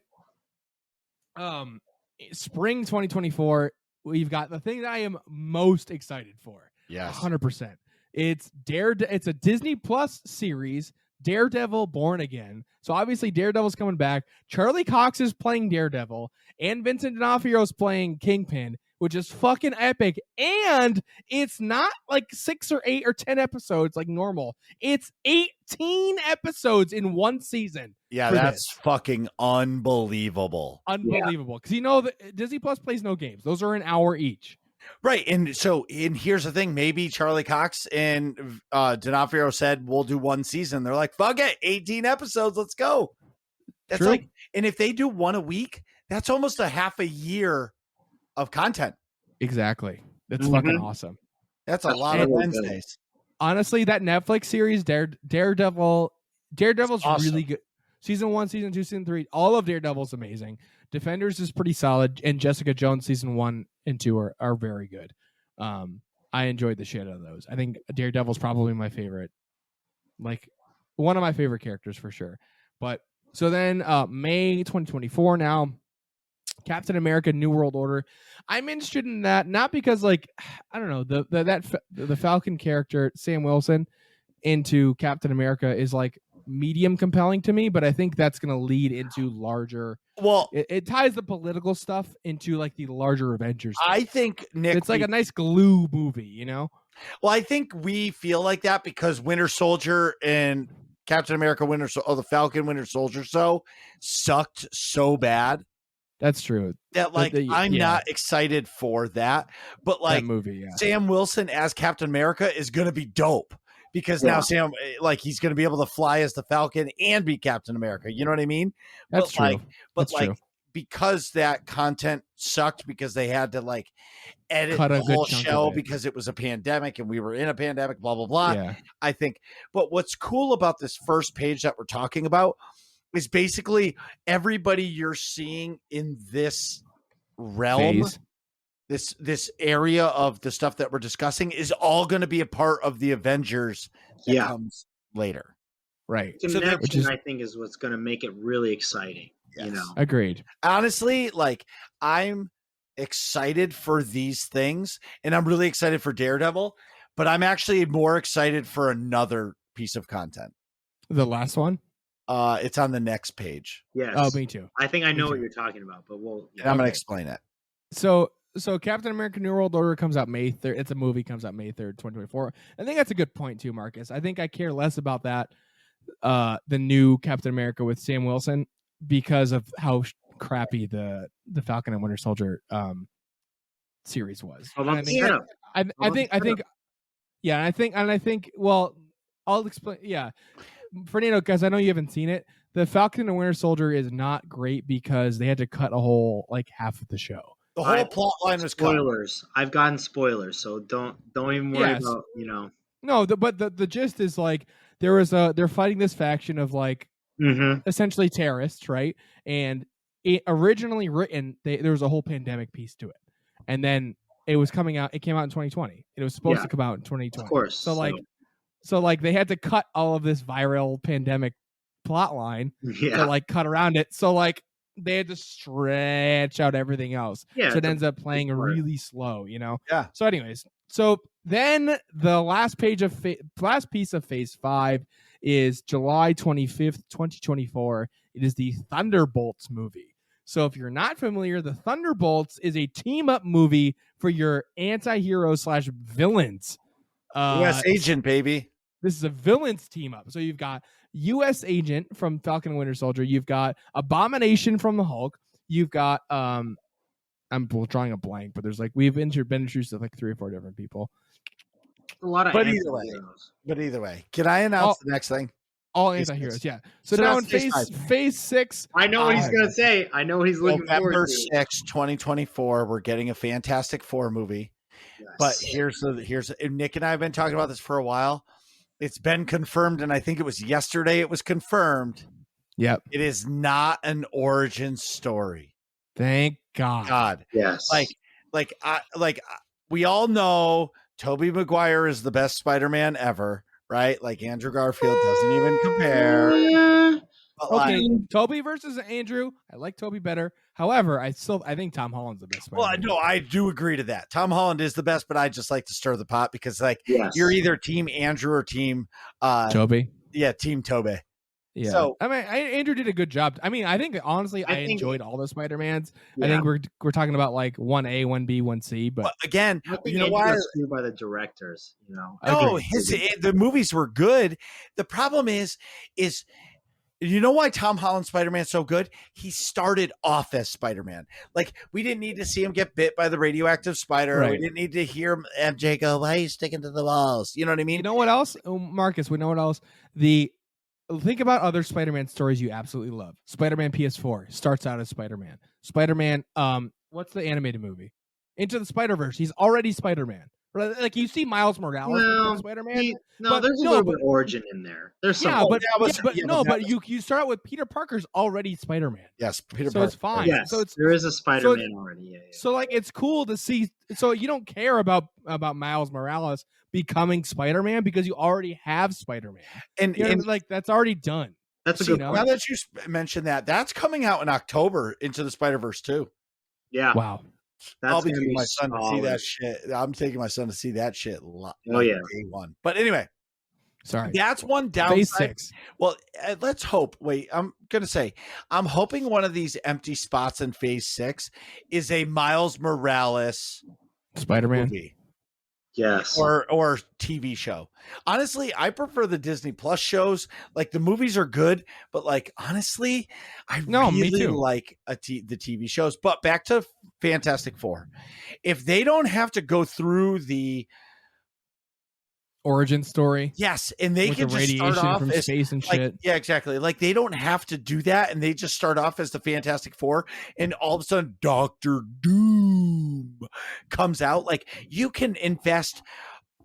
spring 2024, we've got the thing that I am most excited for. Yes. 100%. It's a Disney Plus series, Daredevil Born Again. So obviously Daredevil's coming back. Charlie Cox is playing Daredevil, and Vincent D'Onofrio is playing Kingpin, which is fucking epic. And it's not like 6 or 8 or 10 episodes like normal. It's 18 episodes in one season. Yeah, for that's this. fucking unbelievable. Unbelievable. Because you know that Disney Plus plays no games. Those are an hour each. Right. And here's the thing. Maybe Charlie Cox and D'Onofrio said, we'll do one season. They're like, fuck it, 18 episodes. Let's go. That's True. like, and if they do one a week, that's almost a half a year of content. Exactly. That's Mhm. fucking awesome. That's a That's lot of really good. Wednesdays. Honestly, that Netflix series, Daredevil's awesome. really good. Season 1, Season 2, Season 3, all of Daredevil's amazing. Defenders is pretty solid, and Jessica Jones Season 1 and 2 are very good. I enjoyed the shit out of those. I think Daredevil's probably my favorite, like one of my favorite characters for sure. But so then May 2024 now, Captain America New World Order. I'm interested in that, not because like I don't know, the Falcon character Sam Wilson into Captain America is like medium compelling to me, but I think that's going to lead into larger. Well, It ties the political stuff into like the larger Avengers. I think, Nick, It's like a nice glue movie, you know? well, I think we feel like that because Winter Soldier and Captain America the Falcon Winter Soldier sucked so bad That's true. that like I'm yeah. not excited for that. But That like movie, yeah. Sam Wilson as Captain America is going to be dope because now Sam, like, he's going to be able to fly as the Falcon and be Captain America. You know what I mean? That's true. Like, but That's like, true. because that content sucked because they had to like edit Cut a the good whole chunk show of it. because it was a pandemic and we were in a pandemic, blah, blah, blah. Yeah. I think, but what's cool about this first page that we're talking about is basically everybody you're seeing in this realm, Phase. this area of the stuff that we're discussing is all going to be a part of the Avengers that comes later. Right. Connection, I think, is what's going to make it really exciting. You know, Agreed. Honestly, like I'm excited for these things and I'm really excited for Daredevil, but I'm actually more excited for another piece of content. The last one? It's on the next page. yes. Oh, me too. I think I know Me what too. you're talking about, but we'll. And I'm going to explain it. So Captain America New World Order comes out May 3rd. It's a movie, comes out May 3rd, 2024. I think that's a good point too, Marcus. I think I care less about that, the new Captain America with Sam Wilson, because of how crappy the Falcon and Winter Soldier series was. How And about I the think, setup? I think well, I'll explain. Yeah. Fernando, because I know you haven't seen it, the Falcon and Winter Soldier is not great because they had to cut a whole like half of the show. The whole plot line was cut. Spoilers. I've gotten spoilers, so don't even worry Yes. about, you know. No, but the gist is like they're fighting this faction of like essentially terrorists, right? And it originally written, there was a whole pandemic piece to it, and then it came out in 2020. It was supposed to come out in 2020. Of course. So they had to cut all of this viral pandemic plot line to like cut around it. So like they had to stretch out everything else. Yeah, So it ends up playing smart. really slow, you know? Yeah. So anyways, so then the last piece of Phase 5 is July 25th, 2024. It is the Thunderbolts movie. So if you're not familiar, the Thunderbolts is a team-up movie for your anti-heroes / villains. U.S. Agent, baby. This is a villains team-up. So you've got U.S. Agent from Falcon and Winter Soldier. You've got Abomination from the Hulk. You've got I'm drawing a blank, but there's like been introduced to like 3 or 4 different people. A lot of But either way, can I announce the next thing? All Phase anti-heroes, six. yeah. So So now in that's Phase phase 6, I know what he's gonna say. I know what he's looking November forward to. 6th, 2024, we're getting a Fantastic Four movie. Yes. But here's Nick and I have been talking about this for a while. It's been confirmed, and I think it was yesterday it was confirmed. Yep. It is not an origin story. Thank God. God. Yes. We all know Tobey Maguire is the best Spider-Man ever, right? Like Andrew Garfield doesn't even compare. But Okay, like, Toby versus Andrew. I like Toby better. However, I think Tom Holland's the best well, Spider-Man. no, I do agree to that. Tom Holland is the best, but I just like to stir the pot because like Yes. you're either team Andrew or team Toby. yeah, team Tobey. Yeah. So I mean, Andrew did a good job. I mean, I think honestly, I enjoyed all the Spider-Mans. I think we're talking about like 1A, 1B, 1C, but again, I think you know Andrew why? got screwed by the directors, you know. No, the movies were good. The problem is you know why Tom Holland's Spider-Man's so good? He started off as Spider-Man. Like, we didn't need to see him get bit by the radioactive spider. Right. We didn't need to hear MJ go, why are you sticking to the walls? You know what I mean? you know what else, Marcus? We know what else. Think about other Spider-Man stories you absolutely love. Spider-Man PS4 starts out as Spider-Man. Spider-Man, what's the animated movie? Into the Spider-Verse. He's already Spider-Man. Like you see Miles Morales become Spider-Man. There's a little bit of origin in there. There's some. But you start out with Peter Parker's already Spider-Man. Yes, Peter so Parker. it's fine. Yes, so there is a Spider-Man already. Yeah. So like it's cool to see. So you don't care about Miles Morales becoming Spider-Man because you already have Spider-Man, and like that's already done. That's a good point. Now that you mentioned that, that's coming out in October into the Spider-Verse too. Yeah. Wow. I'll be taking my son to see that shit. I'm taking my son to see that shit. Day one. But anyway, sorry. That's one downside. Phase 6. Well, let's hope. Wait, I'm gonna say, I'm hoping one of these empty spots in Phase 6 is a Miles Morales Spider-Man movie. Yes. Or TV show. Honestly, I prefer the Disney Plus shows. Like the movies are good, but like honestly, I really like the TV shows. But back to Fantastic Four. If they don't have to go through the origin story, yes, and they with can the just radiation start off from as space and like, shit. yeah, exactly. Like they don't have to do that, and they just start off as the Fantastic Four, and all of a sudden Doctor Doom comes out. Like you can invest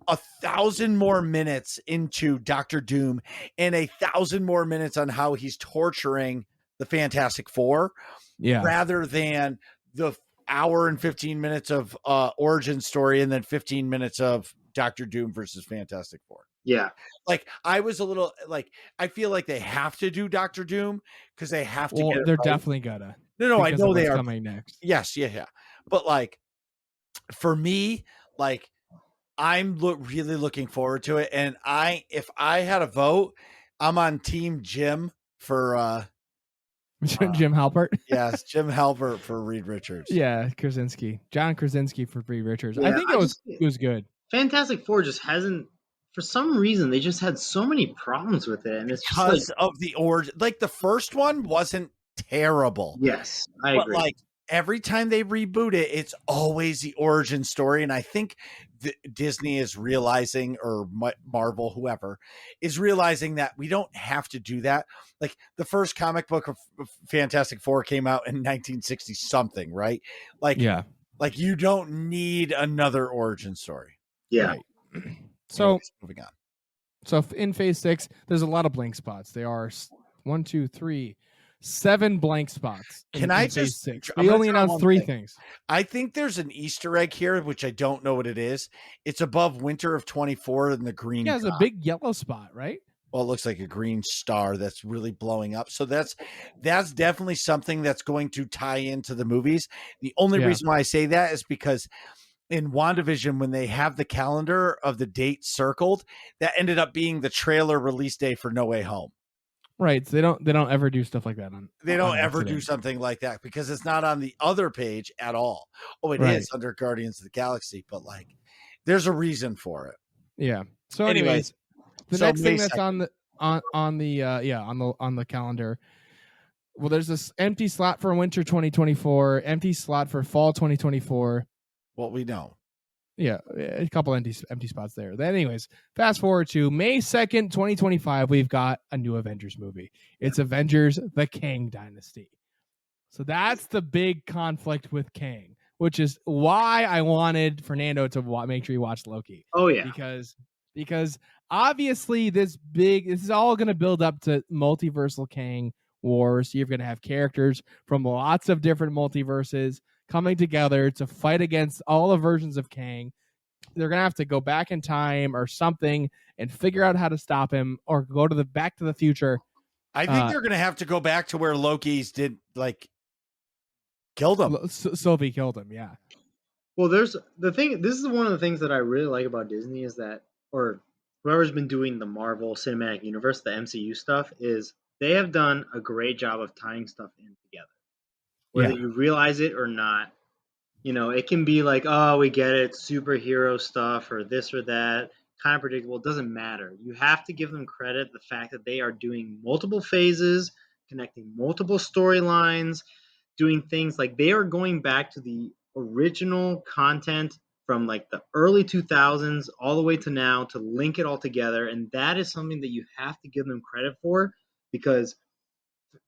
1,000 more minutes into Doctor Doom and 1,000 more minutes on how he's torturing the Fantastic Four, rather than the hour and 15 minutes of origin story and then 15 minutes of Doctor Doom versus Fantastic Four. Yeah. Like I was a little like, I feel like they have to do Doctor Doom because they have to get it they're right. definitely gonna. No, I know they are coming next. Yes, yeah. But like for me, like I'm really looking forward to it. And if I had a vote, I'm on Team Jim for Jim Halpert. Yes, Jim Halpert for Reed Richards. Yeah, Krasinski. John Krasinski for Reed Richards. Yeah, I think it was good. Fantastic Four just hasn't, for some reason, they just had so many problems with it, and it's because of the origin. Like the first one wasn't terrible. Yes, I agree. Like every time they reboot it, it's always the origin story, and I think Disney is realizing, or Marvel, whoever, is realizing that we don't have to do that. Like the first comic book of Fantastic Four came out in 1960 something, right? Like, yeah, like you don't need another origin story. Yeah. Right. So moving on. So in Phase 6, there's a lot of blank spots. There are 1, 2, 3, 7 blank spots. Can I Phase just? 6. We only announced 3 things. I think there's an Easter egg here, which I don't know what it is. It's above Winter of 24 in the green. Yeah, it's a big yellow spot, right? Well, it looks like a green star that's really blowing up. So that's definitely something that's going to tie into the movies. The only reason why I say that is because in WandaVision, when they have the calendar of the date circled, that ended up being the trailer release day for No Way Home. Right. So they don't ever do stuff like that. They don't ever do something like that because it's not on the other page at all. Oh, it is under Guardians of the Galaxy, but like there's a reason for it. Yeah. So anyways, the next thing that's on the calendar. Well, there's this empty slot for winter 2024, empty slot for fall 2024. What we know. Yeah, a couple empty spots there. Then anyways, fast forward to May 2nd, 2025, we've got a new Avengers movie. It's Avengers: The Kang Dynasty. So that's the big conflict with Kang, which is why I wanted Fernando to make sure he watched Loki. Oh yeah. Because obviously this is all going to build up to multiversal Kang wars. You're going to have characters from lots of different multiverses coming together to fight against all the versions of Kang. they're gonna have to go back in time or something and figure out how to stop him, or go to the Back to the Future. I think they're going to have to go back to where Loki's did killed him. Sylvie killed him. Yeah. Well, there's the thing. This is one of the things that I really like about Disney is that, or whoever's been doing the Marvel Cinematic Universe, the MCU stuff, is they have done a great job of tying stuff in together. Whether you realize it or not, it can be like, oh, we get it, superhero stuff or this or that, kind of predictable. It doesn't matter. You have to give them credit, the fact that they are doing multiple phases, connecting multiple storylines, doing things like they are going back to the original content from like the early 2000s all the way to now to link it all together. And that is something that you have to give them credit for, because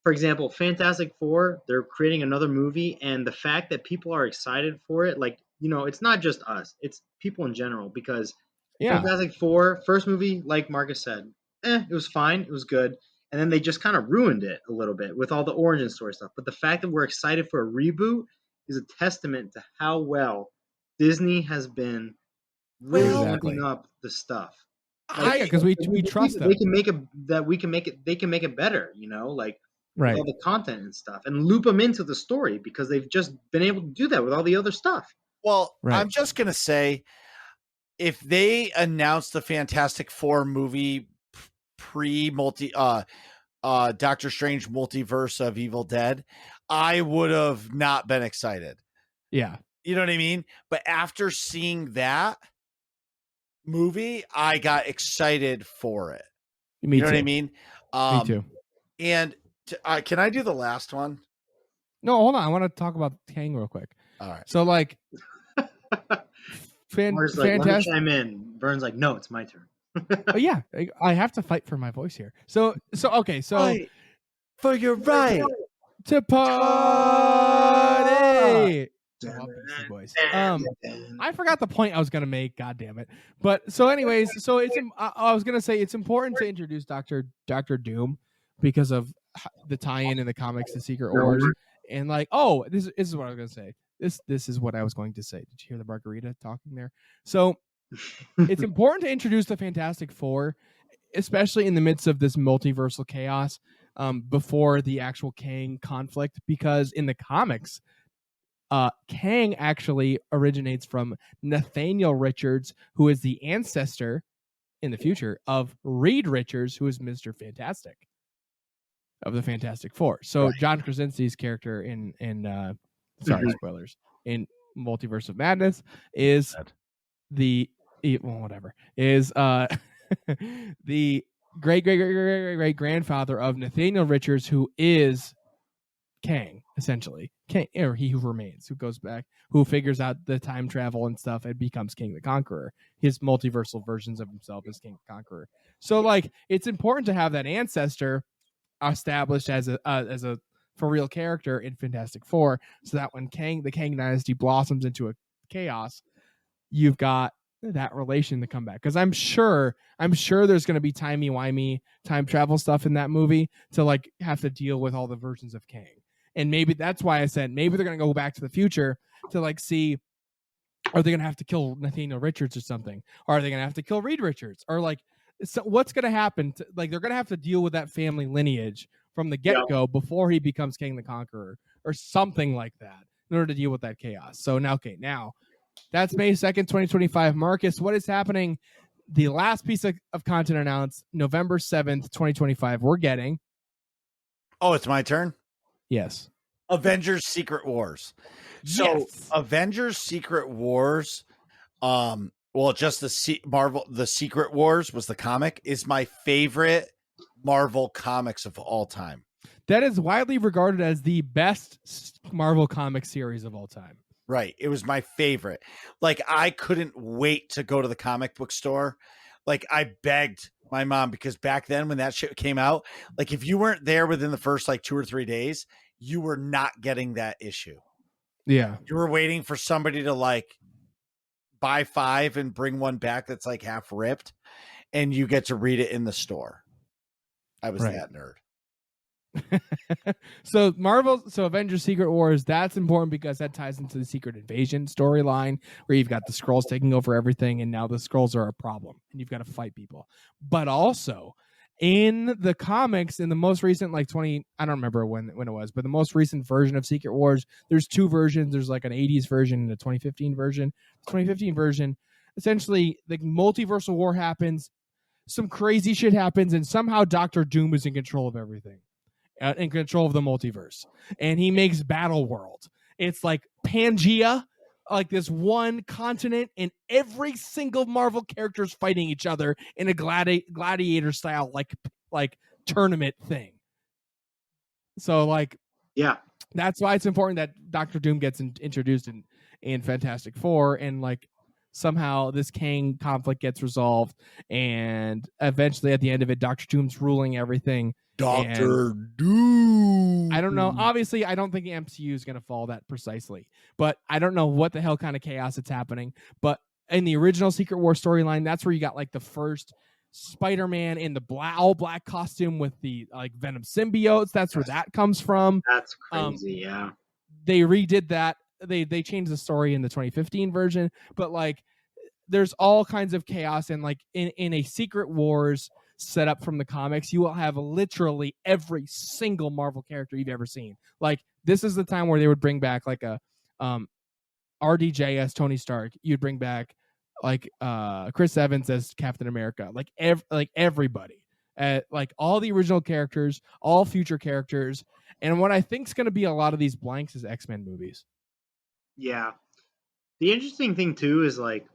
for example, Fantastic Four, they're creating another movie, and the fact that people are excited for it, it's not just us, it's people in general, because Fantastic Four, first movie, like Marcus said, it was fine, it was good, and then they just kind of ruined it a little bit with all the origin story stuff. But the fact that we're excited for a reboot is a testament to how well Disney has been really ramping up the stuff. Because we trust them. They can make it better, right, with all the content and stuff, and loop them into the story, because they've just been able to do that with all the other stuff. Well, I'm just gonna say, if they announced the Fantastic Four movie pre-multi Doctor Strange Multiverse of Evil Dead, I would have not been excited. Yeah. You know what I mean? But after seeing that movie, I got excited for it. Me you know too. What I mean? Me too. And can I do the last one? No, hold on. I want to talk about Kang real quick. All right. So Fantastic. Let me chime in. Vern's like, no, it's my turn. Oh, yeah, I have to fight for my voice here. So okay. So fight for your right to party. Boys. I forgot the point I was gonna make. God damn it! But so, anyways, so I was gonna say it's important to introduce Doctor Doom because of the tie-in in the comics, the Secret Wars, and this is what I was gonna say. This is what I was going to say. Did you hear the margarita talking there? So it's important to introduce the Fantastic Four, especially in the midst of this multiversal chaos, before the actual Kang conflict, because in the comics, Kang actually originates from Nathaniel Richards, who is the ancestor in the future of Reed Richards, who is Mr. Fantastic of the Fantastic Four. So John Krasinski's character in spoilers, in Multiverse of Madness is the great grandfather of Nathaniel Richards, who is Kang, essentially. Kang, or He Who Remains, who goes back, who figures out the time travel and stuff and becomes King the Conqueror. His multiversal versions of himself as King the Conqueror. So it's important to have that ancestor established as a for real character in Fantastic Four, so that when the Kang dynasty blossoms into a chaos, you've got that relation to come back. Because I'm sure there's going to be timey-wimey time travel stuff in that movie to have to deal with all the versions of Kang. And maybe that's why I said maybe they're going to go back to the future to see, are they going to have to kill Nathaniel Richards or something? Or are they going to have to kill Reed Richards? Or so what's going to happen? They're going to have to deal with that family lineage from the get-go before he becomes King the Conqueror or something like that in order to deal with that chaos. So now that's May 2nd, 2025. Marcus, what is happening? The last piece of content announced November 7th, 2025. We're getting. Oh, it's my turn? Yes. Avengers Secret Wars. So Avengers Secret Wars, just the Secret Wars was the comic, is my favorite Marvel comics of all time. That is widely regarded as the best Marvel comic series of all time. Right. It was my favorite. I couldn't wait to go to the comic book store. I begged my mom, because back then when that shit came out, if you weren't there within the first 2 or 3 days, you were not getting that issue. Yeah. You were waiting for somebody to buy 5 and bring one back that's half ripped, and you get to read it in the store. I was that nerd. So Avengers Secret Wars, that's important because that ties into the Secret Invasion storyline where you've got the Skrulls taking over everything and now the Skrulls are a problem and you've got to fight people. But also in the comics, in the most recent I don't remember when it was, but the most recent version of Secret Wars, there's two versions. There's like an 80s version and a 2015 version. The 2015 version, essentially the multiversal war happens, some crazy shit happens, and somehow Doctor Doom is in control of everything. In control of the multiverse, and he makes Battle World. It's like Pangea, like this one continent, and every single Marvel character is fighting each other in a gladiator style, like tournament thing. So Yeah. that's why it's important that Doctor Doom gets introduced in Fantastic Four, and like somehow this Kang conflict gets resolved, and eventually at the end of it, Doctor Doom's ruling everything. Dr. Doom. I don't know. Obviously, I don't think the MCU is going to follow that precisely, but I don't know what the hell kind of chaos it's happening. But in the original Secret War storyline, that's where you got like the first Spider-Man in the all black costume with the like Venom symbiotes. That's where that comes from. That's crazy. Yeah. They redid that. They changed the story in the 2015 version, but like there's all kinds of chaos, and like in a Secret Wars set up from the comics, you will have literally every single Marvel character you've ever seen. Like this is the time where they would bring back like a RDJ as Tony Stark. You'd bring back like Chris Evans as Captain America. Like everybody, like all the original characters, all future characters, and what I think is going to be a lot of these blanks is X-Men movies. Yeah. The interesting thing too is like,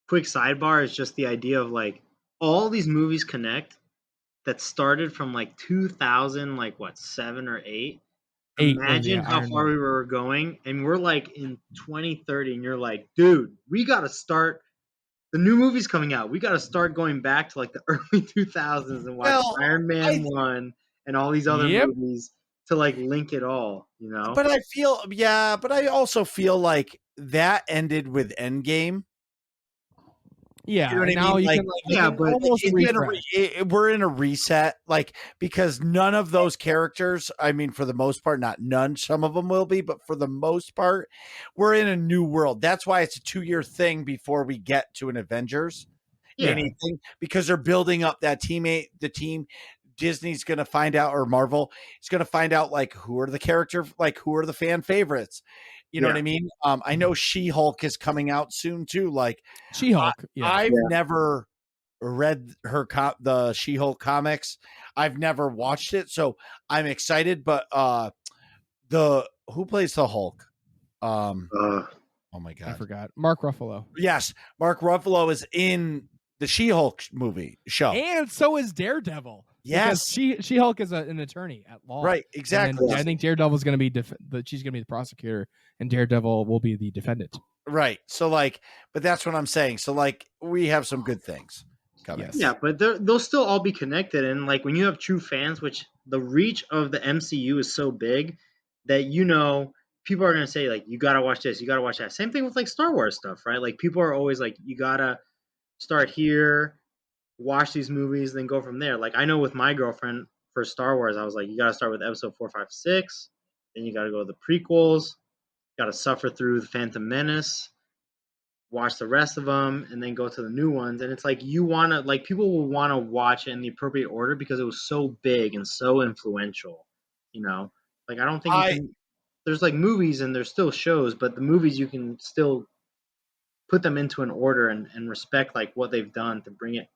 quick sidebar, is just the idea of like all these movies connect that started from like 2000, like what, 7 or 8. Imagine how far we were going, and we're like in 2030, and you're like, dude, we got to start. The new movie's coming out. We got to start going back to like the early 2000s and watch Iron Man 1 and all these other movies to like link it all, you know? But I also feel like that ended with Endgame. Yeah, you know what now I mean? We're in a reset, like, because none of those characters, I mean, for the most part, not none, some of them will be, but for the most part, we're in a new world. That's why it's a 2-year thing before we get to an Avengers anything, because they're building up that the team. Disney's going to find out, or Marvel is going to find out, like, who are the character, like, who are the fan favorites. You know what I mean? I know She-Hulk is coming out soon too. Like She-Hulk, I've never read the She-Hulk comics. I've never watched it, so I'm excited. But who plays the Hulk? Oh my god, I forgot. Mark Ruffalo. Yes, Mark Ruffalo is in the She-Hulk show, and so is Daredevil. Yes, She-Hulk is an attorney at law, right? Exactly. I think Daredevil is going to be she's going to be the prosecutor, and Daredevil will be the defendant. Right. So like, but that's what I'm saying. So like, we have some good things coming. Yes. Yeah, but they'll still all be connected, and like when you have true fans, which the reach of the MCU is so big that people are going to say like, you got to watch this, you got to watch that. Same thing with like Star Wars stuff, right? Like people are always like, you got to start here, watch these movies, then go from there. Like I know with my girlfriend for Star Wars, I was like, you got to start with episode 4, 5, 6, then you got to go to the prequels, got to suffer through the Phantom Menace, watch the rest of them, and then go to the new ones. And it's like people will want to watch it in the appropriate order because it was so big and so influential. Like I don't think there's like movies and there's still shows, but the movies you can still put them into an order and respect like what they've done to bring it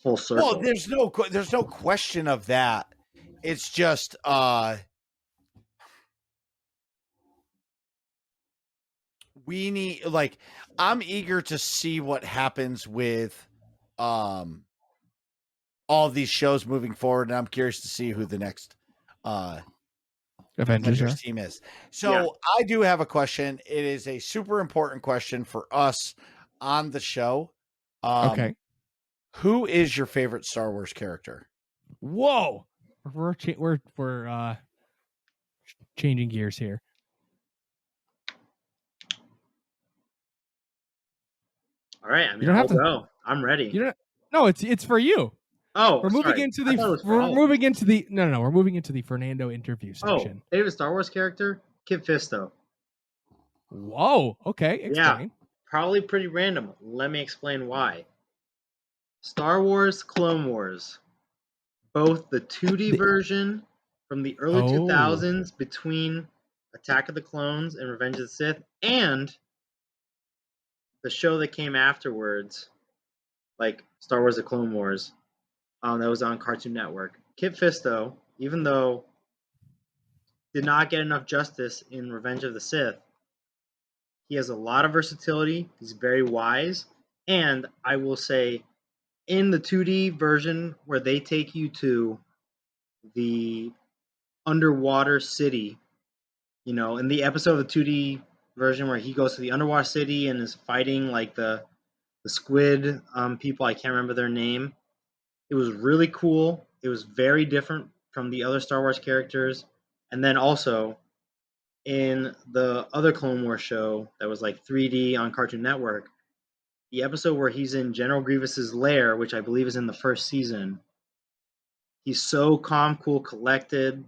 full circle. Well, there's no question of that. It's just we need, like, I'm eager to see what happens with all these shows moving forward, and I'm curious to see who the next Avengers team is. So I do have a question. It is a super important question for us on the show. Okay. Who is your favorite Star Wars character? Whoa. We're changing gears here. All right, I mean, I'll go. I'm ready. No, it's for you. Oh, We're moving sorry. into I thought it was for we're all. moving into the no, we're moving into the Fernando interview section. Oh, favorite Star Wars character? Kit Fisto. Whoa. Okay. Yeah, Explain. probably pretty random. Let me explain why. Star Wars Clone Wars. Both the 2D version from the early 2000s between Attack of the Clones and Revenge of the Sith, and the show that came afterwards, like Star Wars: The Clone Wars, that was on Cartoon Network. Kit Fisto, even though did not get enough justice in Revenge of the Sith, he has a lot of versatility. He's very wise, and I will say, in the 2D version where they take you to the underwater city, in the episode of the 2D version where he goes to the underwater city and is fighting like the squid people, I can't remember their name. It was really cool. It was very different from the other Star Wars characters. And then also in the other Clone Wars show that was like 3D on Cartoon Network, the episode where he's in General Grievous's lair, which I believe is in the first season, he's so calm, cool, collected.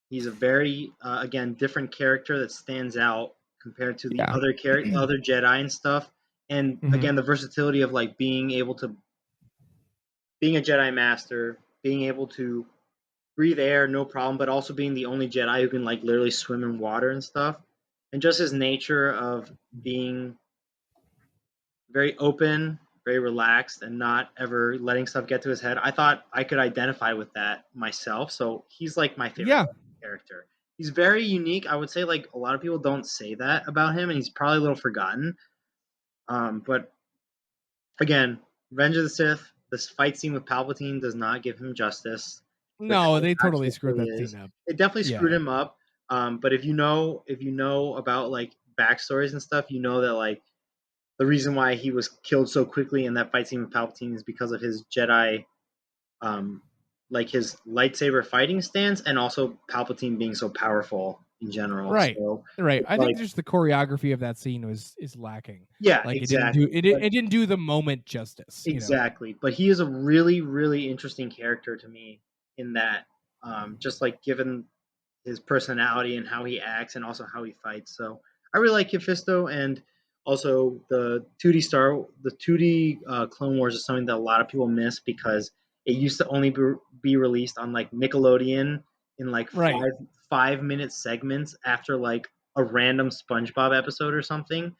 He's a very, again, different character that stands out compared to the other other Jedi and stuff. And again, the versatility of like being a Jedi Master, being able to breathe air, no problem, but also being the only Jedi who can like literally swim in water and stuff. And just his nature of being very open, very relaxed, and not ever letting stuff get to his head. I thought I could identify with that myself. So he's like my favorite character. He's very unique. I would say like a lot of people don't say that about him, and he's probably a little forgotten. But again, Revenge of the Sith, this fight scene with Palpatine does not give him justice. No, they totally screwed that scene up. It definitely screwed him up. But if you know about like backstories and stuff, you know that like the reason why he was killed so quickly in that fight scene with Palpatine is because of his Jedi, like his lightsaber fighting stance, and also Palpatine being so powerful in general. Right, so, right. I think just the choreography of that scene is lacking. Yeah, like exactly. It didn't do the moment justice. Exactly, but he is a really, really interesting character to me in that, just like given his personality and how he acts, and also how he fights. So I really like Kit Fisto, and also the 2D Clone Wars is something that a lot of people miss because it used to only be released on like Nickelodeon in like 5-minute segments after like a random SpongeBob episode or something.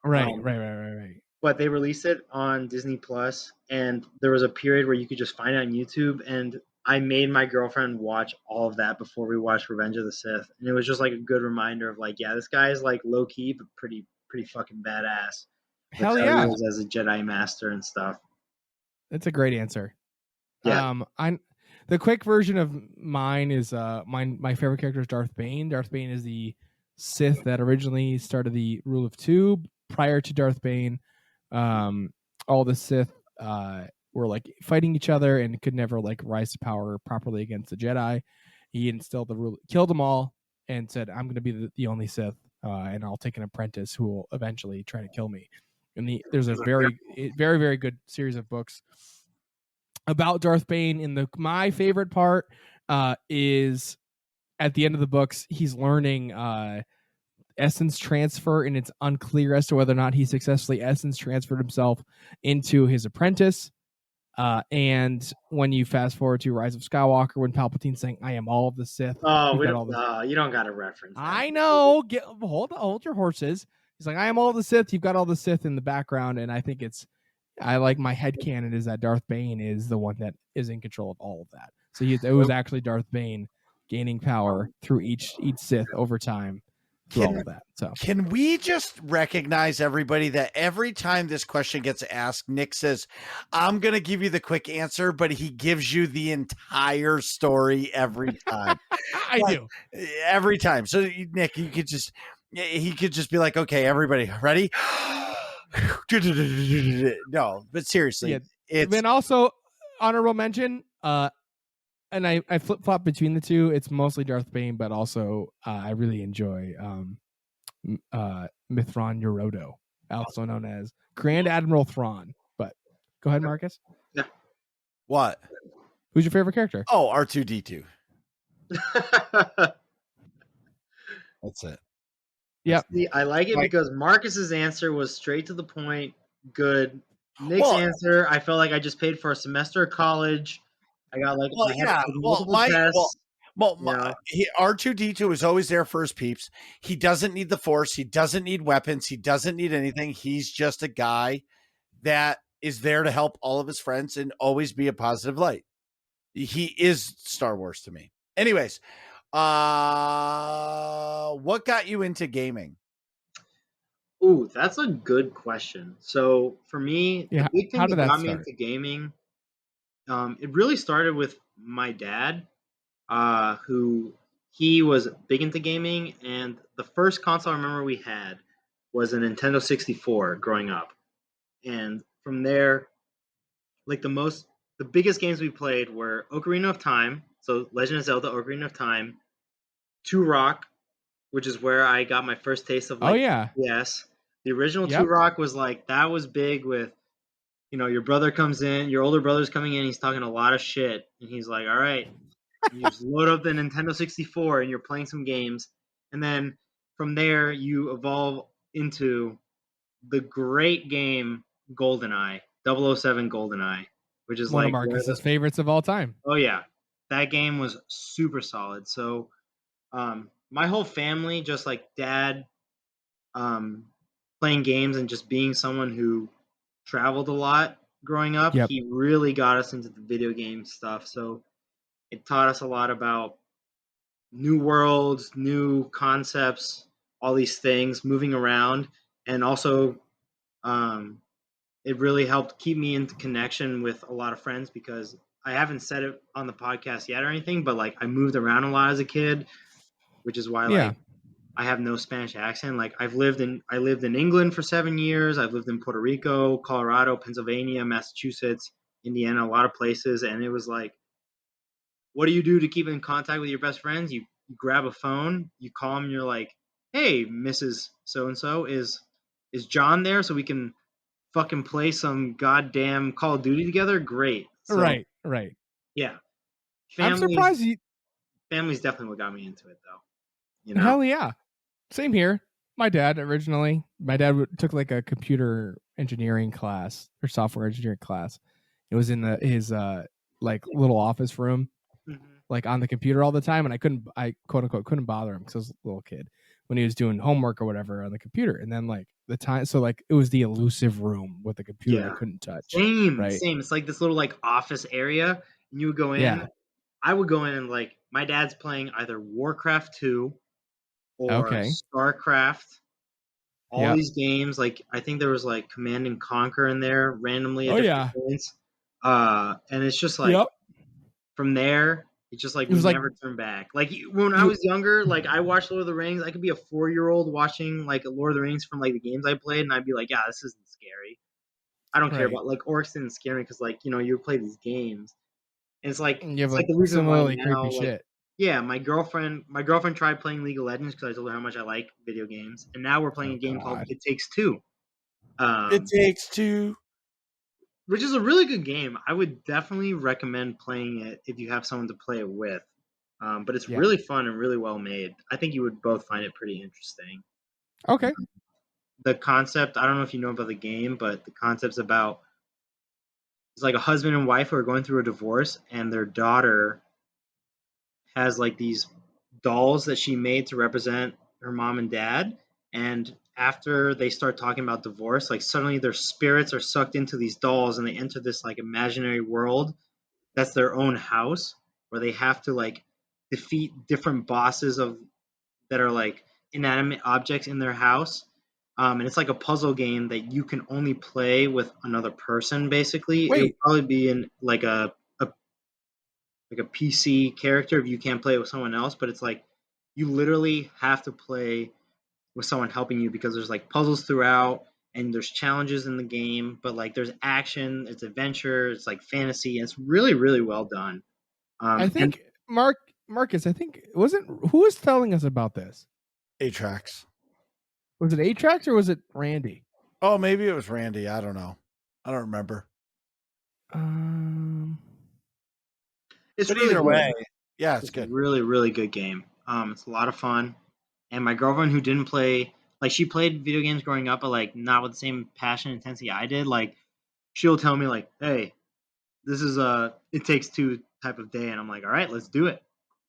Right. But they released it on Disney Plus, and there was a period where you could just find it on YouTube, and I made my girlfriend watch all of that before we watched Revenge of the Sith, and it was just like a good reminder of like, yeah, this guy is like low key but pretty fucking badass. Hell yeah, as a Jedi Master and stuff. That's a great answer. Yeah. The quick version of mine is my favorite character is Darth Bane. Darth Bane is the Sith that originally started the Rule of Two. Prior to Darth Bane, all the Sith were like fighting each other and could never like rise to power properly against the Jedi. He instilled the rule, killed them all, and said, "I'm going to be the only Sith, and I'll take an apprentice who will eventually try to kill me." And there's a very, very, very good series of books about Darth Bane. And my favorite part is at the end of the books, he's learning essence transfer, and it's unclear as to whether or not he successfully essence transferred himself into his apprentice. And when you fast forward to Rise of Skywalker, when Palpatine's saying, "I am all of the Sith," you don't got to reference that. I know. Hold your horses. He's like, "I am all of the Sith." You've got all the Sith in the background, and I think I like my headcanon is that Darth Bane is the one that is in control of all of that. So it was actually Darth Bane gaining power through each Sith over time. All of that. So can we just recognize everybody that every time this question gets asked, Nick says, "I'm going to give you the quick answer," but he gives you the entire story every time. I do every time. So Nick, he could just be like, "Okay, everybody ready?" No, but seriously, it's then also honorable mention. And I flip-flop between the two. It's mostly Darth Bane, but also I really enjoy Mithron Yorodo, also known as Grand Admiral Thrawn. But go ahead, Marcus. Yeah. What? Who's your favorite character? Oh, R2D2. That's it. Yep. See, I like it Like- because Marcus's answer was straight to the point, good. Nick's Well- answer, I felt like I just paid for a semester of college. I got like, I had multiple tests. R2D2 is always there for his peeps. He doesn't need the Force. He doesn't need weapons. He doesn't need anything. He's just a guy that is there to help all of his friends and always be a positive light. He is Star Wars to me. Anyways, what got you into gaming? Ooh, that's a good question. So for me, Yeah, the big thing how that did that got me start? into gaming, it really started with my dad, who he was big into gaming, and the first console I remember we had was a Nintendo 64 growing up. And from there, like the biggest games we played were Ocarina of Time, so Legend of Zelda Ocarina of Time, 2 Rock, which is where I got my first taste of like FPS. The original Yep. 2 Rock was like, that was big with, your brother comes in, your older brother's coming in, he's talking a lot of shit, and he's like, all right, you just load up the Nintendo 64 and you're playing some games. And then from there, you evolve into the great game GoldenEye, 007 GoldenEye, which is One like of Marcus's favorites of all time. Oh yeah, that game was super solid. So, my whole family, just like dad, playing games and just being someone who traveled a lot growing up, Yep. he really got us into the video game stuff. So it taught us a lot about new worlds, new concepts, all these things, moving around, and also it really helped keep me into connection with a lot of friends because I haven't said it on the podcast yet or anything, but like I moved around a lot as a kid, which is why like I have no Spanish accent. Like I lived in England for 7 years. I've lived in Puerto Rico, Colorado, Pennsylvania, Massachusetts, Indiana, a lot of places, and it was like, what do you do to keep in contact with your best friends? You grab a phone, you call them, and you're like, "Hey, Mrs. So and So, is John there so we can fucking play some goddamn Call of Duty together?" Great. So, Right. yeah. I'm surprised you. Family's definitely what got me into it, though. Hell yeah. Same here. My dad took like a computer engineering class or software engineering class. It was in his like little office room, like on the computer all the time, and I quote unquote couldn't bother him because I was a little kid when he was doing homework or whatever on the computer. And then like the time, so like it was the elusive room with the computer I couldn't touch. Same. Right? It's like this little like office area, and you would go in. Yeah. I would go in and like my dad's playing either Warcraft 2 or StarCraft. All these games, like I think there was like Command and Conquer in there randomly at different points. And it's just like from there, it's just like we never turn back. Like when I was younger, like I watched Lord of the Rings. I could be a 4-year-old watching like Lord of the Rings from like the games I played, and I'd be like, yeah, this isn't scary. I don't care about like orcs didn't scare me because like you play these games. And it's like it's like the reason why now, creepy shit. Yeah, my girlfriend tried playing League of Legends because I told her how much I like video games, and now we're playing a game called It Takes Two. It Takes Two, which is a really good game. I would definitely recommend playing it if you have someone to play it with. But it's really fun and really well made. I think you would both find it pretty interesting. Okay. The concept, I don't know if you know about the game, but the concept's about it's like a husband and wife who are going through a divorce, and their daughter has like these dolls that she made to represent her mom and dad. And after they start talking about divorce, like suddenly their spirits are sucked into these dolls and they enter this like imaginary world that's their own house where they have to like defeat different bosses that are like inanimate objects in their house. And it's like a puzzle game that you can only play with another person. Basically, it would probably be in like a PC character if you can't play it with someone else. But it's like you literally have to play with someone helping you because there's like puzzles throughout and there's challenges in the game. But like there's action, it's adventure, it's like fantasy. And it's really really well done. I think Marcus. I think who was telling us about this? Atrax. Was it Atrax or was it Randy? Oh, maybe it was Randy. I don't know. I don't remember. It's But really either good. way, yeah, it's It's good. a really, really good game. It's a lot of fun. And my girlfriend who didn't play, like she played video games growing up, but like not with the same passion and intensity I did. Like she'll tell me like, "Hey, this is It Takes Two type of day," and I'm like, "All right, let's do it."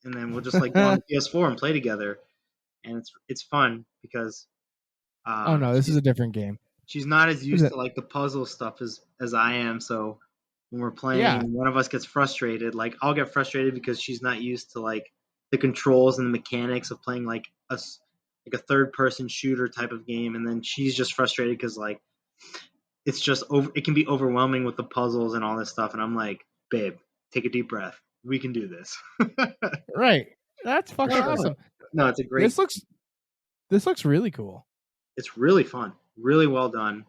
And then we'll just like go on the PS4 and play together, and it's fun because Oh no, this is a different game. she's not as Is used it? to like the puzzle stuff as I am. So when we're playing Yeah. and one of us gets frustrated, like I'll get frustrated because she's not used to like the controls and the mechanics of playing like a third person shooter type of game, and then she's just frustrated because like it's just it can be overwhelming with the puzzles and all this stuff, and I'm like, babe, take a deep breath, we can do this. Right. That's fucking Sure. awesome. No, it's a great, This looks really cool. it's really fun, really well done.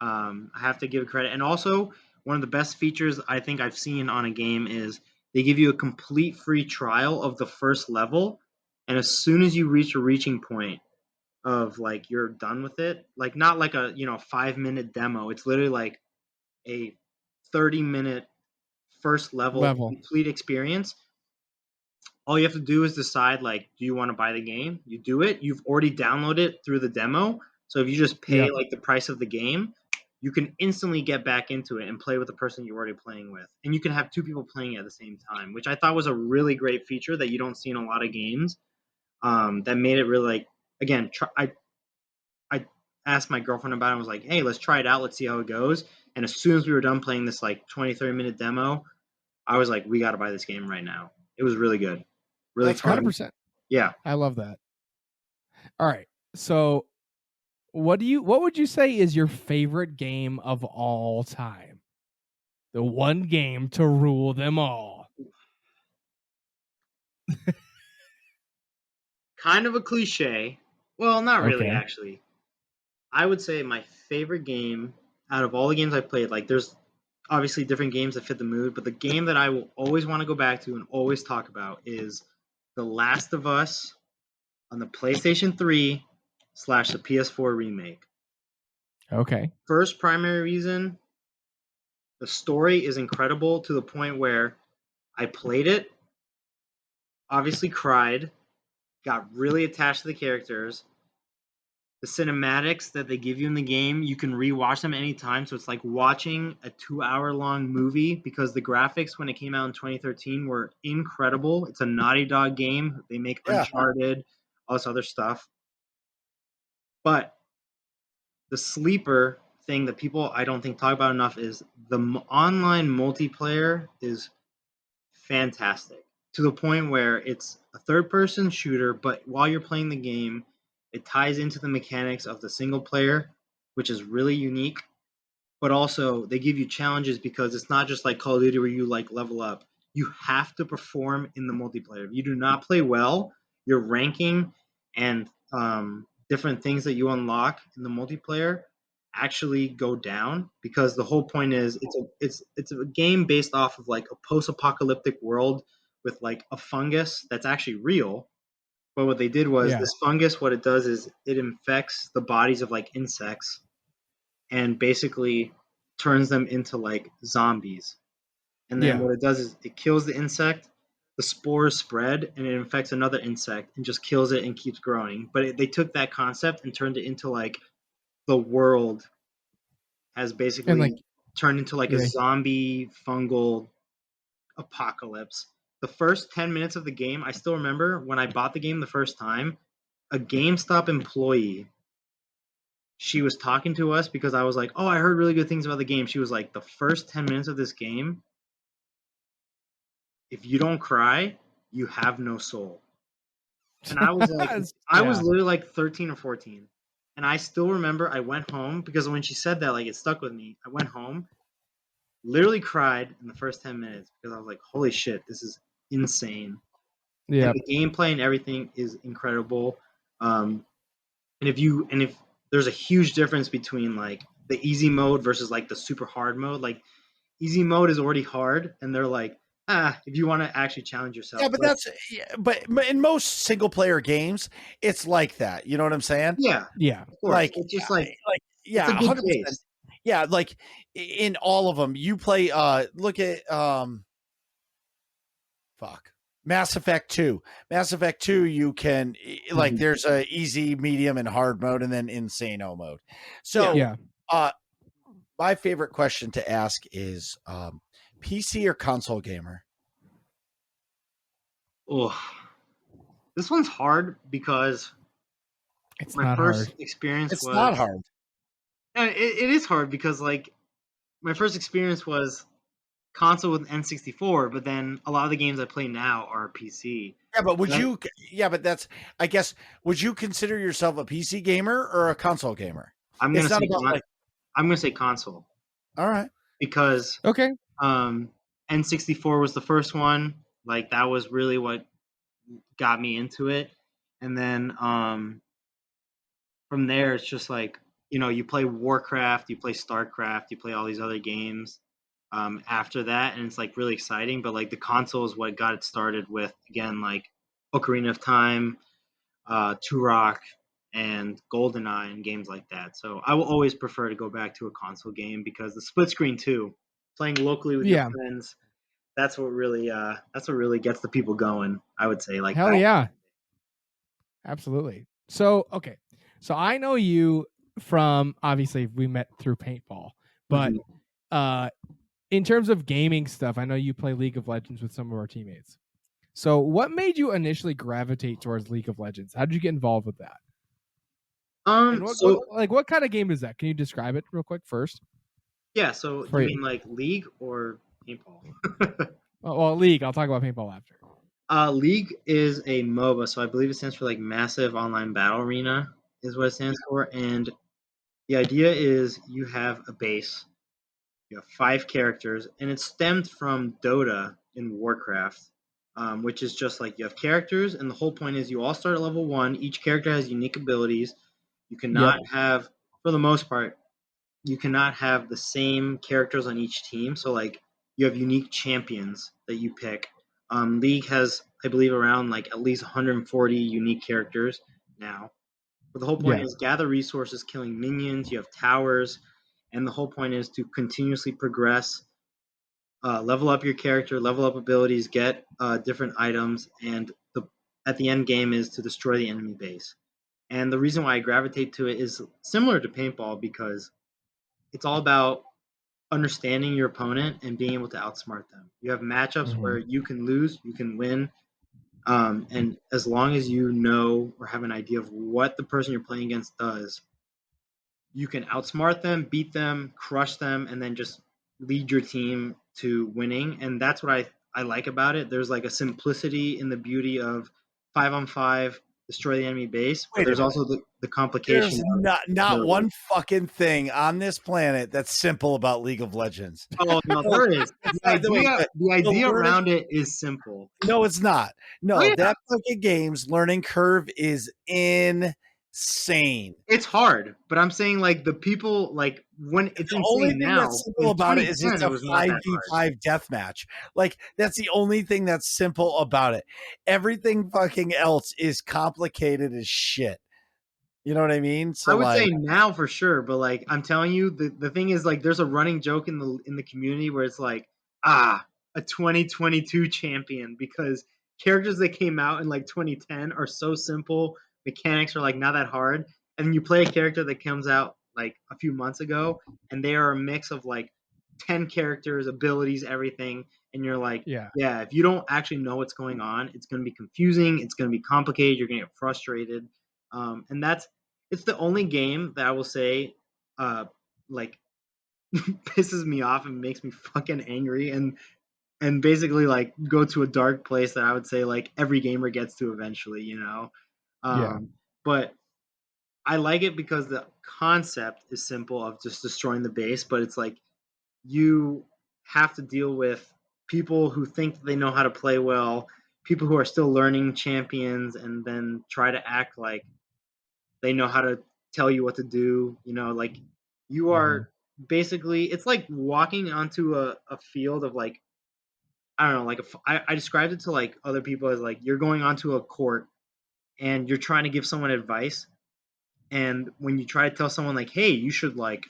I have to give credit. And also, one of the best features I think I've seen on a game is they give you a complete free trial of the first level. And as soon as you reach a reaching point of like you're done with it, like not like a 5-minute demo. It's literally like a 30-minute first level complete experience. All you have to do is decide like, do you want to buy the game? You do it. You've already downloaded it through the demo. So if you just pay like the price of the game, you can instantly get back into it and play with the person you're already playing with. And you can have two people playing at the same time, which I thought was a really great feature that you don't see in a lot of games. That made it really like, again, I asked my girlfriend about it and was like, hey, let's try it out. Let's see how it goes. And as soon as we were done playing this like 20, 30-minute demo, I was like, we got to buy this game right now. It was really good. Really That's fun. 100%. Yeah. I love that. All right. So what would you say is your favorite game of all time? The one game to rule them all. Kind of a cliche. Well, not really, Okay. actually. I would say my favorite game out of all the games I've played, like there's obviously different games that fit the mood, but the game that I will always want to go back to and always talk about is The Last of Us on the PlayStation 3 / the PS4 remake. Okay. First primary reason, the story is incredible to the point where I played it, obviously cried, got really attached to the characters. The cinematics that they give you in the game, you can rewatch them anytime. So it's like watching a 2-hour-long movie because the graphics when it came out in 2013 were incredible. It's a Naughty Dog game. They make Uncharted, all this other stuff. But the sleeper thing that people I don't think talk about enough is the online multiplayer is fantastic to the point where it's a third-person shooter, but while you're playing the game, it ties into the mechanics of the single player, which is really unique. But also, they give you challenges because it's not just like Call of Duty where you like level up. You have to perform in the multiplayer. If you do not play well, your ranking and different things that you unlock in the multiplayer actually go down because the whole point is it's a game based off of like a post-apocalyptic world with like a fungus that's actually real. But what they did was this fungus, what it does is it infects the bodies of like insects and basically turns them into like zombies. And then what it does is it kills the insect, the spores spread, and it infects another insect and just kills it and keeps growing. But they took that concept and turned it into like the world has basically turned into like a zombie fungal apocalypse. The first 10 minutes of the game, I still remember when I bought the game the first time, a GameStop employee, she was talking to us because I was like, oh, I heard really good things about the game. She was like, the first 10 minutes of this game, if you don't cry, you have no soul. And I was like, I was literally like 13 or 14. And I still remember I went home because when she said that, like it stuck with me. I went home, literally cried in the first 10 minutes because I was like, holy shit, this is insane. Yeah. And the gameplay and everything is incredible. And if there's a huge difference between like the easy mode versus like the super hard mode, like easy mode is already hard and they're like, if you want to actually challenge yourself. Yeah, but but in most single player games, it's like that. You know what I'm saying? Yeah. Yeah. Like it's just like 100%. Yeah, like in all of them, you play look at fuck. Mass Effect 2. Mass Effect 2, you can like there's a easy, medium, and hard mode, and then insano mode. So Yeah. my favorite question to ask is PC or console gamer? Oh, this one's hard because It's my not first hard. experience It's was not hard. It is hard because like my first experience was console with N64, but then a lot of the games I play now are PC. Yeah, but would Right. you? Yeah, but that's. I guess. Would you consider yourself a PC gamer or a console gamer? I'm It's gonna not say about like. I'm gonna say console All right. because Okay. N64 was the first one. Like that was really what got me into it, and then from there it's just like you play Warcraft, you play StarCraft, you play all these other games after that, and it's like really exciting. But like the console is what got it started with again, like Ocarina of Time, Turok, and GoldenEye, and games like that. So I will always prefer to go back to a console game because the split screen too, playing locally with your friends, that's what really gets the people going. I would say like Hell yeah. Absolutely. So, okay. So I know you from, obviously we met through paintball, but in terms of gaming stuff, I know you play League of Legends with some of our teammates. So what made you initially gravitate towards League of Legends? How did you get involved with that? And what kind of game is that? Can you describe it real quick first? Yeah, so do you mean like League or paintball? Well, League. I'll talk about paintball after. League is a MOBA, so I believe it stands for like Massive Online Battle Arena is what it stands for. And the idea is you have a base, you have 5 characters, and it stemmed from Dota in Warcraft, which is just like you have characters, and the whole point is you all start at level 1. Each character has unique abilities. You cannot have, for the most part, you cannot have the same characters on each team. So like you have unique champions that you pick. League has, I believe, around like at least 140 unique characters now. But the whole point is gather resources, killing minions. You have towers, and the whole point is to continuously progress, level up your character, level up abilities, get different items, and at the end game is to destroy the enemy base. And the reason why I gravitate to it is similar to paintball because it's all about understanding your opponent and being able to outsmart them. You have matchups where you can lose, you can win, and as long as you know or have an idea of what the person you're playing against does, you can outsmart them, beat them, crush them, and then just lead your team to winning. And that's what I like about it. There's like a simplicity in the beauty of 5-on-5, destroy the enemy base, but there's also the complication. There's not one fucking thing on this planet that's simple about League of Legends. Oh no, there is. The idea around it is simple. No, it's not. No, that fucking game's learning curve is insane. It's hard, but I'm saying like the people like when it's the insane only thing now. that's simple about it is it's a 5v5 deathmatch. Like that's the only thing that's simple about it. Everything fucking else is complicated as shit. You know what I mean? So I would say now for sure, but like I'm telling you, the thing is like there's a running joke in the community where it's like a 2022 champion because characters that came out in like 2010 are so simple, mechanics are like not that hard, and you play a character that comes out like a few months ago and they are a mix of like 10 characters, abilities, everything, and you're like, yeah, if you don't actually know what's going on, it's going to be confusing, it's going to be complicated, you're going to get frustrated. And it's the only game that I will say like pisses me off and makes me fucking angry and basically like go to a dark place that I would say like every gamer gets to eventually, you know. But I like it because the concept is simple of just destroying the base, but it's like you have to deal with people who think they know how to play well, people who are still learning champions, and then try to act like they know how to tell you what to do. You know, like you are basically, it's like walking onto a field of like, I don't know, like I described it to like other people as like you're going onto a court and you're trying to give someone advice. And when you try to tell someone like, hey, you should like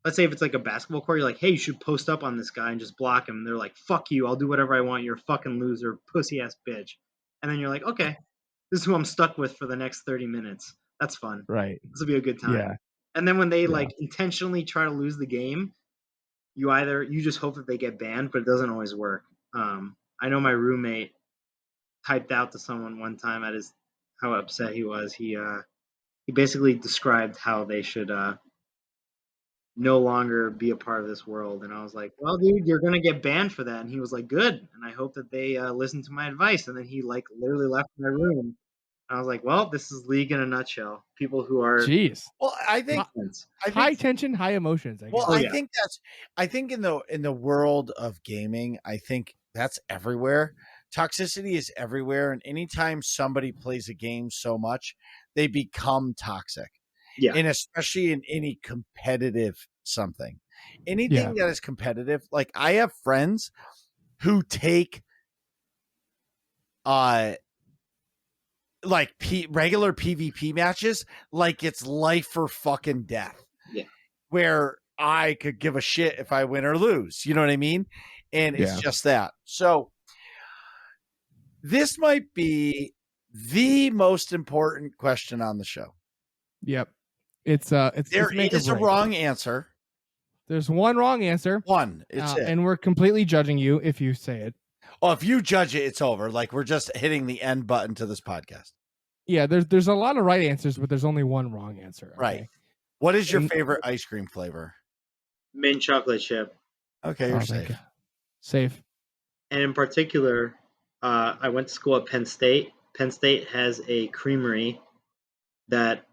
let's say if it's like a basketball court, you're like, hey, you should post up on this guy and just block him. And they're like, fuck you, I'll do whatever I want. You're a fucking loser, pussy ass bitch. And then you're like, okay, this is who I'm stuck with for the next 30 minutes. That's fun. Right. This will be a good time. Yeah. And then when they like intentionally try to lose the game, you just hope that they get banned, but it doesn't always work. I know my roommate typed out to someone one time at how upset he was. He basically described how they should no longer be a part of this world. And I was like, well, dude, you're going to get banned for that. And he was like, good. And I hope that they listen to my advice. And then he like literally left my room. And I was like, well, this is League in a nutshell. People who are. Jeez. Well, I think high tension, high emotions. I guess. Well, I think in the world of gaming, I think that's everywhere. Toxicity is everywhere. And anytime somebody plays a game so much, they become toxic. Yeah. And especially in any competitive something, anything that is competitive. Like I have friends who take like regular PvP matches like it's life or fucking death. Yeah. Where I could give a shit if I win or lose. You know what I mean? And it's just that. So this might be the most important question on the show. Yep. There is a wrong answer. There's one wrong answer. One. It's it. And we're completely judging you if you say it. Oh, if you judge it, it's over. Like we're just hitting the end button to this podcast. Yeah, there's a lot of right answers, but there's only one wrong answer. Okay? Right. What is your favorite ice cream flavor? Mint chocolate chip. Okay, you're safe. Safe. And in particular, I went to school at Penn State. Penn State has a creamery that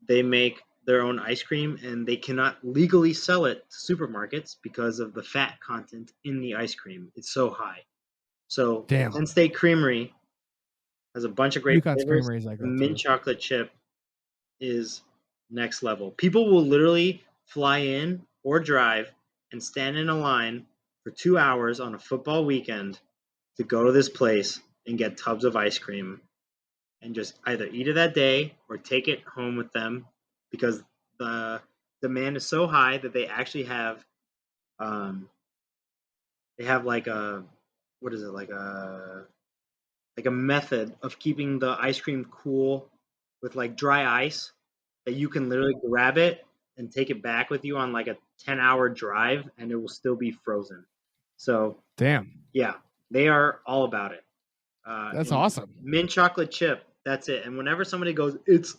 they make their own ice cream, and they cannot legally sell it to supermarkets because of the fat content in the ice cream. It's so high. So Penn State Creamery has a bunch of great flavors. Mint chocolate chip is next level. People will literally fly in or drive and stand in a line for 2 hours on a football weekend to go to this place and get tubs of ice cream and just either eat it that day or take it home with them, because the demand is so high that they actually have like a method of keeping the ice cream cool with like dry ice that you can literally grab it and take it back with you on like a 10-hour drive and it will still be frozen. So yeah, they are all about it. That's awesome. Mint chocolate chip, that's it. And whenever somebody goes, it's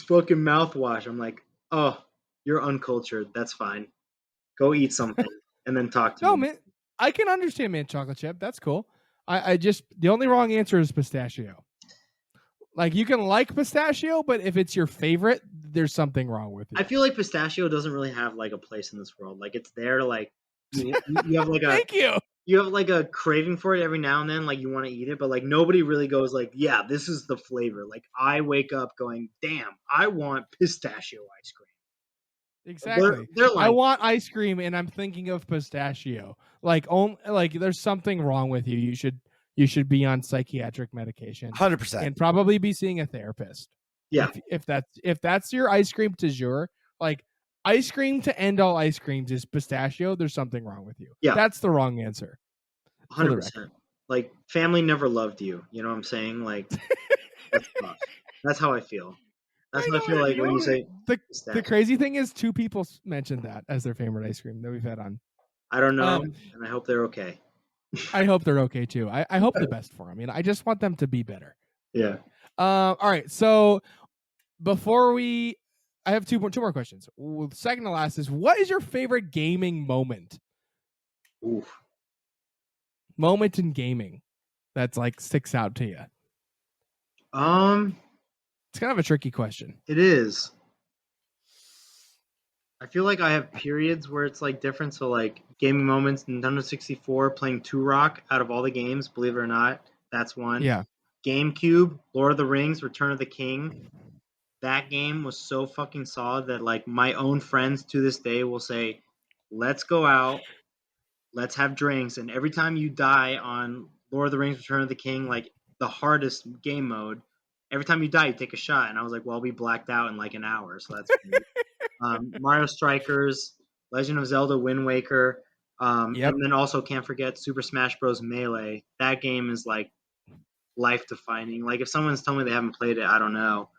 fucking mouthwash, I'm like, oh, you're uncultured. That's fine. Go eat something and then talk to me. No, man, I can understand mint chocolate chip. That's cool. I just, the only wrong answer is pistachio. Like, you can like pistachio, but if it's your favorite, there's something wrong with it. I feel like pistachio doesn't really have like a place in this world. Like, it's there to like, you have like a thank you. You have like a craving for it every now and then, like you want to eat it, but like nobody really goes like, yeah, this is the flavor. Like I wake up going, damn, I want pistachio ice cream. Exactly. They're like, I want ice cream and I'm thinking of pistachio. Like there's something wrong with you. You should be on psychiatric medication. 100%. And probably be seeing a therapist. Yeah. If that's your ice cream du jour, like ice cream to end all ice creams is pistachio, there's something wrong with you. Yeah. That's the wrong answer. 100%. Like family never loved you. You know what I'm saying? Like that's tough. That's how I feel. That's how I feel like when you say the crazy thing is 2 people mentioned that as their favorite ice cream that we've had on. I don't know, and I hope they're okay. I hope they're okay too. I hope the best for them. I mean, I just want them to be better. Yeah. All right. So before I have two more questions. Second to last is, what is your favorite gaming moment? Oof. Moment in gaming that's like sticks out to you. It's kind of a tricky question. It is. I feel like I have periods where it's like different. So like gaming moments, Nintendo 64 playing Turok out of all the games, believe it or not, that's one. Yeah. GameCube, Lord of the Rings, Return of the King. That game was so fucking solid that like my own friends to this day will say, let's go out, let's have drinks. And every time you die on Lord of the Rings, Return of the King, like the hardest game mode, every time you die, you take a shot. And I was like, well, I'll be blacked out in like an hour. So that's Mario Strikers, Legend of Zelda Wind Waker. Yep. And then also can't forget Super Smash Bros. Melee. That game is like life defining. Like if someone's telling me they haven't played it, I don't know.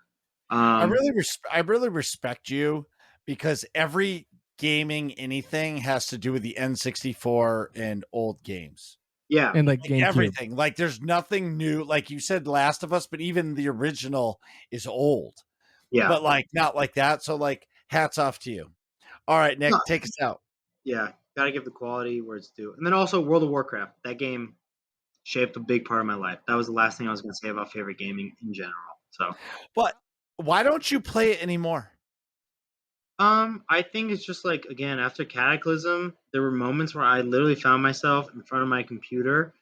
I really respect you because every gaming anything has to do with the N64 and old games. Yeah. And like GameCube. Everything. Like there's nothing new. Like you said, Last of Us, but even the original is old. Yeah. But like not like that. So like hats off to you. All right, Nick, take us out. Yeah. Gotta give the quality where it's due. And then also World of Warcraft. That game shaped a big part of my life. That was the last thing I was gonna say about favorite gaming in general. So But why don't you play it anymore? I think it's just like, again, after Cataclysm, there were moments where I literally found myself in front of my computer,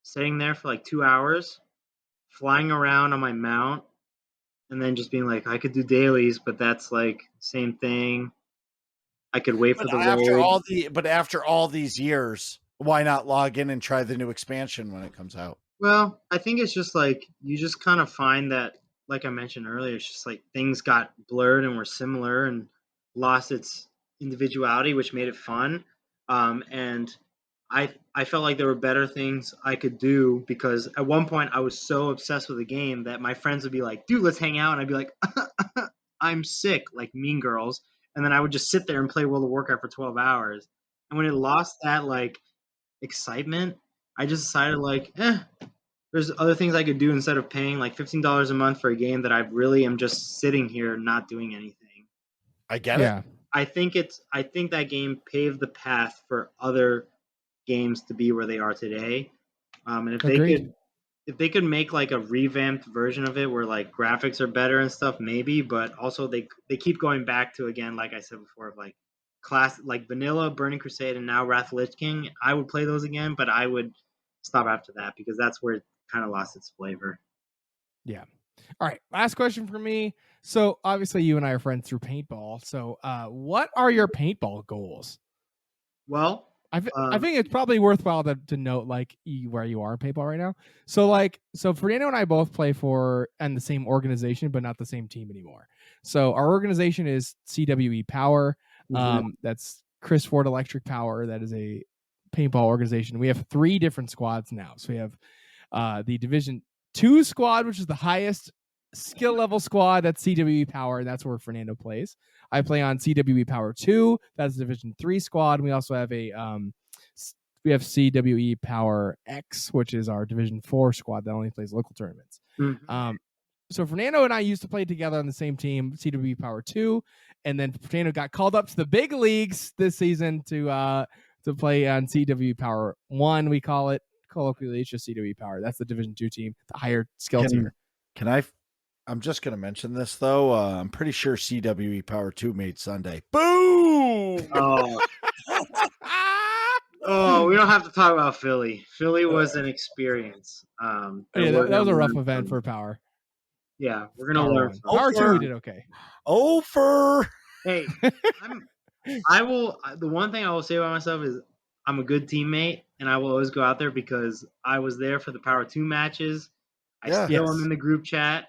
sitting there for like 2 hours, flying around on my mount, and then just being like, I could do dailies, but that's like same thing. I could wait for the raid. But after all these years, why not log in and try the new expansion when it comes out? Well, I think it's just like you just kind of find that, like I mentioned earlier, it's just like things got blurred and were similar and lost its individuality, which made it fun. And I felt like there were better things I could do because at one point I was so obsessed with the game that my friends would be like, dude, let's hang out. And I'd be like, I'm sick, like Mean Girls. And then I would just sit there and play World of Warcraft for 12 hours. And when it lost that like excitement, I just decided like, there's other things I could do instead of paying like $15 a month for a game that I really am just sitting here not doing anything. I get it. I think that game paved the path for other games to be where they are today. And if they could make like a revamped version of it where like graphics are better and stuff, maybe, but also they keep going back to, again, like I said before, of like class, like vanilla Burning Crusade and now Wrath of Lich King. I would play those again, but I would stop after that because that's where it kind of lost its flavor. Yeah. All right. Last question for me. So obviously you and I are friends through paintball. So what are your paintball goals? Well, I think it's probably worthwhile to note like where you are in paintball right now. So Fernando and I both play for and the same organization, but not the same team anymore. So our organization is CWE Power. That's Chris Ford Electric Power. That is a paintball organization. We have 3 different squads now. So we have the Division 2 squad, which is the highest skill level squad. That's CWE Power. That's where Fernando plays. I play on CWE Power 2. That's Division 3 squad. And we also have we have CWE Power X, which is our Division 4 squad that only plays local tournaments. So Fernando and I used to play together on the same team, CWE Power 2, and then Fernando got called up to the big leagues this season to play on CWE Power 1, we call it. Colloquially, it's just CWE Power. That's the Division 2 team, the higher skill tier. I'm just going to mention this, though. I'm pretty sure CWE Power 2 made Sunday. Boom! Oh, we don't have to talk about Philly. Philly was an experience. That was a rough event for Power. Yeah, we're going to learn. Power 2, we did okay. Hey, the one thing I will say about myself is I'm a good teammate, and I will always go out there because I was there for the Power 2 matches. I still am in the group chat.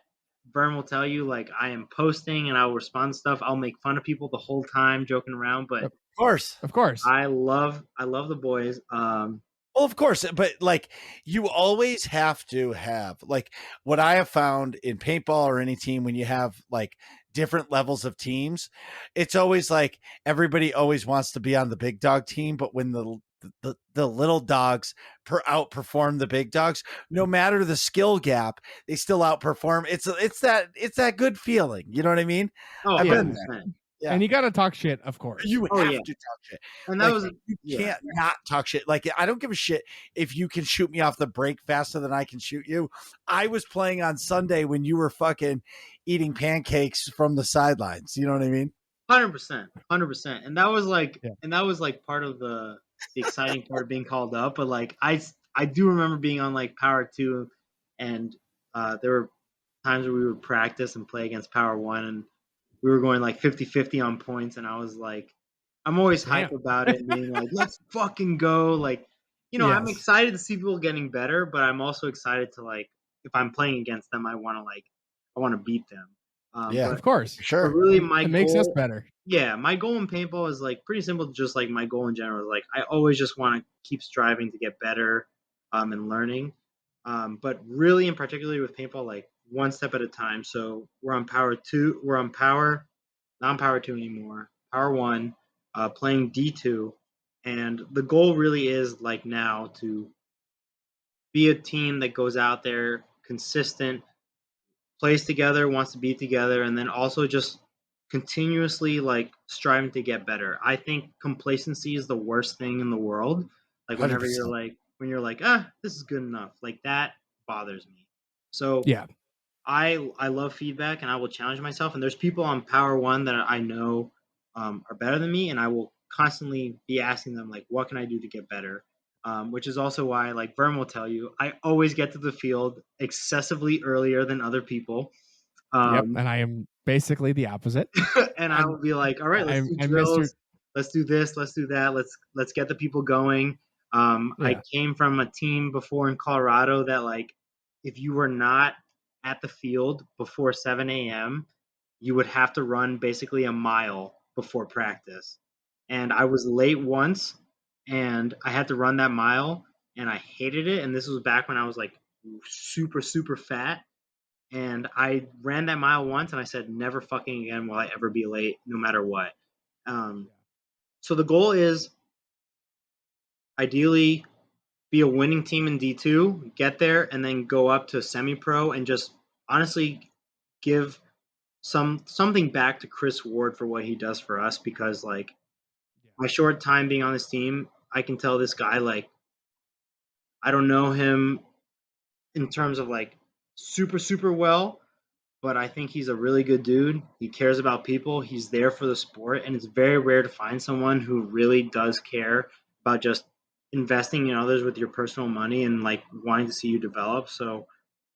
Vern will tell you, like, I am posting and I'll respond to stuff. I'll make fun of people the whole time, joking around. But of course, I love the boys. Well, of course, but like you always have to have like what I have found in paintball or any team when you have like different levels of teams, it's always like everybody always wants to be on the big dog team, but when the little dogs outperform the big dogs, no matter the skill gap, they still outperform. It's that good feeling. You know what I mean? Oh, I've been 100%. there. Yeah. And you got to talk shit, of course. You have to talk shit. And that you can't not talk shit. Like, I don't give a shit if you can shoot me off the break faster than I can shoot you. I was playing on Sunday when you were fucking eating pancakes from the sidelines. You know what I mean? 100%. And that was like part of the exciting part of being called up. But like, I do remember being on like Power 2 and there were times where we would practice and play against Power 1 and we were going like 50-50 on points, and I was like, I'm always hype about it and being like, let's fucking go. Like, you know, I'm excited to see people getting better, but I'm also excited to like, if I'm playing against them, I want to beat them. Yeah. Of course. But Sure. really, my It makes us goal, better. yeah, my goal in paintball is like pretty simple. Just like my goal in general is like I always just want to keep striving to get better, and learning. But really, and particularly with paintball, like one step at a time. So we're on power two. We're on power, not on power two anymore. Power one, playing D2, and the goal really is like now to be a team that goes out there consistent, plays together, wants to be together, and then also just continuously like striving to get better. I think complacency is the worst thing in the world. Like whenever 100%. when you're like, this is good enough. Like that bothers me. So Yeah. I love feedback and I will challenge myself. And there's people on Power One that I know are better than me, and I will constantly be asking them like, what can I do to get better? Which is also why, like Vern will tell you, I always get to the field excessively earlier than other people. Yep. And I am basically the opposite. And I will be like, all right, let's do I'm drills, Mr. let's do this, let's do that, let's get the people going. Yeah. I came from a team before in Colorado that like if you were not at the field before 7 a.m., you would have to run basically a mile before practice. And I was late once and I had to run that mile and I hated it. And this was back when I was like super, super fat. And I ran that mile once and I said, never fucking again will I ever be late, no matter what. So the goal is ideally be a winning team in D2, get there, and then go up to semi-pro and just honestly give something back to Chris Ward for what he does for us, because like my short time being on this team, I can tell this guy like I don't know him in terms of like super super well, but I think he's a really good dude. He cares about people. He's there for the sport, and it's very rare to find someone who really does care about just investing in others with your personal money and like wanting to see you develop. So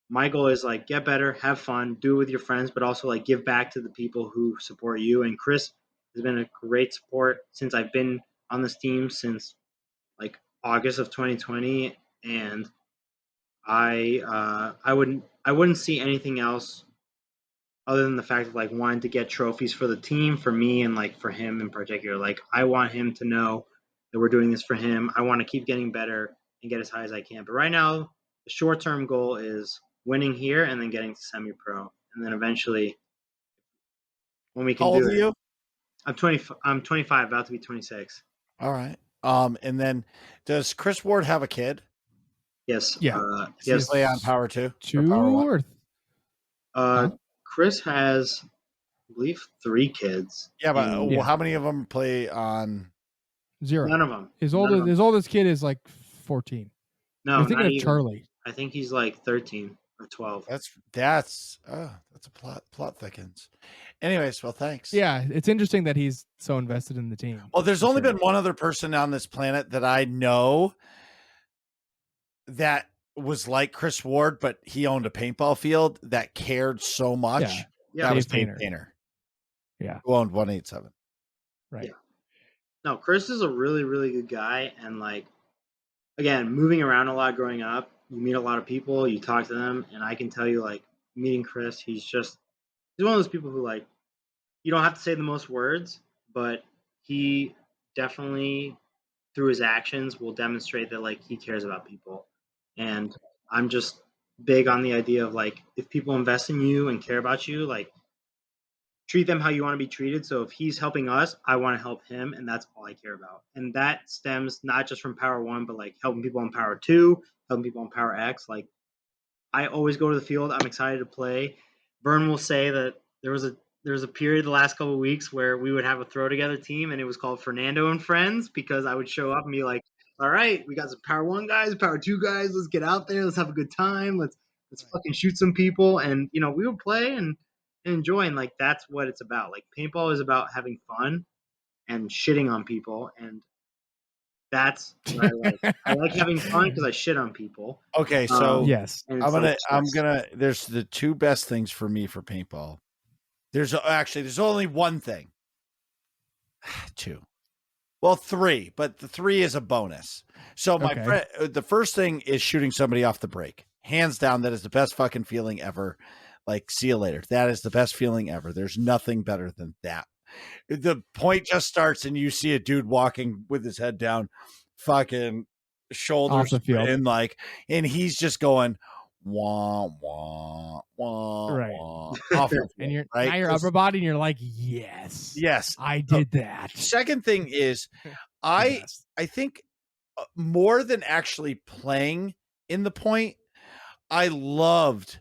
my goal is like get better, have fun, do it with your friends, but also like give back to the people who support you. And Chris has been a great support since I've been on this team since like August of 2020, and I wouldn't see anything else other than the fact of like wanting to get trophies for the team, for me, and like for him in particular. Like I want him to know that we're doing this for him. I want to keep getting better and get as high as I can. But right now, the short-term goal is winning here and then getting to semi-pro, and then eventually, when we can How old do are it. you? I'm 20. I'm 25, about to be 26. All right. And then does Chris Ward have a kid? Yes. Yeah. Does he play on Power 2? Two or Chris has, I believe, 3 kids. Yeah, but and Yeah. how many of them play on? 0. none of them. His None of them. oldest kid is like 14. No, I'm thinking not of even. Charlie. I think he's like 13 or 12. That's a plot thickens. Anyways, well, thanks. Yeah, it's interesting that he's so invested in the team. Well, there's for only sure. been one other person on this planet that I know that was like Chris Ward, but he owned a paintball field that cared so much. Yeah. Yeah. That was Dave Dave Painter. Painter. Yeah. Who owned 187. Right. Yeah. No, Chris is a really, really good guy. And like, again, moving around a lot growing up, you meet a lot of people, you talk to them. And I can tell you, like, meeting Chris, he's one of those people who, like, you don't have to say the most words, but he definitely, through his actions, will demonstrate that, like, he cares about people. And I'm just big on the idea of, like, if people invest in you and care about you, like, treat them how you want to be treated. So if he's helping us, I want to help him, and that's all I care about. And that stems not just from Power 1, but like helping people on Power 2, helping people on Power X. Like I always go to the field. I'm excited to play. Vern will say that there was a period the last couple of weeks where we would have a throw together team, and it was called Fernando and Friends, because I would show up and be like, all right, we got some Power 1 guys, Power 2 guys, let's get out there, let's have a good time, let's fucking shoot some people. And you know, we would play and enjoy, and like that's what it's about. Like paintball is about having fun and shitting on people, and that's what I like. I like having fun because I shit on people. Okay, so Yes. And it's I'm gonna. There's the two best things for me for paintball. There's only one thing. 2. Well, 3, but the 3 is a bonus. So my Okay. friend, the first thing is shooting somebody off the break. Hands down, that is the best fucking feeling ever. Like, see you later. That is the best feeling ever. There's nothing better than that. The point just starts and you see a dude walking with his head down, fucking shoulders Off the field. and and he's just going wah wah wah Right. wah off the field, And you're right? now your upper body, and you're like, yes, I did that. Second thing is, I think more than actually playing in the point, I loved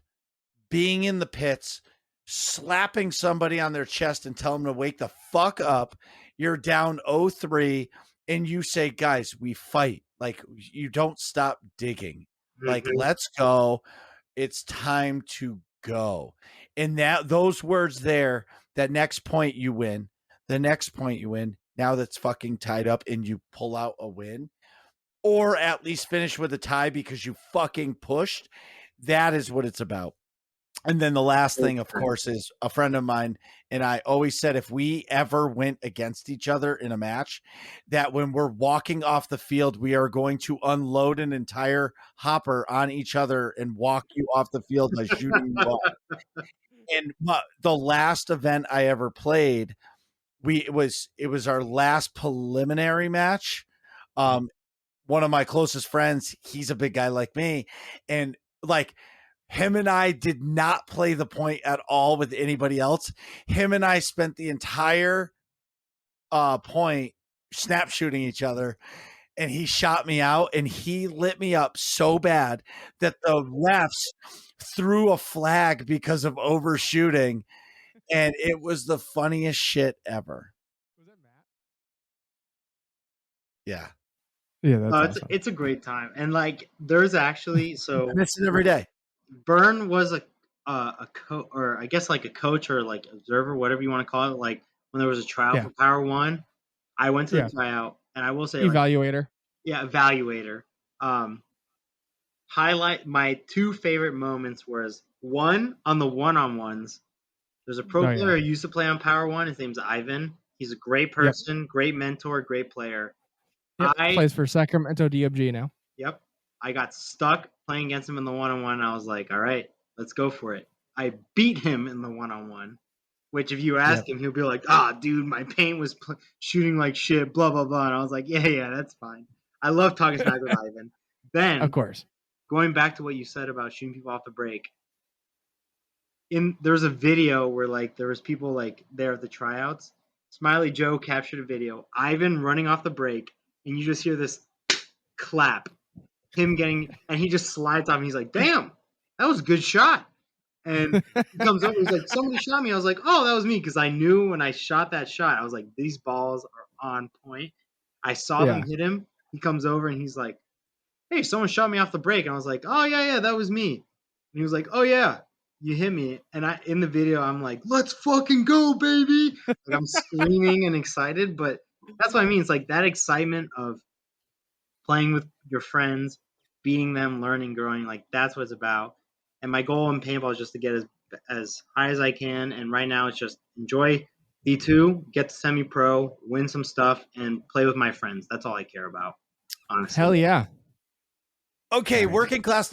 being in the pits, slapping somebody on their chest and tell them to wake the fuck up. You're down 0-3 and you say, guys, we fight. Like, you don't stop digging. Like, let's go. It's time to go. And those words there, that next point you win, the next point you win, now that's fucking tied up and you pull out a win, or at least finish with a tie because you fucking pushed. That is what it's about. And then the last thing, of course, is a friend of mine and I always said, if we ever went against each other in a match, that when we're walking off the field, we are going to unload an entire hopper on each other and walk you off the field by shooting you off. And the last event I ever played, it was our last preliminary match. One of my closest friends, he's a big guy like me, and like, him and I did not play the point at all with anybody else. Him and I spent the entire point snap shooting each other, and he shot me out, and he lit me up so bad that the refs threw a flag because of overshooting, and it was the funniest shit ever. Was that Matt? Yeah. Yeah, that's awesome. It's a great time. And like, there's actually, so I miss it every day. Byrne was a coach, or I guess like a coach or like observer, whatever you want to call it. Like when there was a tryout for Power One, I went to the tryout, and I will say, evaluator. Evaluator. Highlight my two favorite moments was one on the one-on-ones. There's a pro player who used to play on Power One. His name's Ivan. He's a great person, great mentor, great player. Yep, plays for Sacramento DFG now. Yep. I got stuck playing against him in the one-on-one. I was like, all right, let's go for it. I beat him in the one-on-one, which if you ask him, he'll be like, dude, my paint was shooting like shit, blah, blah, blah. And I was like, yeah, that's fine. I love talking smack with Ivan. Then, of course, going back to what you said about shooting people off the break, there's a video where like there was people like there at the tryouts. Smiley Joe captured a video, Ivan running off the break, and you just hear this clap. Him getting, and he just slides off, and he's like, damn, that was a good shot. And he comes over, he's like, somebody shot me. I was like, oh, that was me, because I knew when I shot that shot, I was like, these balls are on point. I saw them hit him. He comes over, and he's like, hey, someone shot me off the break. And I was like, oh, yeah, that was me. And he was like, oh, yeah, you hit me. And in the video, I'm like, let's fucking go, baby. Like, I'm screaming and excited, but that's what I mean. It's like that excitement of playing with your friends, beating them, learning, growing, like that's what it's about. And my goal in paintball is just to get as high as I can. And right now it's just enjoy D2, get to semi-pro, win some stuff, and play with my friends. That's all I care about, honestly. Hell yeah. Okay, working class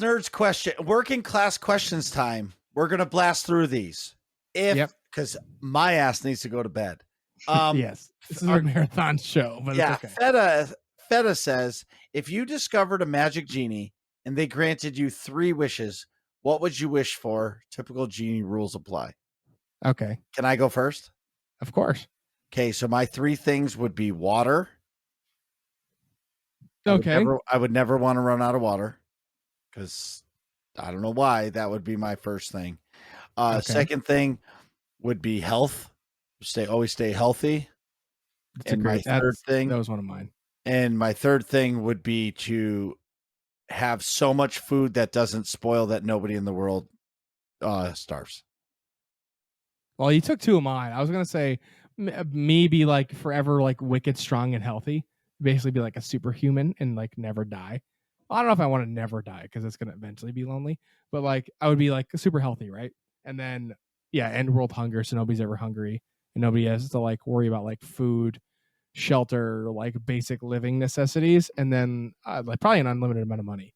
questions time. We're going to blast through these. Because my ass needs to go to bed. Yes, this is a marathon show, but it's okay. Feta says, if you discovered a magic genie and they granted you 3 wishes, what would you wish for? Typical genie rules apply. Okay. Can I go first? Of course. Okay, so my 3 things would be water. Okay. I would never want to run out of water because I don't know why. That would be my first thing. Second thing would be health. Always stay healthy. That was one of mine. And my third thing would be to have so much food that doesn't spoil that nobody in the world starves. Well, you took 2 of mine. I was going to say maybe like forever, like wicked strong and healthy. Basically be like a superhuman and like never die. Well, I don't know if I want to never die because it's going to eventually be lonely, but like I would be like super healthy, right? And then, end world hunger. So nobody's ever hungry and nobody has to like worry about like food, shelter, like basic living necessities, and then like probably an unlimited amount of money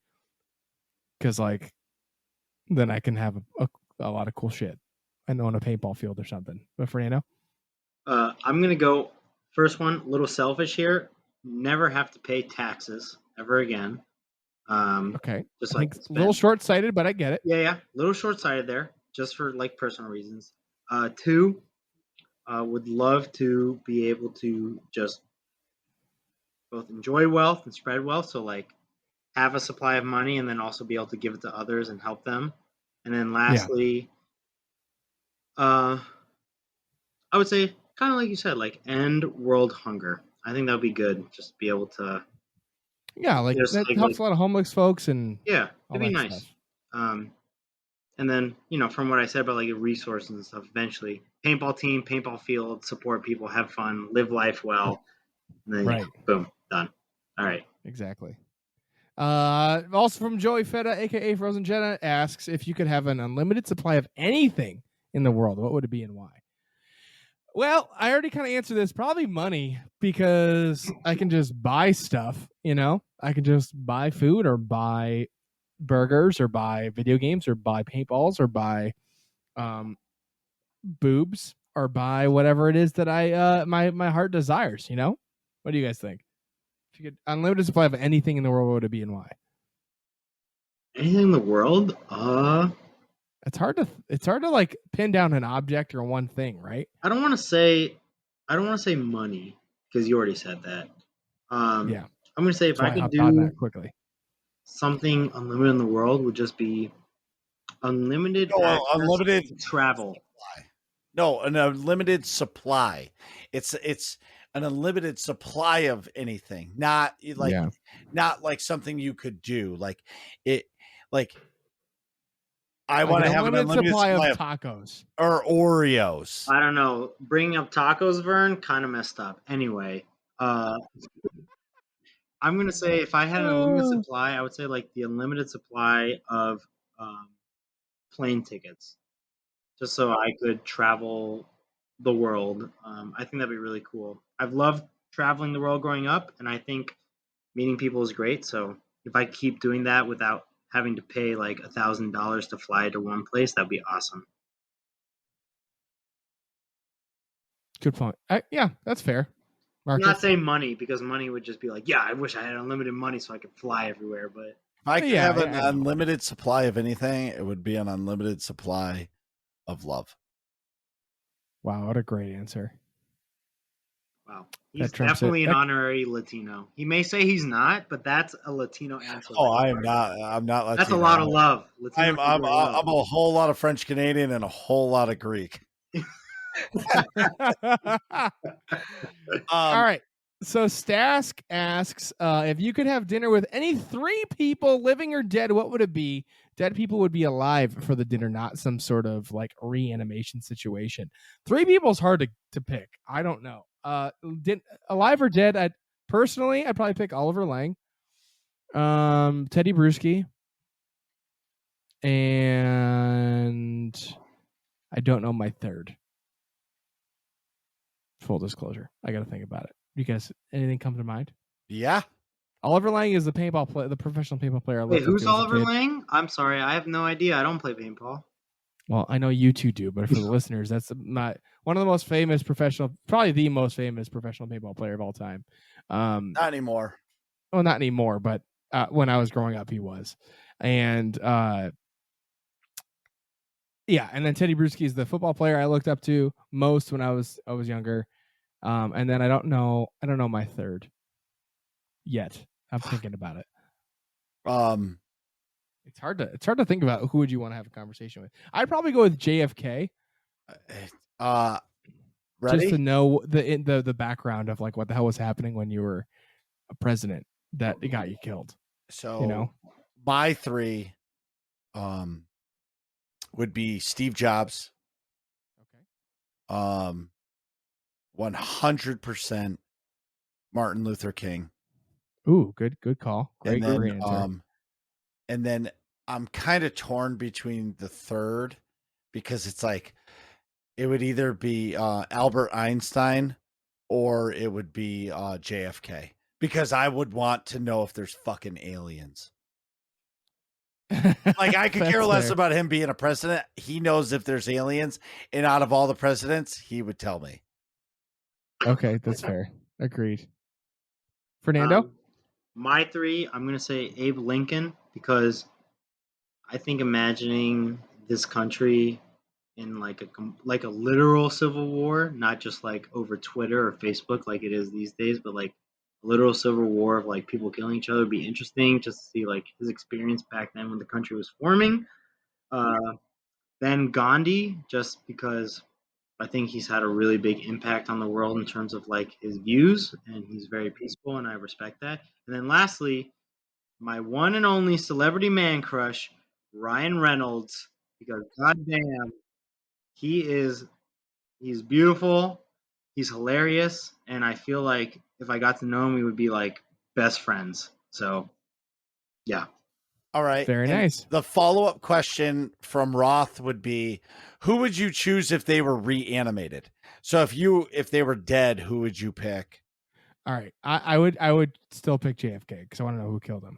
because like then I can have a a lot of cool shit. I know on a paintball field or something. But Fernando? I'm gonna go first one. A little selfish here. Never have to pay taxes ever again. Okay. Just I like think a little short-sighted, but I get it. Yeah. A little short-sighted there, just for like personal reasons. Two, would love to be able to just both enjoy wealth and spread wealth. So like have a supply of money and then also be able to give it to others and help them. And then lastly, I would say kind of like you said, like end world hunger. I think that would be good. Just be able to Yeah, like just that helps a lot of homeless folks and yeah, all it'd be that nice. stuff. And then, from what I said about like resources and stuff, eventually paintball team, paintball field, support people, have fun, live life well. And then, Right. boom, done. All right. Exactly. Also from Joey Feta, aka Frozen Jenna, asks if you could have an unlimited supply of anything in the world, what would it be and why? Well, I already kind of answered this. Probably money, because I can just buy stuff. I can just buy food or buy burgers or buy video games or buy paintballs or buy boobs or buy whatever it is that I my heart desires. What do you guys think? If you could unlimited supply of anything in the world, what would it be and why? Anything in the world? It's hard to like pin down an object or one thing, right? I don't want to say money, because you already said that. Yeah. I'm gonna say if So I I could hopped on do that quickly. something unlimited in the world, would just be unlimited unlimited travel. Supply. No, an unlimited supply. It's an unlimited supply of anything, not like something you could do. I want to have an unlimited supply of tacos or Oreos. I don't know. Bringing up tacos, Vern, kind of messed up. Anyway, I'm gonna say if I had an unlimited supply, I would say like the unlimited supply of plane tickets, just so I could travel the world. I think that'd be really cool. I've loved traveling the world growing up, and I think meeting people is great. So if I keep doing that without having to pay like $1,000 to fly to one place, that'd be awesome. Good point. Yeah, that's fair. Marcus? I'm not saying money, because money would just be like, yeah, I wish I had unlimited money so I could fly everywhere. But if I could have an unlimited supply of anything, it would be an unlimited supply of love. Wow, what a great answer. Wow. He's definitely an honorary Latino. He may say he's not, but that's a Latino answer. Oh, I am not. I'm not Latino. That's a lot of love. I'm a whole lot of French Canadian and a whole lot of Greek. All right. So Stask asks, if you could have dinner with any 3 people, living or dead, what would it be? Dead people would be alive for the dinner, not some sort of like reanimation situation. 3 people is hard to pick. I don't know. Alive or dead? I'd probably pick Oliver Lang, Teddy Bruschi, and I don't know my third. Full disclosure, I got to think about it. You guys, anything come to mind? Yeah. Oliver Lang is the paintball player, the professional paintball player. Wait, who's Oliver Lang? I'm sorry, I have no idea. I don't play paintball. Well, I know you two do, but for the listeners, that's not one of the most famous probably the most famous professional paintball player of all time. Not anymore. Well, not anymore, but when I was growing up, he was. And yeah, and then Teddy Bruschi is the football player I looked up to most when I was younger. And then I don't know my third yet. I'm thinking about it. It's hard to think about who would you want to have a conversation with. I'd probably go with JFK. Ready? Just to know the background of like what the hell was happening when you were a president that got you killed. So my 3 would be Steve Jobs. Okay. 100% Martin Luther King. Ooh, good call. Great answer. And then I'm kind of torn between the third, because it's like it would either be Albert Einstein or it would be JFK, because I would want to know if there's fucking aliens. Like, I could That's care less fair. about him being a president. He knows if there's aliens, and out of all the presidents, he would tell me. Okay, that's fair. Agreed. Fernando? My 3, I'm gonna say Abe Lincoln, because I think imagining this country in like a literal civil war, not just like over Twitter or Facebook like it is these days, but like a literal civil war of like people killing each other would be interesting, just to see like his experience back then when the country was forming. Then Gandhi, just because I think he's had a really big impact on the world in terms of like his views, and he's very peaceful, and I respect that. And then lastly, my one and only celebrity man crush, Ryan Reynolds, because goddamn, he's beautiful, he's hilarious, and I feel like if I got to know him, we would be like best friends. So, yeah. All right. Very and nice. The follow-up question from Roth would be, who would you choose if they were reanimated? So if they were dead, who would you pick? All right. I would still pick JFK because I want to know who killed him.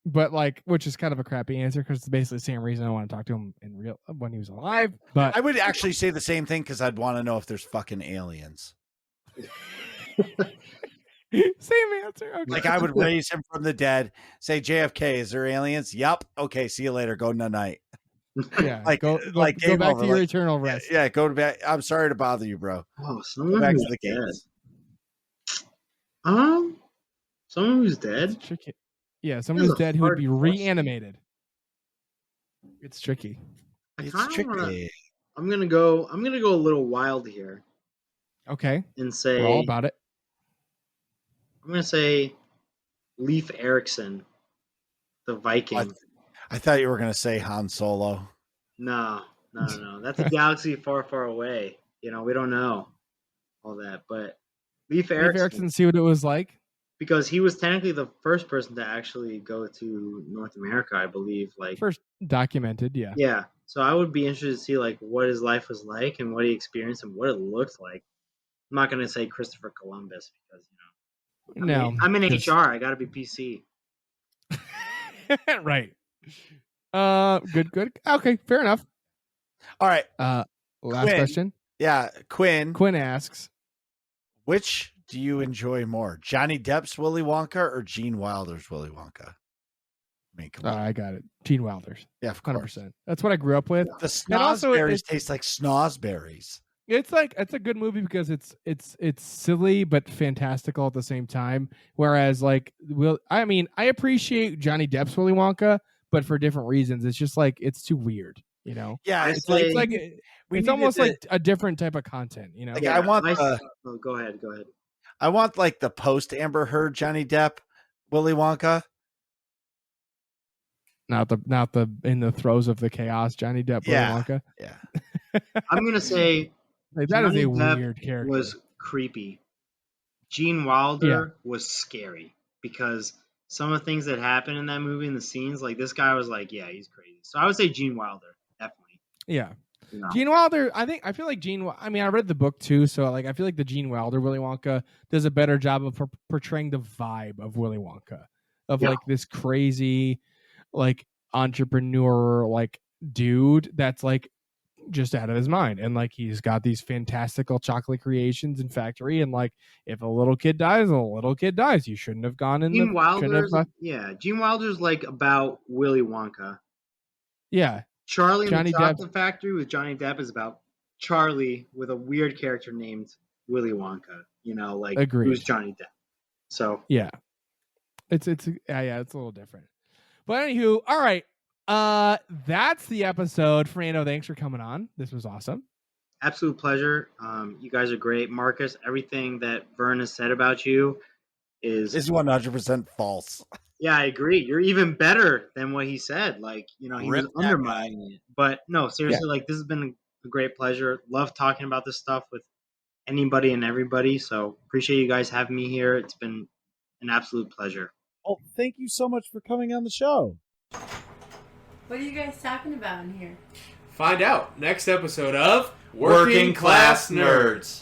But like, which is kind of a crappy answer because it's basically the same reason I want to talk to him in real when he was alive. But I would actually say the same thing because I'd want to know if there's fucking aliens. same answer. Okay. Like, I would raise him from the dead, say, JFK, is there aliens? Yup. Okay, see you later. Go night. Yeah. Like, go like go game back over. to your Like, eternal rest. Yeah, go to bed. I'm sorry to bother you, bro. Oh, Go someone back who's to the dead. games. Someone who's dead. It's tricky. Yeah, someone who's a dead who would hard be question. reanimated. It's tricky. I It's kinda wanna- tricky. I'm gonna go a little wild here Okay. and say We're all about it. I'm gonna say Leif Erikson, the Viking. I thought you were going to say Han Solo. No. That's a galaxy far, far away. We don't know all that. But Leif Leif Erikson, Erikson, see what it was like. because he was technically the first person to actually go to North America, I believe. Like, First documented, yeah. yeah. So I would be interested to see like what his life was like and what he experienced and what it looked like. I'm not gonna say Christopher Columbus because No. I'm in 'cause- HR. I gotta be PC. right. Good. Okay, fair enough. All right. Last Quinn. question. Yeah. Quinn, Quinn asks, which do you enjoy more? Johnny Depp's Willy Wonka or Gene Wilder's Willy Wonka? I mean, come on. I got it. Gene Wilder's. Yeah, of 100%. course. That's what I grew up with. The And also, snozberries taste like snozberries. It's a good movie because it's silly but fantastical at the same time. Whereas I appreciate Johnny Depp's Willy Wonka, but for different reasons. It's just like it's too weird, Yeah. It's almost like a different type of content, Like, I want Go ahead. I want like the post Amber Heard Johnny Depp Willy Wonka. Not the in the throes of the chaos Johnny Depp Willy Wonka. Yeah. I'm gonna say Like, that is Johnny a Depp weird character. was creepy. Gene Wilder was scary because some of the things that happened in that movie and the scenes, like this guy was like, yeah, he's crazy. So I would say Gene Wilder, definitely. Yeah. No. Gene Wilder, I feel like I read the book too, so like I feel like the Gene Wilder Willy Wonka does a better job of portraying the vibe of Willy Wonka, of like this crazy, like entrepreneur, like dude that's like just out of his mind, and like he's got these fantastical chocolate creations and factory, and like if a little kid dies, a little kid dies. You shouldn't have gone in. Gene Wilder's like about Willy Wonka. Yeah. Charlie and Johnny the Chocolate Factory with Johnny Depp is about Charlie with a weird character named Willy Wonka. Agreed. Who's Johnny Depp. So yeah, it's a little different. But anywho, all right. That's the episode. Fernando, thanks for coming on. This was awesome. Absolute pleasure. You guys are great. Marcus, everything that Vern has said about you is 100% false. Yeah, I agree. You're even better than what he said. Like, he was undermining it. But no, seriously, like this has been a great pleasure. Love talking about this stuff with anybody and everybody. So appreciate you guys having me here. It's been an absolute pleasure. Oh, thank you so much for coming on the show. What are you guys talking about in here? Find out next episode of Working Class Nerds.